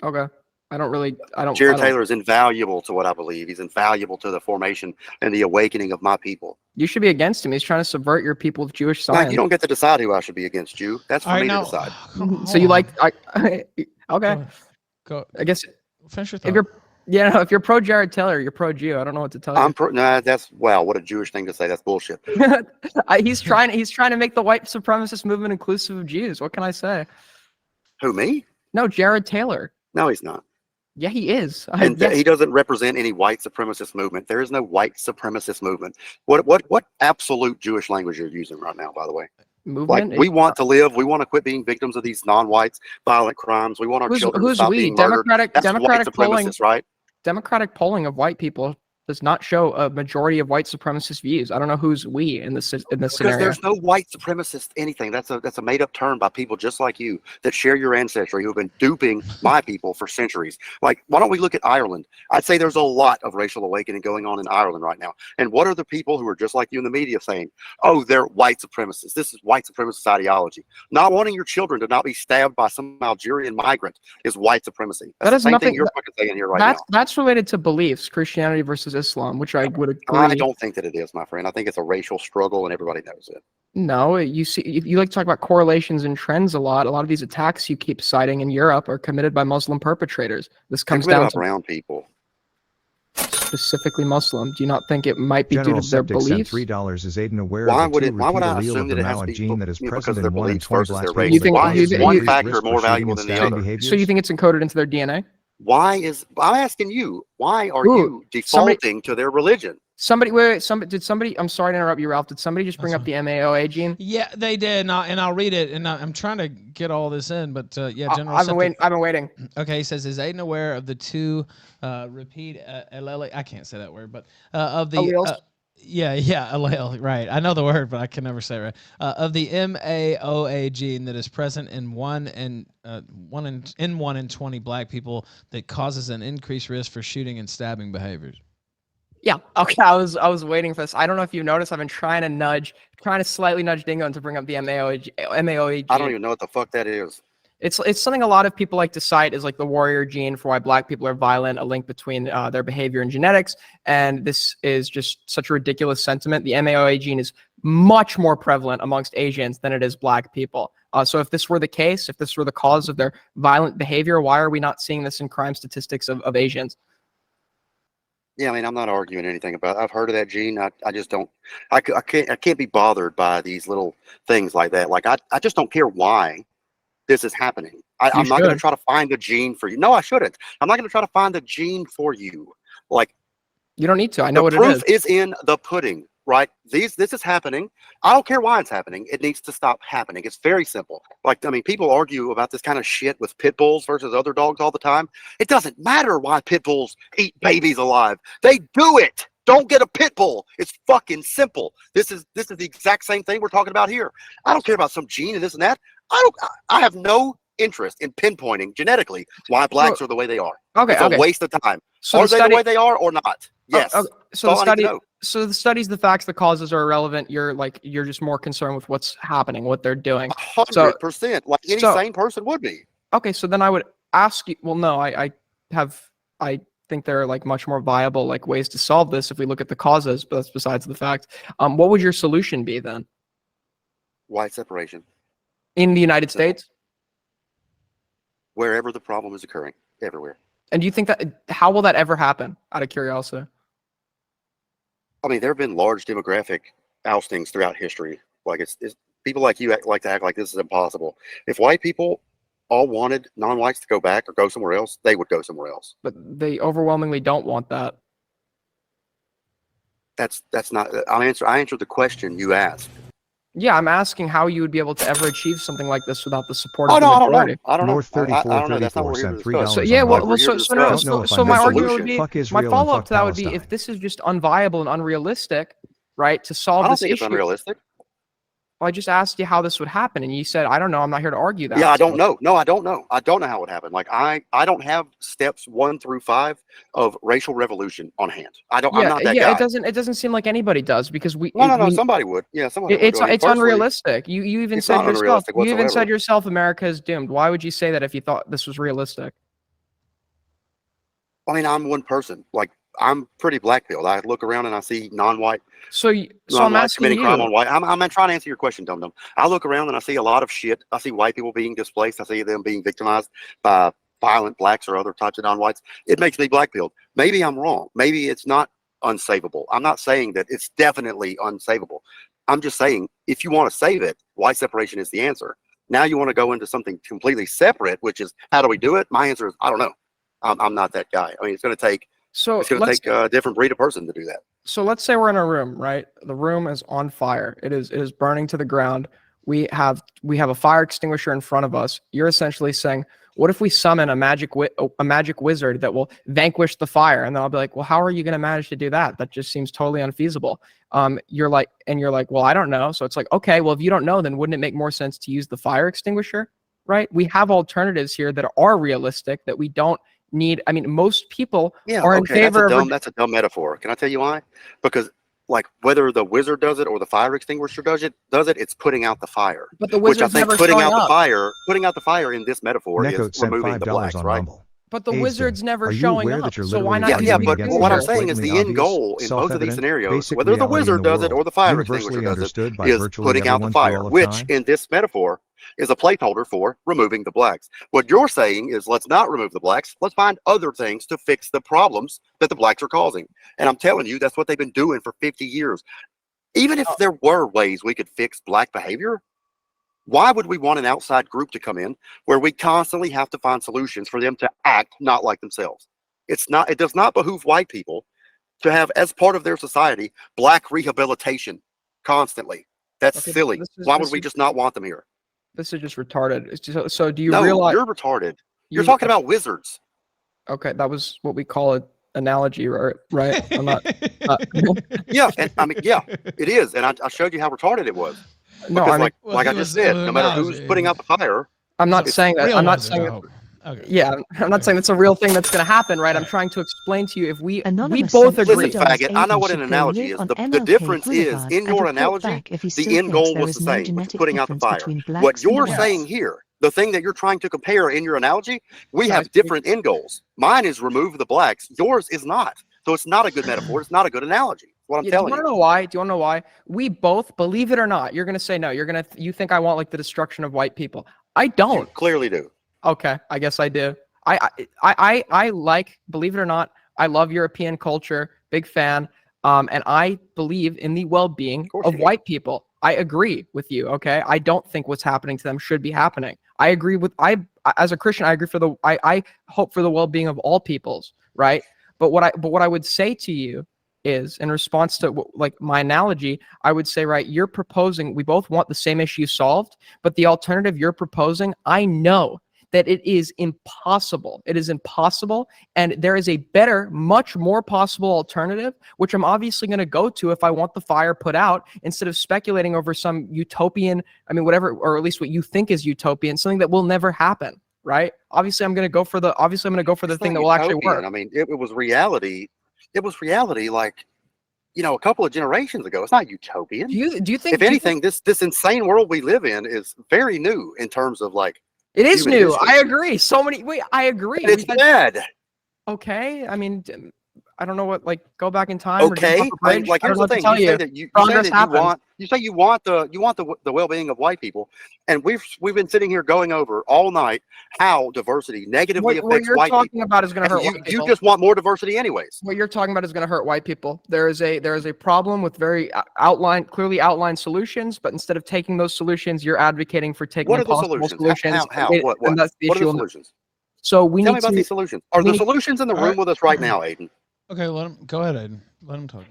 Okay. Jared Taylor is invaluable to what I believe. He's invaluable to the formation and the awakening of my people. You should be against him. He's trying to subvert your people with Jewish science. You don't get to decide who I should be against, you. That's for me to decide. So you like... okay. Go. I guess... Finish your thought. If you're pro Jared Taylor, you're pro Jew. I don't know what to tell you. What a Jewish thing to say. That's bullshit. He's trying to make the white supremacist movement inclusive of Jews. What can I say? Who, me? No, Jared Taylor. No, he's not. Yeah, he is. And he doesn't represent any white supremacist movement. There is no white supremacist movement. What absolute Jewish language you're using right now, by the way? Movement. Like, we want to live. We want to quit being victims of these non-whites violent crimes. We want our children to stop being murdered. That's white supremacists, right? Democratic polling of white people does not show a majority of white supremacist views. I don't know who's we in this Because scenario. there's no white supremacist anything. That's a made up term by people just like you that share your ancestry who've been duping my people for centuries. Like, why don't we look at Ireland? I'd say there's a lot of racial awakening going on in Ireland right now. And what are the people who are just like you in the media saying? Oh, they're white supremacists. This is white supremacist ideology. Not wanting your children to not be stabbed by some Algerian migrant is white supremacy. That's the same thing you're fucking saying here right now. That's related to beliefs, Christianity versus Islam, which I would agree. I don't think that it is, my friend. I think it's a racial struggle, and everybody knows it. No, you see, you like to talk about correlations and trends a lot. A lot of these attacks you keep citing in Europe are committed by Muslim perpetrators. This comes down to around people, specifically Muslim. Do you not think it might be General due to their Septic beliefs? sent $3. Is Aiden aware why of the would two it? Why would I repeat allele assume of that the it has to mallet be gene that is because present of their in 1 in beliefs 20 versus black their people? race? You think- Why is you- one you- factor more valuable than the other? So you think it's encoded into their DNA? Why is I'm asking you? Why are Ooh, you defaulting to their religion? Somebody, wait, did somebody, I'm sorry to interrupt you, Ralph. Did somebody just bring up the MAOA gene? Yeah, they did, and I'll read it, and I'm trying to get all this in, but yeah, General. I've been waiting. Okay, he says, is Aiden aware of the two repeat allele? I can't say that word, but of the allele, right? I know the word, but I can never say it right. Of the MAOA gene that is present in 1 in 20 black people that causes an increased risk for shooting and stabbing behaviors. Yeah. Okay. I was waiting for this. I don't know if you noticed. I've been trying to slightly nudge Dingo to bring up the MAOA gene. I don't even know what the fuck that is. It's something a lot of people like to cite as like the warrior gene for why black people are violent, a link between their behavior and genetics. And this is just such a ridiculous sentiment. The MAOA gene is much more prevalent amongst Asians than it is black people. So if this were the case, if this were the cause of their violent behavior, why are we not seeing this in crime statistics of Asians? Yeah, I mean, I'm not arguing anything about it. I've heard of that gene. I just don't. I can't be bothered by these little things like that. Like I just don't care why this is happening. I'm not going to try to find a gene for you. No, I shouldn't. I'm not going to try to find a gene for you. Like, you don't need to. I know what it is. Proof is in the pudding, right? This is happening. I don't care why it's happening. It needs to stop happening. It's very simple. Like, I mean, people argue about this kind of shit with pit bulls versus other dogs all the time. It doesn't matter why pit bulls eat babies alive. They do it. Don't get a pit bull. It's fucking simple. This is the exact same thing we're talking about here. I don't care about some gene and this and that. I have no interest in pinpointing genetically why blacks are the way they are. Okay, it's a waste of time. So are they the way they are or not? Yes. So the studies, the facts, the causes are irrelevant. You're just more concerned with what's happening, what they're doing. 100%, like any sane person would be. Okay, so then I would ask you. Well, no, I think there are like much more viable like ways to solve this if we look at the causes, but that's besides the fact. What would your solution be then? White separation. In the United States? Wherever the problem is occurring, everywhere. And do you think how will that ever happen, out of curiosity? I mean, there have been large demographic oustings throughout history. Like it's people like you like to act like this is impossible. If white people all wanted non-whites to go back or go somewhere else, they would go somewhere else. But they overwhelmingly don't want that. That's not. I answered the question you asked. Yeah, I'm asking how you would be able to ever achieve something like this without the support of the majority. I don't know. North 34 sent $3. So yeah, so my argument would be, my follow-up to that would be, if this is just unviable and unrealistic, right, to solve this issue. I don't think it's unrealistic. Well, I just asked you how this would happen, and you said, I don't know, I'm not here to argue that. Yeah, I don't know. No, I don't know. I don't know how it would happen. Like, I don't have steps 1 through 5 of racial revolution on hand. I'm not that guy. It doesn't seem like anybody does, because No, somebody would. Yeah, somebody would. It's unrealistic. You even said yourself. You even said yourself, America is doomed. Why would you say that if you thought this was realistic? I mean, I'm one person. Like, I'm pretty black-pilled. I look around and I see non-white. So I'm asking you. Crime on white. I'm trying to answer your question, dum-dum. I look around and I see a lot of shit. I see white people being displaced. I see them being victimized by violent blacks or other types of non-whites. It makes me black-pilled. Maybe I'm wrong. Maybe it's not unsavable. I'm not saying that it's definitely unsavable. I'm just saying, if you want to save it, white separation is the answer. Now you want to go into something completely separate, which is, how do we do it? My answer is, I don't know. I'm not that guy. I mean, it's going to take a different breed of person to do that. So let's say we're in a room, right? The room is on fire. It is burning to the ground. we have a fire extinguisher in front of us. You're essentially saying, what if we summon a magic wizard that will vanquish the fire? And then I'll be like, well, how are you going to manage to do that? That just seems totally unfeasible. You're like, well, I don't know. So it's like, okay, well, if you don't know, then wouldn't it make more sense to use the fire extinguisher? Right? We have alternatives here that are realistic, that we don't need. I mean, most people are in favor of. That's a dumb metaphor. Can I tell you why? Because like whether the wizard does it or the fire extinguisher does it, it's putting out the fire. But the wizard's never putting out the fire in this metaphor Neko is removing the blacks, right? But the wizard's never showing up. So why not? Yeah, but what I'm saying is the end goal in both of these scenarios, whether the wizard does it or the fire extinguisher does it, is putting out the fire, which in this metaphor is a placeholder for removing the blacks. What you're saying is let's not remove the blacks. Let's find other things to fix the problems that the blacks are causing. And I'm telling you, that's what they've been doing for 50 years. Even if there were ways we could fix black behavior, why would we want an outside group to come in where we constantly have to find solutions for them to act not like themselves? It does not behoove white people to have as part of their society black rehabilitation constantly. That's silly. Why would we just not want them here? This is just retarded. It's just, so do you realize you're retarded? You're talking about wizards. Okay, that was what we call an analogy, right? I'm not. Yeah, and I mean, yeah, it is, and I showed you how retarded it was. No, because I mean, like I just said, no matter who's putting out the fire. I'm not saying that. I'm not saying. Yeah, I'm not saying it's a real thing that's going to happen, right? I'm trying to explain to you if we both agree. Listen, faggot, I know what an analogy is. The difference is, in your analogy, the end goal was the same, which is putting out the fire. What you're saying here, the thing that you're trying to compare in your analogy, we have different end goals. Mine is remove the blacks. Yours is not. So it's not a good metaphor. It's not a good analogy. What I'm telling you. Do you want to know why? Do you want to know why? We both, believe it or not, you're going to say no. You think I want like the destruction of white people. I don't. You clearly do. Okay, I guess I do. I like, believe it or not, I love European culture, big fan, and I believe in the well-being of white people. I agree with you. Okay, I don't think what's happening to them should be happening. I agree with as a Christian, I agree I hope for the well-being of all peoples, right? But what I would say to you is, in response to like my analogy, I would say, right, you're proposing, we both want the same issue solved, but the alternative you're proposing, I know that it is impossible. It is impossible. And there is a better, much more possible alternative, which I'm obviously going to go to if I want the fire put out, instead of speculating over some utopian, I mean, whatever, or at least what you think is utopian, something that will never happen, right? Obviously, I'm going to go for the thing that will actually work. I mean, it was reality. It was reality like, a couple of generations ago. It's not utopian. Do you think, if anything, this insane world we live in is very new in terms of like, it is new. History. I agree. I agree. It's bad. Okay. I mean, I don't know what, like, go back in time. Okay. Like, here's the thing. You say you want the well-being of white people, and we've been sitting here going over all night how diversity negatively affects white people. What you're talking about is going to hurt white people. You just want more diversity anyways. What you're talking about is going to hurt white people. There is a problem with very clearly outlined solutions, but instead of taking those solutions, you're advocating for taking impossible solutions. How? What? And that's the what issue. Are the solutions? So Tell me about these solutions. Are the solutions in the room with us right now, Aiden? Okay, go ahead, Aiden. Let him talk.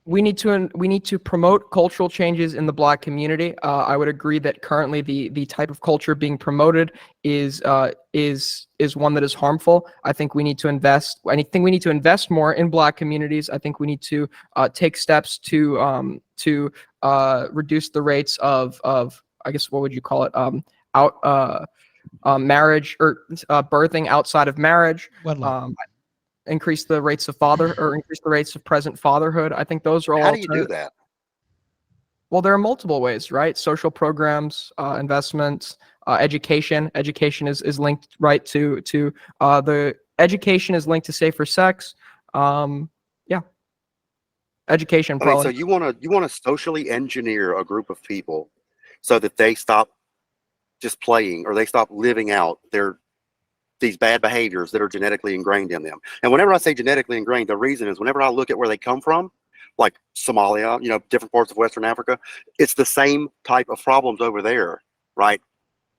We need to promote cultural changes in the Black community. I would agree that currently the type of culture being promoted is one that is harmful. I think we need to invest. I think we need to invest more in Black communities. I think we need to take steps to reduce the rates of I guess, what would you call it, marriage or birthing outside of marriage. Increase the rates of increase the rates of present fatherhood. I think those are all. How do you do that? Well, there are multiple ways, right? Social programs, investments, education. Education is linked right to the education is linked to safer sex. Education. So you want to socially engineer a group of people so that they stop just playing, or they stop living out these bad behaviors that are genetically ingrained in them. And whenever I say genetically ingrained, the reason is whenever I look at where they come from, like Somalia, different parts of Western Africa, it's the same type of problems over there, right?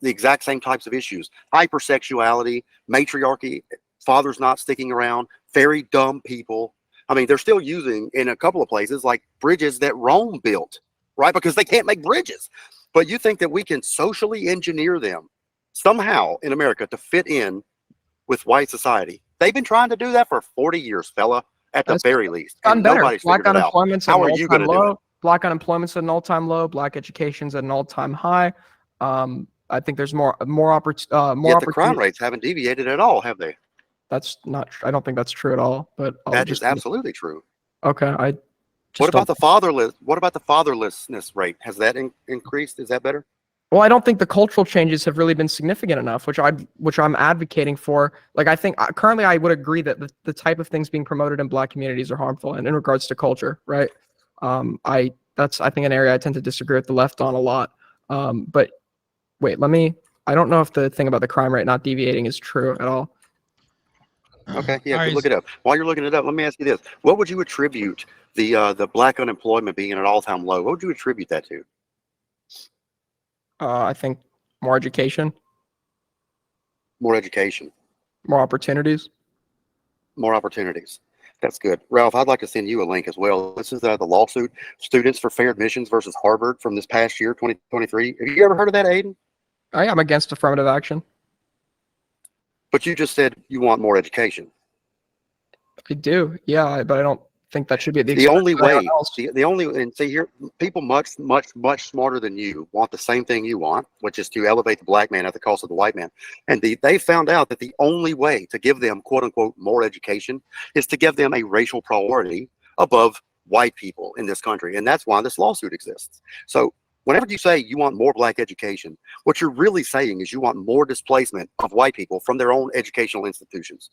The exact same types of issues: hypersexuality, matriarchy, fathers not sticking around, very dumb people. I mean, they're still using, in a couple of places, like bridges that Rome built, right? Because they can't make bridges. But you think that we can socially engineer them somehow in America to fit in with white society? They've been trying to do that for 40 years, fella, at the very least. And nobody's figured it out. How are you going to do it? Black unemployment's at an all-time low. Black education's at an all-time high. I think there's more opportunity. Yet the crime rates haven't deviated at all, have they? That's not. I don't think that's true at all. But that is absolutely true. Okay. What about the fatherless? What about the fatherlessness rate? Has that increased? Is that better? Well, I don't think the cultural changes have really been significant enough, which I'm advocating for. Like, I think currently I would agree that the type of things being promoted in Black communities are harmful, and in regards to culture, right? That's I think an area I tend to disagree with the left on a lot. But wait, I don't know if the thing about the crime rate not deviating is true at all. Okay, yeah, look it up. While you're looking it up, let me ask you this: what would you attribute the Black unemployment being at an all-time low? What would you attribute that to? I think more education. More education. More opportunities. More opportunities. That's good. Ralph, I'd like to send you a link as well. This is the lawsuit, Students for Fair Admissions versus Harvard from this past year, 2023. Have you ever heard of that, Aiden? I am against affirmative action. But you just said you want more education. I do, yeah, but I don't think that should be the only way. The only, and see here, people much smarter than you want the same thing you want, which is to elevate the Black man at the cost of the white man. And they found out that the only way to give them quote unquote more education is to give them a racial priority above white people in this country, and that's why this lawsuit exists. So whenever you say you want more Black education, what you're really saying is you want more displacement of white people from their own educational institutions.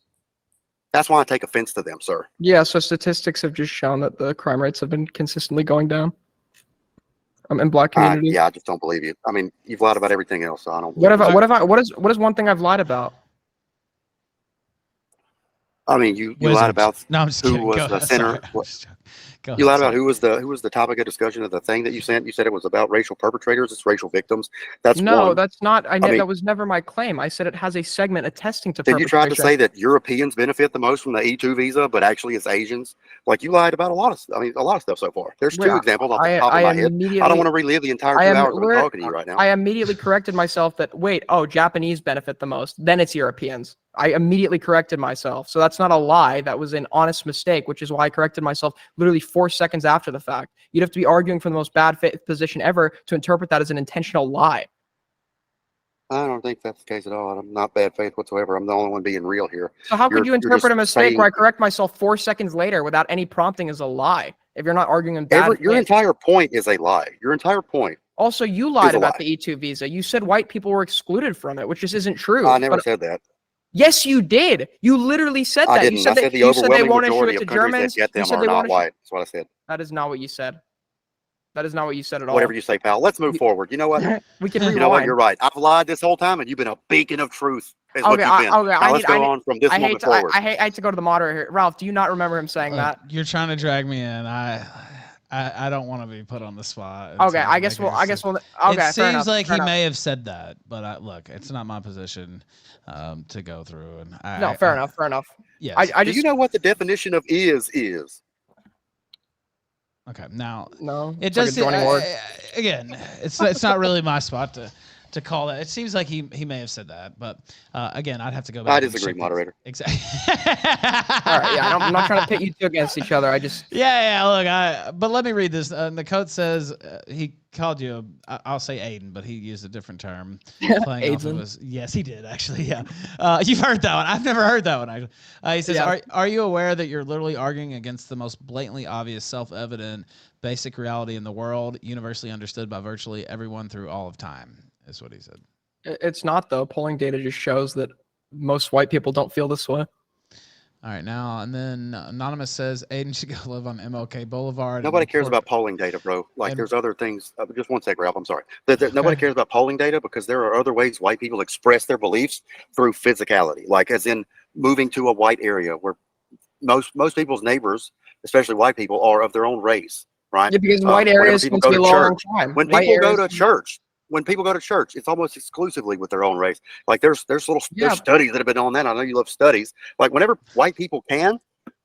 That's why I take offense to them, sir. Yeah, so statistics have just shown that the crime rates have been consistently going down in Black communities. Yeah, I just don't believe you. I mean, you've lied about everything else, so I don't. What is one thing I've lied about? I mean, you lied about who was the center. You lied about who was the topic of discussion of the thing that you sent. You said it was about racial perpetrators. It's racial victims. That's no, that's not. That was never my claim. I said it has a segment attesting to. Did you try to say that Europeans benefit the most from the E2 visa, but actually it's Asians? Like, you lied about a lot of stuff so far. There's two examples off the top of my head. I don't want to relive the entire 2 hours of talking to you right now. I immediately corrected myself that Japanese benefit the most. Then it's Europeans. I immediately corrected myself. So that's not a lie. That was an honest mistake, which is why I corrected myself literally 4 seconds after the fact. You'd have to be arguing from the most bad faith position ever to interpret that as an intentional lie. I don't think that's the case at all. I'm not bad faith whatsoever. I'm the only one being real here. So how could you interpret a mistake where I correct myself 4 seconds later without any prompting as a lie if you're not arguing in bad faith? Your entire point is a lie. Your entire point. Also, you lied about the E2 visa. You said white people were excluded from it, which just isn't true. I never said that. Yes, you did. You literally said that. I didn't. You said I said the overwhelming majority of countries that get them are not white. That's what I said. That is not what you said. That is not what you said at all. Whatever you say, pal. Let's move forward. You know what? We can rewind. You know what? You're right. I've lied this whole time, and you've been a beacon of truth. Is what you've been. Now let's go on from this moment forward. I hate to go to the moderator here. Ralph, do you not remember him saying that? You're trying to drag me in. I don't want to be put on the spot. Okay, I guess we'll. Okay, it seems like he may have said that, but look, it's not my position to go through. And fair enough. Yes. Do you know what the definition of is? Okay, now no, it does. Again, it's not really my spot to call that. It seems like he may have said that, but again, I'd have to go back. I disagree, moderator. Exactly. All right, yeah, I'm not trying to pit you two against each other. I just look. But let me read this. Nakot says he called you. I'll say Aiden, but he used a different term. Playing off of us. Yes, he did actually. Yeah, you've heard that one. I've never heard that one. Actually, he says, "Are you aware that you're literally arguing against the most blatantly obvious, self-evident, basic reality in the world, universally understood by virtually everyone through all of time?" Is what he said. It's not, though. Polling data just shows that most white people don't feel this way. All right, now, and then Anonymous says Aiden should go live on MLK Boulevard. Nobody cares about polling data, bro. Like, there's other things. Just one sec, Ralph. I'm sorry. Nobody cares about polling data because there are other ways white people express their beliefs through physicality, like as in moving to a white area where most people's neighbors, especially white people, are of their own race, right? Yeah, because white areas people go to church. When people go to church, it's almost exclusively with their own race. Like there's studies that have been on that. I know you love studies. Like whenever white people can,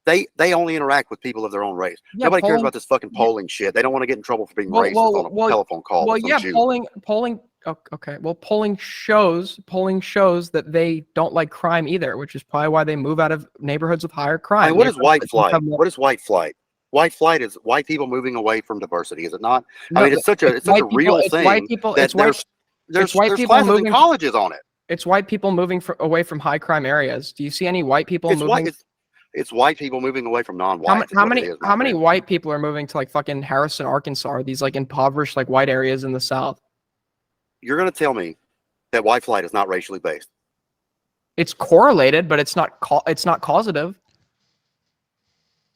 They only interact with people of their own race. Yeah, Nobody cares about this fucking polling shit. They don't want to get in trouble for being racist on a telephone call. Well, with some yeah, Jew. polling. Okay, well, polling shows that they don't like crime either, which is probably why they move out of neighborhoods with higher crime. And what is white flight? What is white flight? White flight is white people moving away from diversity, is it not? No, I mean, it's such a real thing. White people. There's people classes moving in colleges on it. It's white people moving away from high crime areas. Do you see any white people moving? It's white people moving away from non-white. How many white people are moving to like fucking Harrison, Arkansas, or these like impoverished like white areas in the South? You're gonna tell me that white flight is not racially based? It's correlated, but it's not causative.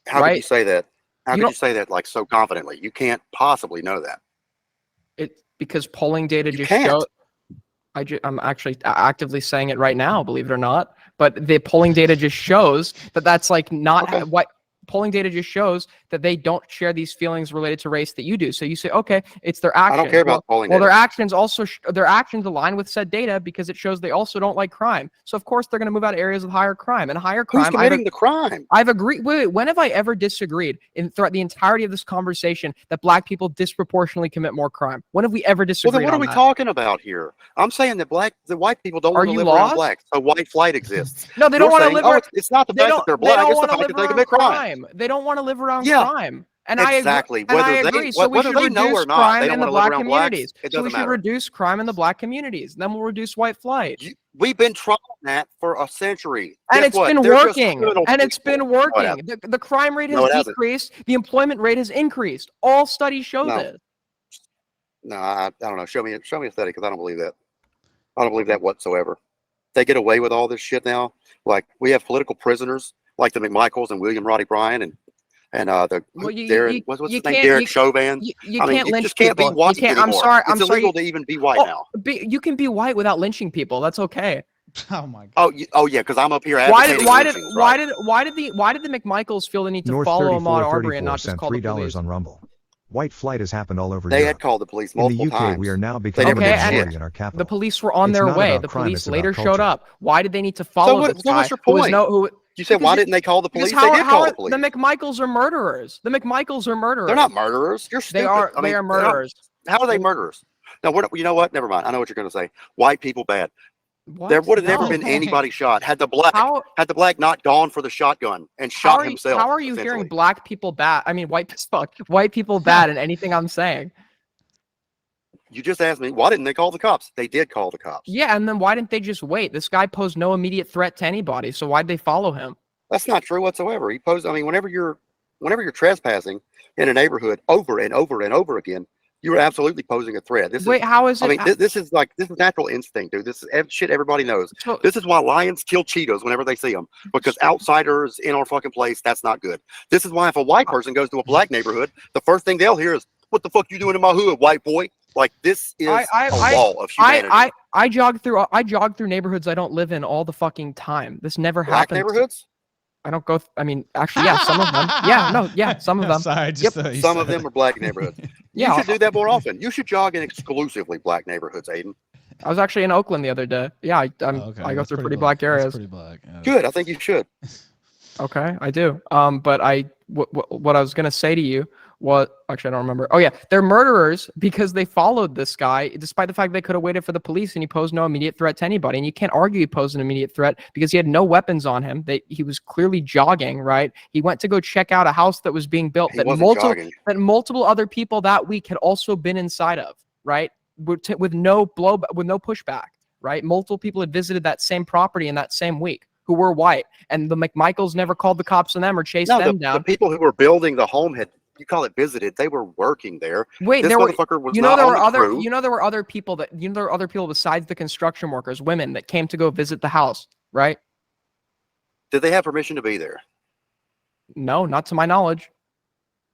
How could you say that? How could you say that like so confidently? You can't possibly know that. Because polling data just show. I'm actually actively saying it right now, believe it or not. But the polling data just shows that that's like not what polling data just shows that they don't share these feelings related to race that you do. So you say, okay, it's their actions. I don't care about polling data. Well, their actions also their actions align with said data because it shows they also don't like crime. So of course they're going to move out of areas with higher crime and higher crime. Who's committing the crime? I've agreed. Wait, when have I ever disagreed throughout the entirety of this conversation that black people disproportionately commit more crime? When have we ever disagreed? Well, then what are we talking about here? I'm saying that the white people don't want to live around blacks, so white flight exists. No, they don't want to live around. It's not the fact that they're black. It's the fact that they commit crime. They don't want to live around crime. And exactly. I agree. So we should reduce crime in the black communities. So we should reduce crime in the black communities. Then we'll reduce white flight. We've been trying that for a century. And it's been working. And it's been working. The crime rate has decreased. The employment rate has increased. All studies show this. No, I don't know. Show me a study, because I don't believe that. I don't believe that whatsoever. They get away with all this shit now. Like, we have political prisoners like the McMichaels and William Roddy Bryan and Darren, what's his name? Derek Chauvin. You can't lynch just can't people. be white anymore. I'm sorry. It's illegal to even be white now. You can be white without lynching people. That's okay. Oh my God. Oh yeah, because I'm up here. Why did the McMichaels feel the need to follow Ahmaud Arbery and not just call the police? $3 on Rumble. White flight has happened all over They Europe. had called the police multiple in the UK, times. We are now becoming a majority in our capital. The police were on their way. The police later showed up. Why did they need to follow this guy? What's your point? You said, why didn't they call the police? They did call the police. The McMichaels are murderers. The McMichaels are murderers. They're not murderers. You're stupid. They are murderers. How are they murderers? Now, you know what? Never mind. I know what you're going to say. White people bad. What? There would have never been anybody shot had the black not gone for the shotgun and shot himself. How are you hearing black people bad? I mean, white people bad in anything I'm saying? You just asked me, why didn't they call the cops? They did call the cops. Yeah, and then why didn't they just wait? This guy posed no immediate threat to anybody, so why'd they follow him? That's not true whatsoever. He posed. I mean, whenever you're trespassing in a neighborhood over and over and over again, you are absolutely posing a threat. How is it? I mean, this is natural instinct, dude. This is shit everybody knows. This is why lions kill cheetahs whenever they see them, because outsiders in our fucking place, that's not good. This is why if a white person goes to a black neighborhood, the first thing they'll hear is, "What the fuck you doing in my hood, white boy?" Like, this is a wall of humanity. I jog through neighborhoods I don't live in all the fucking time. This never happens. Black neighborhoods? I don't go. I mean, actually, yeah, some of them. Some of them. Sorry, some of them are black neighborhoods. You should do that more often. You should jog in exclusively black neighborhoods, Aiden. I was actually in Oakland the other day. Yeah, I go through pretty black areas. Pretty black. Yeah. Good. I think you should. Okay, I do. But what I was gonna say to you was, actually I don't remember. Oh yeah, they're murderers because they followed this guy, despite the fact they could have waited for the police, and he posed no immediate threat to anybody. And you can't argue he posed an immediate threat because he had no weapons on him. He was clearly jogging, right? He went to go check out a house that was being built that multiple other people that week had also been inside of, right? With no pushback, right? Multiple people had visited that same property in that same week who were white, and the McMichaels never called the cops on them or chased them down. The people who were building the home you call it visited. They were working there. Wait, this motherfucker was not on the crew. There were other people besides the construction workers, women that came to go visit the house, right? Did they have permission to be there? No, not to my knowledge.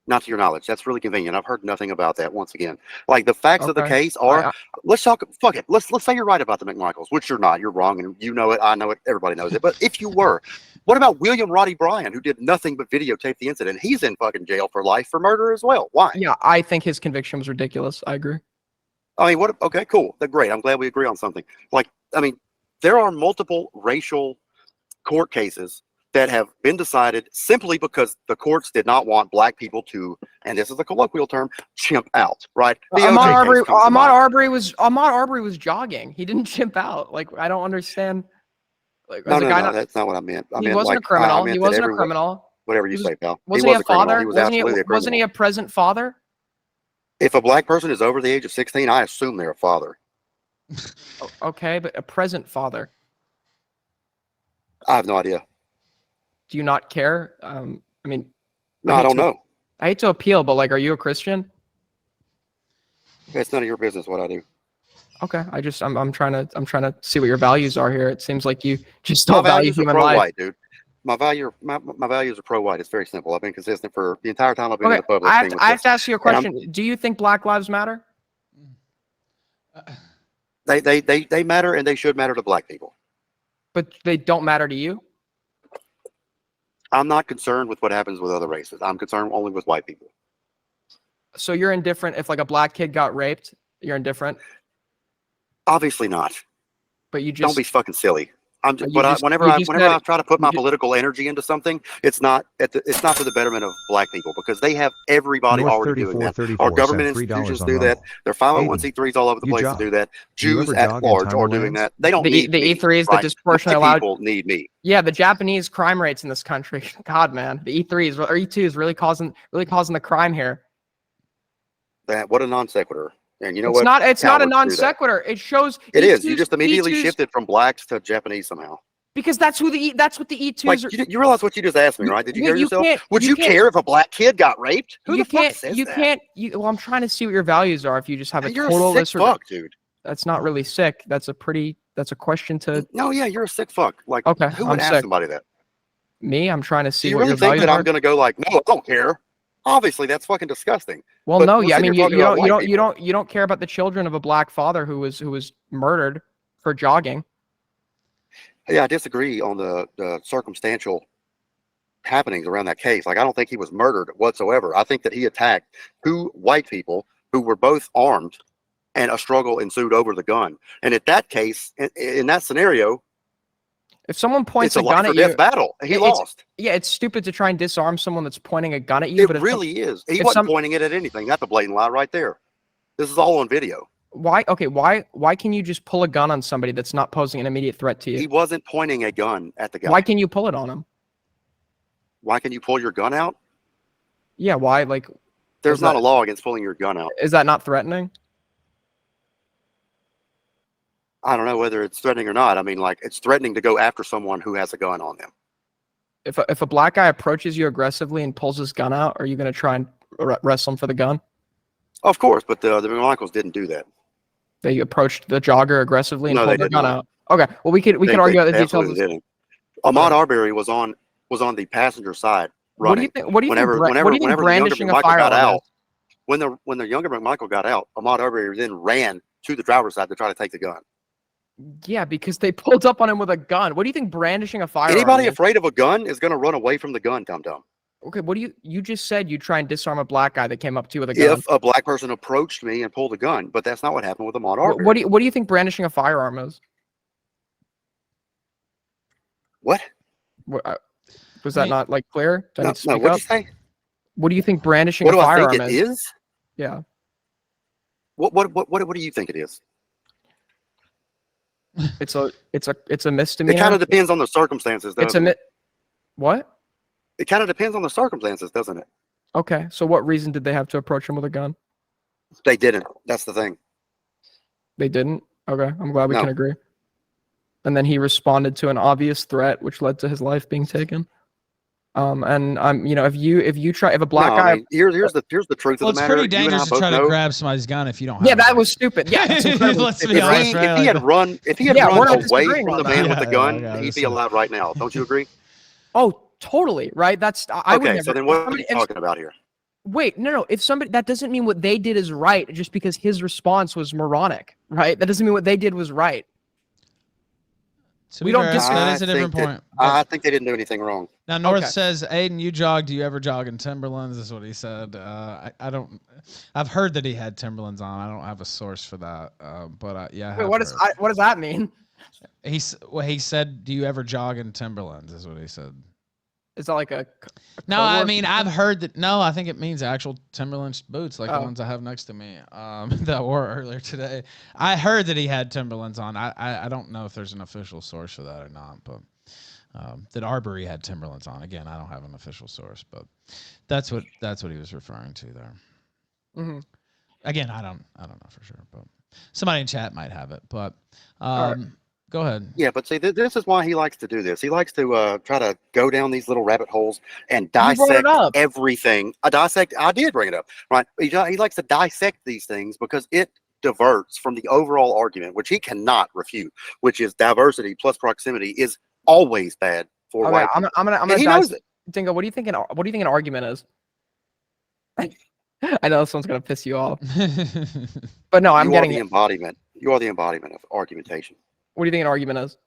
Not to your knowledge. That's really convenient. I've heard nothing about that once again. Like, the facts of the case are, let's talk, fuck it. Let's say you're right about the McMichaels, which you're not. You're wrong, and you know it. I know it. Everybody knows it. But if you were, what about William Roddy Bryan, who did nothing but videotape the incident? He's in fucking jail for life for murder as well. Why? Yeah, I think his conviction was ridiculous. I agree. I mean, okay, cool. That's great. I'm glad we agree on something. Like, I mean, there are multiple racial court cases that have been decided simply because the courts did not want black people to, and this is a colloquial term, chimp out, right? Ahmaud Arbery was jogging. He didn't chimp out. Like, I don't understand. Like, no, that's not what I meant. He wasn't a criminal. He wasn't a criminal. Whatever you say, pal. Wasn't he a father? He was absolutely a criminal. Wasn't he a present father? If a black person is over the age of 16, I assume they're a father. Okay, but a present father. I have no idea. Do you not care? I mean, no, I don't know. I hate to appeal, but like, are you a Christian? It's none of your business what I do. Okay, I'm trying to see what your values are here. It seems like you just don't value human life. Pro-white, dude. My values are pro-white. It's very simple. I've been consistent for the entire time I've been in the public. I have to ask you a question. Do you think Black Lives Matter? They matter, and they should matter to black people. But they don't matter to you? I'm not concerned with what happens with other races. I'm concerned only with white people. So you're indifferent if like a black kid got raped? You're indifferent? Obviously not. But you just don't be fucking silly. Whenever I try to put my political energy into something, it's not for the betterment of black people, because they have everybody already doing that. Our government institutions do that. Their 501c3s all over the place to do that. Jews at large are doing that. They don't need the E3s that disproportionately allowed people need me. Yeah, the Japanese crime rates in this country. God, man, the E3s or E2s really causing the crime here. What a non sequitur. And you know it's not a non sequitur. It shows it is. You just immediately shifted from blacks to Japanese somehow. Because that's what the E2s are. You realize what you just asked me, right? Did you hear yourself? Would you care if a black kid got raped? Who the fuck says that? Well, I'm trying to see what your values are. If you just have a you're total a sick fuck, dude. That's not really sick. That's a question to. No, yeah, you're a sick fuck. Like, okay, who would ask somebody that? Me? I'm trying to see. Do you what really your think values that are? I'm going to go like, no, I don't care? Obviously, that's fucking disgusting. Well, no, yeah, I mean, you don't care about the children of a black father who was murdered for jogging. Yeah, I disagree on the circumstantial happenings around that case. Like, I don't think he was murdered whatsoever. I think that he attacked two white people who were both armed, and a struggle ensued over the gun. And at that case, in that scenario, if someone points a gun at you, battle. He lost. Yeah, it's stupid to try and disarm someone that's pointing a gun at you. It really is. He wasn't pointing it at anything. That's a blatant lie right there. This is all on video. Why? Okay, why can you just pull a gun on somebody that's not posing an immediate threat to you? He wasn't pointing a gun at the guy. Why can you pull it on him? Why can you pull your gun out? Yeah, why? Like, there's not a law against pulling your gun out. Is that not threatening? I don't know whether it's threatening or not. I mean, like, it's threatening to go after someone who has a gun on them. If a black guy approaches you aggressively and pulls his gun out, are you going to try and wrestle him for the gun? Of course, but the McMichaels didn't do that. They approached the jogger aggressively and pulled their gun out. Okay, well, we could argue about the details. Didn't. Ahmaud Arbery was on the passenger side running. What do you think brandishing a firearm is? When the younger McMichael got out, Ahmaud Arbery then ran to the driver's side to try to take the gun. Yeah, because they pulled up on him with a gun. What do you think brandishing a firearm Anybody is? afraid of a gun is going to run away from the gun, dum-dum. Okay, what do you just said you try and disarm a black guy that came up to you with a gun. If a black person approached me and pulled a gun, but that's not what happened with Ahmaud Arbery. What do you think brandishing a firearm is? What? Was that not like clear? No, what did you say? What do you think brandishing a firearm is? What do I think it is? Yeah. What do you think it is? It's a misdemeanor. It kind of depends on the circumstances, doesn't it? What? It kind of depends on the circumstances, doesn't it? Okay, so what reason did they have to approach him with a gun? They didn't. That's the thing. They didn't? Okay, I'm glad we can agree. And then he responded to an obvious threat, which led to his life being taken. And I'm, if a black guy, here's the truth of the matter. It's pretty dangerous to try to grab somebody's gun if you don't have Yeah, that was stupid. Yeah, Let's be honest, if he had run away from the man with the gun, he'd be alive right now. Don't you agree? Oh, totally. Right. That's okay. So then what are you talking about here? Wait, no. If somebody, that doesn't mean what they did is right just because his response was moronic, right? That doesn't mean what they did was right. We don't disagree. That is a different point. I think they didn't do anything wrong. Now, North says, Aiden, you jog. Do you ever jog in Timberlands? Is what he said. I don't. I've heard that he had Timberlands on. I don't have a source for that. But yeah. Wait, what does that mean? He said, do you ever jog in Timberlands? Is what he said. Is that like a no, I mean, I've heard that. No, I think it means actual Timberland boots, like the ones I have next to me that wore earlier today. I heard that he had Timberlands on. I don't know if there's an official source for that or not, but that Arbery had Timberlands on. Again, I don't have an official source, but that's what he was referring to there. Mm-hmm. Again, I don't know for sure, but somebody in chat might have it. But go ahead. Yeah, but see, this is why he likes to do this. He likes to try to go down these little rabbit holes and dissect everything. I did bring it up, right? He likes to dissect these things because it diverts from the overall argument, which he cannot refute, which is diversity plus proximity is always bad for white people. I'm gonna he knows it. Dingo, what do you think an argument is? I know this one's gonna piss you off, but no, I'm getting the embodiment. You are the embodiment of argumentation. What do you think an argument is?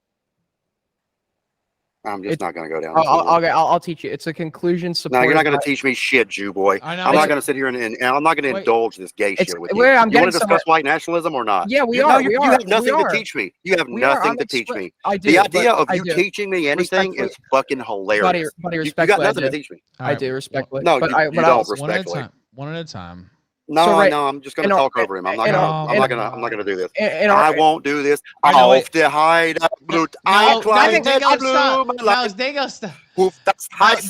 I'm just not going to go down. I'll teach you. It's a conclusion supported. No, you're not going to teach me shit, Jew boy. I'm not going to sit here and I'm not going to indulge this gay shit with you. You want to discuss white nationalism or not? Yeah, we are. You have nothing to teach me. You have nothing to teach me. I do. The idea of you teaching me anything is fucking hilarious. Buddy, you got nothing to teach me. I do, respectfully. No, you don't respectfully. One at a time. No, I'm just gonna talk over him. I'm not gonna do this. I won't do this. Auf der Heide blut ein kleines Blumen. No, Dingo, stop.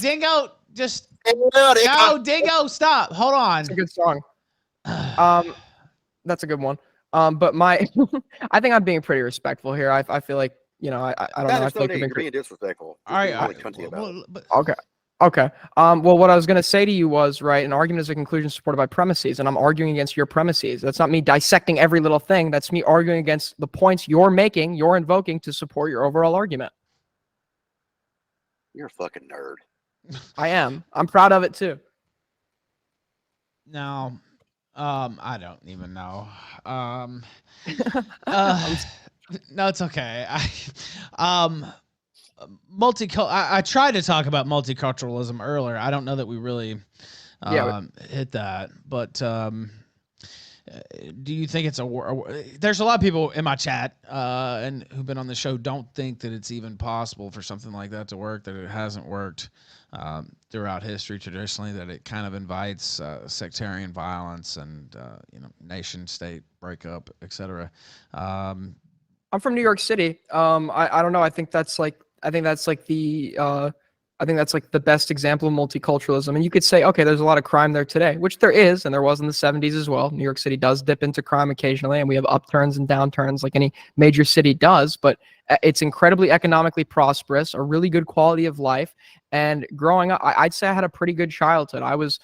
Dingo, just no, Dingo, stop. Hold on. It's a good song. That's a good one. But I think I'm being pretty respectful here. I feel like I don't know. I feel like you're being disrespectful. All right. Okay. Well, what I was going to say to you was, right, an argument is a conclusion supported by premises, and I'm arguing against your premises. That's not me dissecting every little thing. That's me arguing against the points you're making, you're invoking to support your overall argument. You're a fucking nerd. I am. I'm proud of it, too. No, I don't even know. No, it's okay. I tried to talk about multiculturalism earlier. I don't know that we really hit that, but do you think it's there's a lot of people in my chat and who've been on the show don't think that it's even possible for something like that to work, that it hasn't worked throughout history traditionally, that it kind of invites sectarian violence and nation state breakup, etc. I'm from New York City. I don't know. I think that's like the best example of multiculturalism. And you could say, okay, there's a lot of crime there today, which there is, and there was in the 70s as well. New York City does dip into crime occasionally, and we have upturns and downturns like any major city does, but it's incredibly economically prosperous, a really good quality of life. And growing up, I'd say I had a pretty good childhood. I was,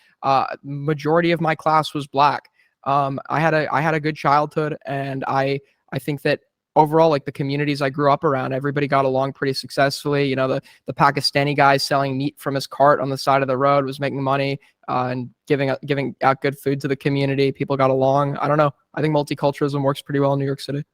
majority of my class was Black. I had a good childhood, and I think that overall, like the communities I grew up around, everybody got along pretty successfully. The Pakistani guy selling meat from his cart on the side of the road was making money and giving out good food to the community. People got along. I don't know. I think multiculturalism works pretty well in New York City.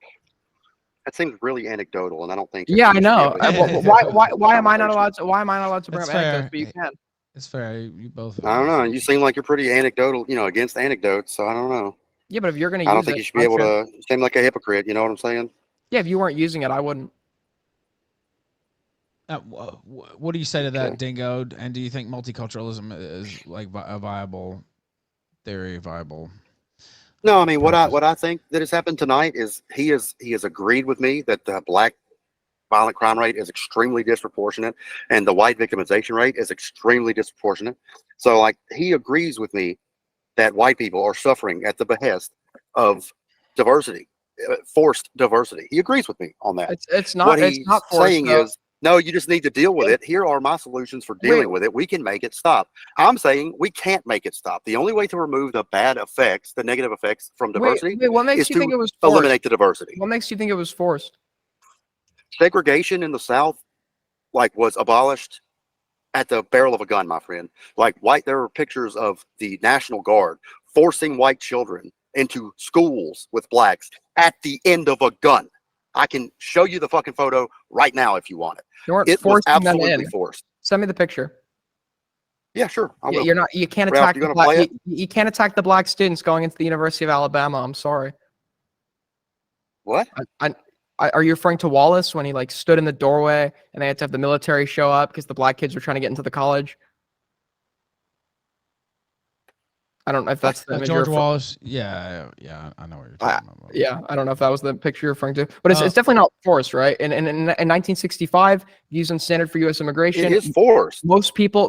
That seems really anecdotal, and I don't think. Yeah, I know. Why am I not allowed to? Why am I not allowed to bring up anecdotes? But you can. It's fair. You both. I don't know. You seem like you're pretty anecdotal. Against anecdotes. So I don't know. Yeah, but if you're gonna, I don't think you should be able to seem like a hypocrite. You know what I'm saying? Yeah, if you weren't using it, I wouldn't. What do you say to that, Dingo? And do you think multiculturalism is like a viable theory, viable? No, I mean what I think that has happened tonight is he has agreed with me that the Black violent crime rate is extremely disproportionate and the white victimization rate is extremely disproportionate. So like he agrees with me that white people are suffering at the behest of diversity. Forced diversity. He agrees with me on that. It's not. What it's he's not forced, saying is, no, you just need to deal with it. Here are my solutions for dealing with it. We can make it stop. I'm saying we can't make it stop. The only way to remove the bad effects, the negative effects from diversity, what makes is you to think it was forced? Eliminate the diversity. What makes you think it was forced? Segregation in the South, was abolished at the barrel of a gun, my friend. There were pictures of the National Guard forcing white children into schools with Blacks at the end of a gun. I can show you the fucking photo right now if you want it. It was absolutely forced. Send me the picture. Yeah, sure. You can't attack you can't attack the Black students going into the University of Alabama. I'm sorry. What? Are you referring to Wallace when he like stood in the doorway and they had to have the military show up because the black kids were trying to get into the college? I don't know if that's the image George Wallace. Yeah, I know what you're talking about. Yeah, I don't know if that was the picture you're referring to, but it's definitely not forced, right? And in 1965, using standard for U.S. immigration, it is forced. Most people,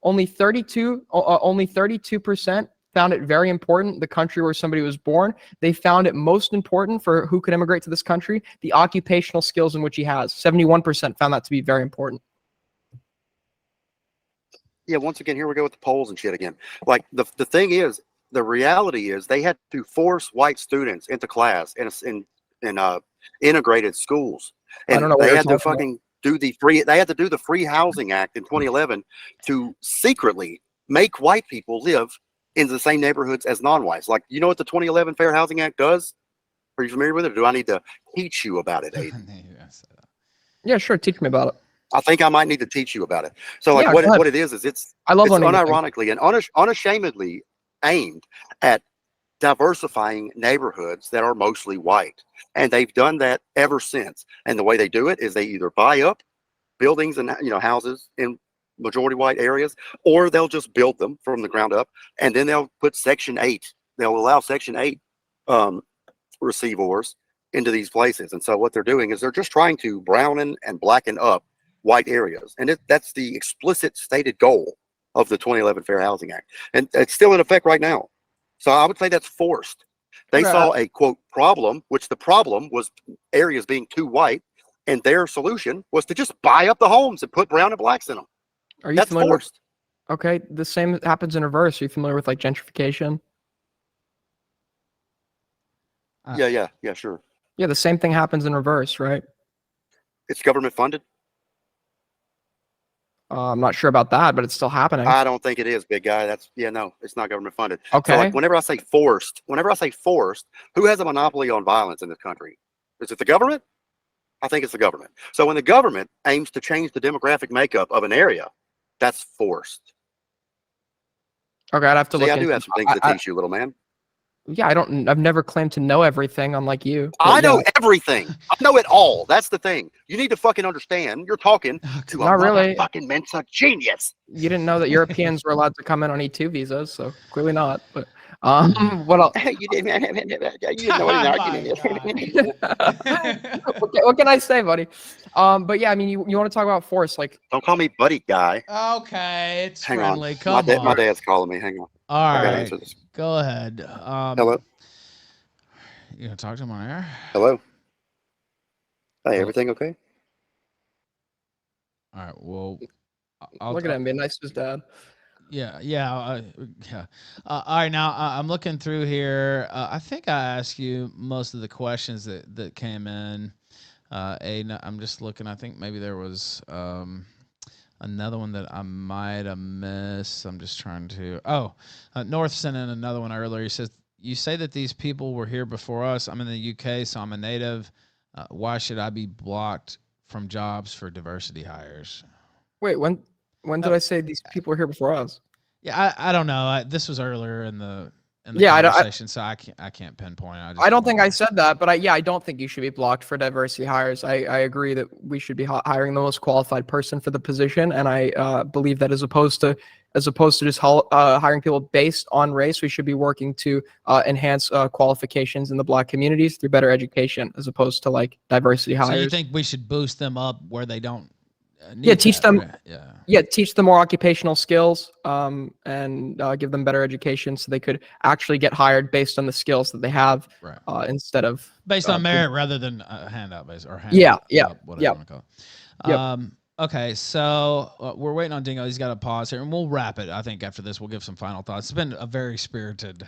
only 32% found it very important. The country where somebody was born, they found it most important for who could immigrate to this country. The occupational skills in which he has, 71% found that to be very important. Yeah, once again, here we go with the polls and shit again. Like the thing is, the reality is they had to force white students into class in integrated schools, and I don't know they had to fucking do the free. They had to do the Free Housing Act in 2011 to secretly make white people live in the same neighborhoods as non-whites. Like, you know what the 2011 Fair Housing Act does? Are you familiar with it? Or do I need to teach you about it, Aiden? Yeah, sure. Teach me about it. I think I might need to teach you about it. So, like, what it is it's unironically and unashamedly aimed at diversifying neighborhoods that are mostly white, and they've done that ever since. And the way they do it is they either buy up buildings and houses in majority white areas, or they'll just build them from the ground up, and then they'll put Section 8. They'll allow Section 8 receivors into these places. And so what they're doing is they're just trying to brown and blacken up white areas, and that's the explicit stated goal of the 2011 Fair Housing Act, and it's still in effect right now. So I would say that's forced. They saw a quote problem, which the problem was areas being too white, and their solution was to just buy up the homes and put brown and blacks in them. Are you That's familiar forced. Okay, the same happens in reverse. Are you familiar with like gentrification? Yeah, sure. Yeah, the same thing happens in reverse, right? It's government funded. I'm not sure about that, but it's still happening. I don't think it is, big guy. No, it's not government funded. Okay. So like whenever I say forced, who has a monopoly on violence in this country? Is it the government? I think it's the government. So when the government aims to change the demographic makeup of an area, that's forced. Okay, I'd have to look. I do have some things to teach you, little man. Yeah, I've never claimed to know everything, unlike you. I know everything. I know it all. That's the thing. You need to fucking understand. You're talking to a fucking mental genius. You didn't know that Europeans were allowed to come in on E2 visas, so clearly not. But what else? You didn't know what can I say, buddy? But yeah, I mean, you want to talk about force, like. Don't call me buddy, guy. Okay, it's Hang friendly. On. Come on. My dad's calling me. Hang on. All right. Go ahead. Hello. You gonna talk to him on air? Hello. Hey, everything okay? All right. Well, look at him being nice to his dad. Yeah. All right. Now I'm looking through here. I think I asked you most of the questions that came in. Aiden, I'm just looking. I think maybe there was another one that I might have missed. I'm just trying to. North sent in another one earlier. He says, "You say that these people were here before us. I'm in the UK, so I'm a native. Why should I be blocked from jobs for diversity hires?" Wait, when did I say these people were here before us? Yeah, I don't know. This was earlier in the conversation, so I can't pinpoint. I don't think I said that, but I don't think you should be blocked for diversity hires. I agree that we should be hiring the most qualified person for the position, and I believe that as opposed to just hiring people based on race, we should be working to enhance qualifications in the Black communities through better education, as opposed to like diversity hires. So you think we should boost them up where they don't? Teach them. Right? Yeah, teach them more occupational skills, and give them better education so they could actually get hired based on the skills that they have, right. Instead of based on merit rather than handout based or whatever you want to call it. Okay, so we're waiting on Dingo. He's got to pause here, and we'll wrap it. I think after this, we'll give some final thoughts. It's been a very spirited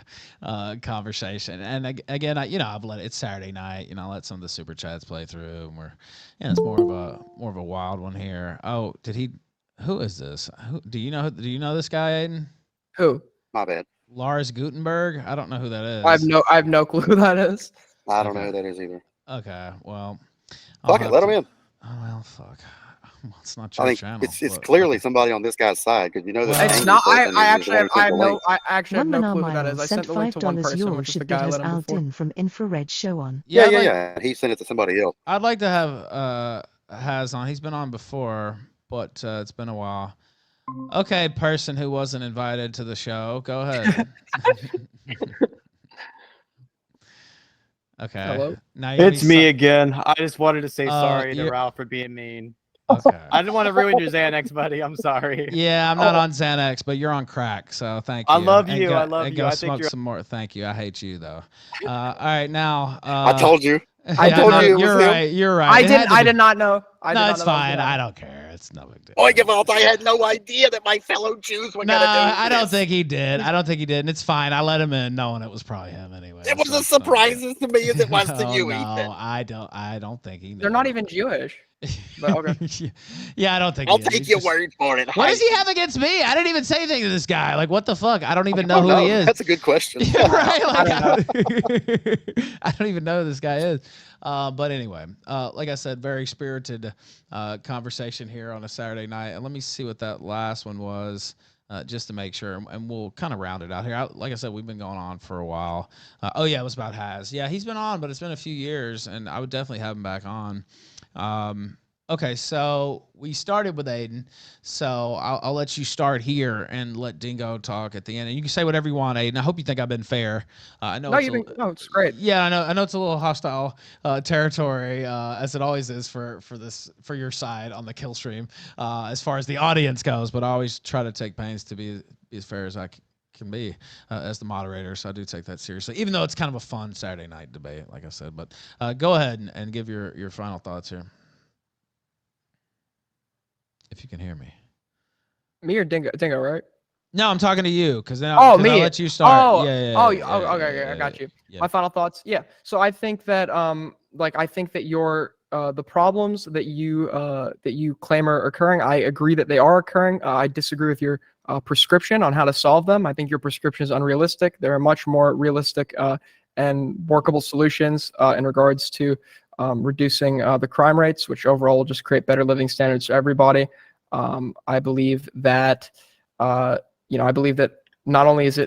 conversation, and again, I've let it's Saturday night. I let some of the super chats play through, and it's more of a wild one here. Oh, who is this? Do you know this guy, Aiden? Who? My bad. Lars Gutenberg. I don't know who that is. I have no clue who that is. I don't know who that is either. Okay, well, fuck it, let him in. Oh well, fuck. Well, it's not your I think channel. it's clearly somebody on this guy's side because you know that. It's not. I actually have no clue who that is. I sent the link to one person, which is the guy I let him before. From Infrared Show on. Yeah. He sent it to somebody else. I'd like to have Has on. He's been on before, but it's been a while. Okay, person who wasn't invited to the show, go ahead. Okay. Hello? Now it's me again. I just wanted to say sorry to Ralph for being mean. Okay. I didn't want to ruin your Xanax, buddy. I'm sorry. Yeah, I'm not on Xanax, but you're on crack, so thank you. I love you. I love you. Go I smoke think some more. Thank you. I hate you though. All right, now. I told you. I told you. You're right. You're right. I did not know. No, it's fine. I don't care. It's no big deal. I had no idea that my fellow Jews were going to do this. I don't think he did. I don't think he did, and it's fine. I let him in, knowing it was probably him anyway. It was as surprising to me as it was to you, Ethan. No, I don't think he knew. They're not even Jewish. But okay. Yeah, I don't think. I'll take your word for it. What does he have against me? I didn't even say anything to this guy. Like, what the fuck? I don't even know who he is. That's a good question. Yeah, right? Like, I don't even know who this guy is. But anyway, like I said, very spirited conversation here on a Saturday night. And let me see what that last one was, just to make sure. And we'll kind of round it out here. Like I said, we've been going on for a while. Oh, yeah, it was about Has. Yeah, he's been on, but it's been a few years, and I would definitely have him back on. Okay, so we started with Aiden, so I'll let you start here and let Dingo talk at the end, and you can say whatever you want, Aiden. I hope you think I've been fair. I know. It's great. Yeah, I know it's a little hostile territory, as it always is for your side on the Killstream, as far as the audience goes. But I always try to take pains to be as fair as I can be as the moderator, so I do take that seriously, even though it's kind of a fun Saturday night debate, like I said. But go ahead and give your final thoughts here. If you can hear me. Me or Dingo, right? No, I'm talking to you because then I'll let you start. Okay, I got you. Yeah. My final thoughts. Yeah. So I think that I think that your the problems that you claim are occurring, I agree that they are occurring. I disagree with your prescription on how to solve them. I think your prescription is unrealistic. There are much more realistic and workable solutions in regards to reducing the crime rates, which overall will just create better living standards for everybody. I believe that not only is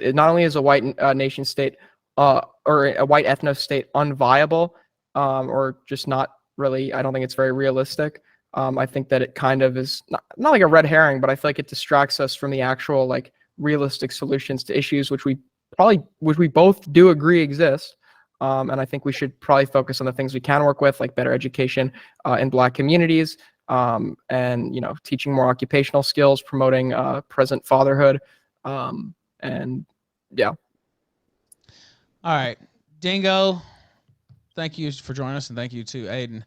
a white nation state or a white ethno state unviable, or just not really. I don't think it's very realistic. I think that it kind of is not like a red herring, but I feel like it distracts us from the actual like realistic solutions to issues which we both do agree exist. And I think we should probably focus on the things we can work with, like better education in Black communities, and teaching more occupational skills, promoting present fatherhood, and yeah. All right, Dingo. Thank you for joining us, and thank you to Aiden.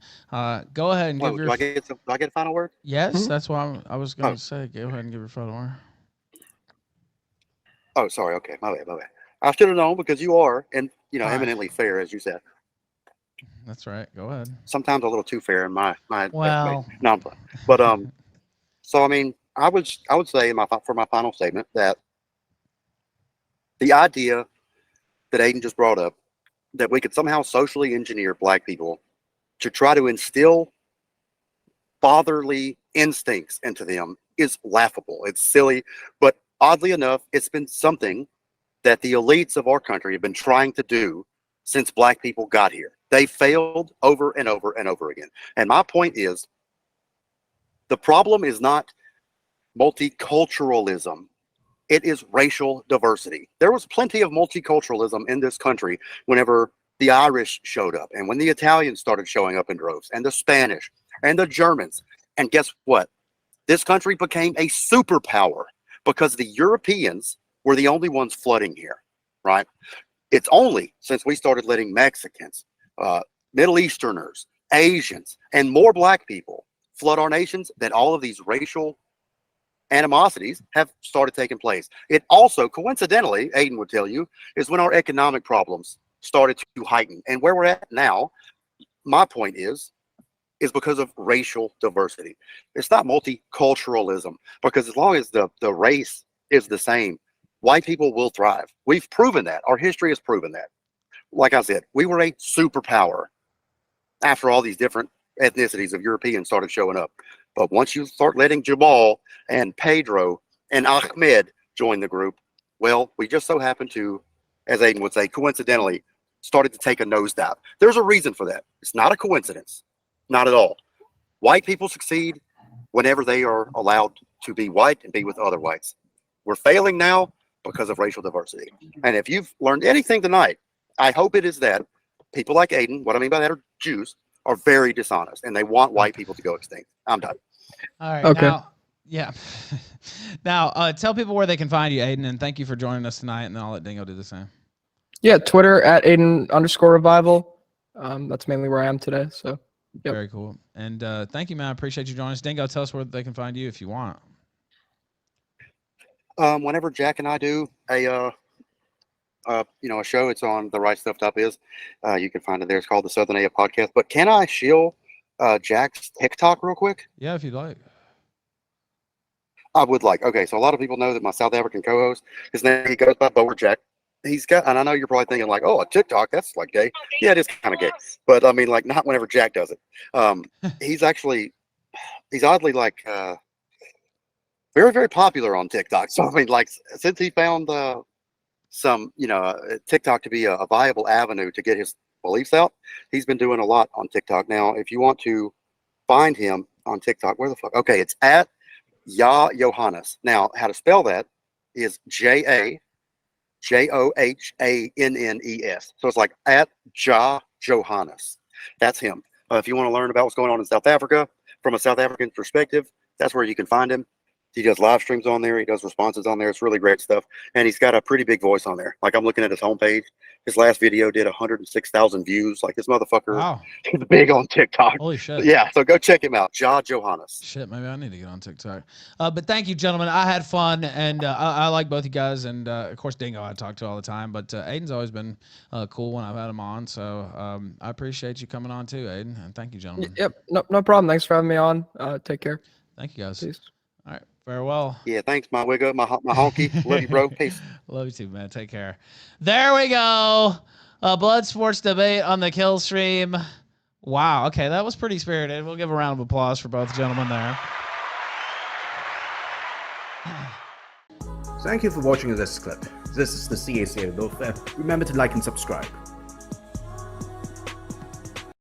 Go ahead and give your. Do I get a final word? Yes, that's what I was going to say. Go ahead and give your final word. Oh, sorry. Okay, my bad. I should have known because you are, and eminently fair, as you said. That's right. Go ahead. Sometimes a little too fair in my well. No, but so I mean, I would say for my final statement that the idea that Aiden just brought up, that we could somehow socially engineer Black people to try to instill fatherly instincts into them is laughable. It's silly, but oddly enough, it's been something that the elites of our country have been trying to do since Black people got here. They failed over and over and over again. And my point is, the problem is not multiculturalism. It is racial diversity. There was plenty of multiculturalism in this country whenever the Irish showed up, and when the Italians started showing up in droves, and the Spanish and the Germans. And guess what? This country became a superpower because the Europeans were the only ones flooding here, right? It's only since we started letting Mexicans, Middle Easterners, Asians, and more Black people flood our nations that all of these racial animosities have started taking place. It also, coincidentally, Aiden would tell you, is when our economic problems started to heighten. And where we're at now, my point is because of racial diversity. It's not multiculturalism, because as long as the race is the same, white people will thrive. We've proven that. Our history has proven that. Like I said, we were a superpower after all these different ethnicities of Europeans started showing up. But once you start letting Jamal and Pedro and Ahmed join the group, well, we just so happen to, as Aiden would say, coincidentally, started to take a nosedive. There's a reason for that. It's not a coincidence. Not at all. White people succeed whenever they are allowed to be white and be with other whites. We're failing now because of racial diversity. And if you've learned anything tonight, I hope it is that people like Aiden, what I mean by that are Jews, are very dishonest and they want white people to go extinct. I'm done. All right. Okay. Now, yeah. Now, tell people where they can find you, Aiden, and thank you for joining us tonight. And then I'll let Dingo do the same. Yeah, Twitter at Aiden_revival. That's mainly where I am today. So, yep. Very cool. And thank you, man. I appreciate you joining us. Dingo, tell us where they can find you if you want. Whenever Jack and I do a show, it's on the Right Stuff Up is. You can find it there. It's called the Southern AF Podcast. But can I shill Jack's TikTok real quick? Yeah, if you'd like. I would like. Okay, so a lot of people know that my South African co-host, his name, he goes by Bower Jack. He's got, and I know you're probably thinking like, oh, a TikTok, that's like gay. Yeah, it is kind of gay. But I mean, like, not whenever Jack does it. He's oddly like very, very popular on TikTok. So I mean, like, since he found some, TikTok to be a viable avenue to get his beliefs out, he's been doing a lot on TikTok. Now, if you want to find him on TikTok, where the fuck? Okay, it's at Ja Johannes. Now, how to spell that is JAJOHANNES. So it's like at Ja Johannes. That's him. If you want to learn about what's going on in South Africa from a South African perspective, that's where you can find him. He does live streams on there. He does responses on there. It's really great stuff. And he's got a pretty big voice on there. Like, I'm looking at his homepage. His last video did 106,000 views. Like, this motherfucker is big on TikTok. Holy shit. Yeah, so go check him out. Ja Johannes. Shit, maybe I need to get on TikTok. But thank you, gentlemen. I had fun, and I like both you guys. And, of course, Dingo I talk to all the time. But Aiden's always been cool when I've had him on. So I appreciate you coming on, too, Aiden. And thank you, gentlemen. Yep, no problem. Thanks for having me on. Take care. Thank you, guys. Peace. All right. Farewell. Yeah, thanks, my wigger, my honky. Love you, bro. Peace. Love you too, man. Take care. There we go. Blood sports debate on the Killstream. Wow. Okay, that was pretty spirited. We'll give a round of applause for both gentlemen there. Thank you for watching this clip. This is the CAC. Remember to like and subscribe.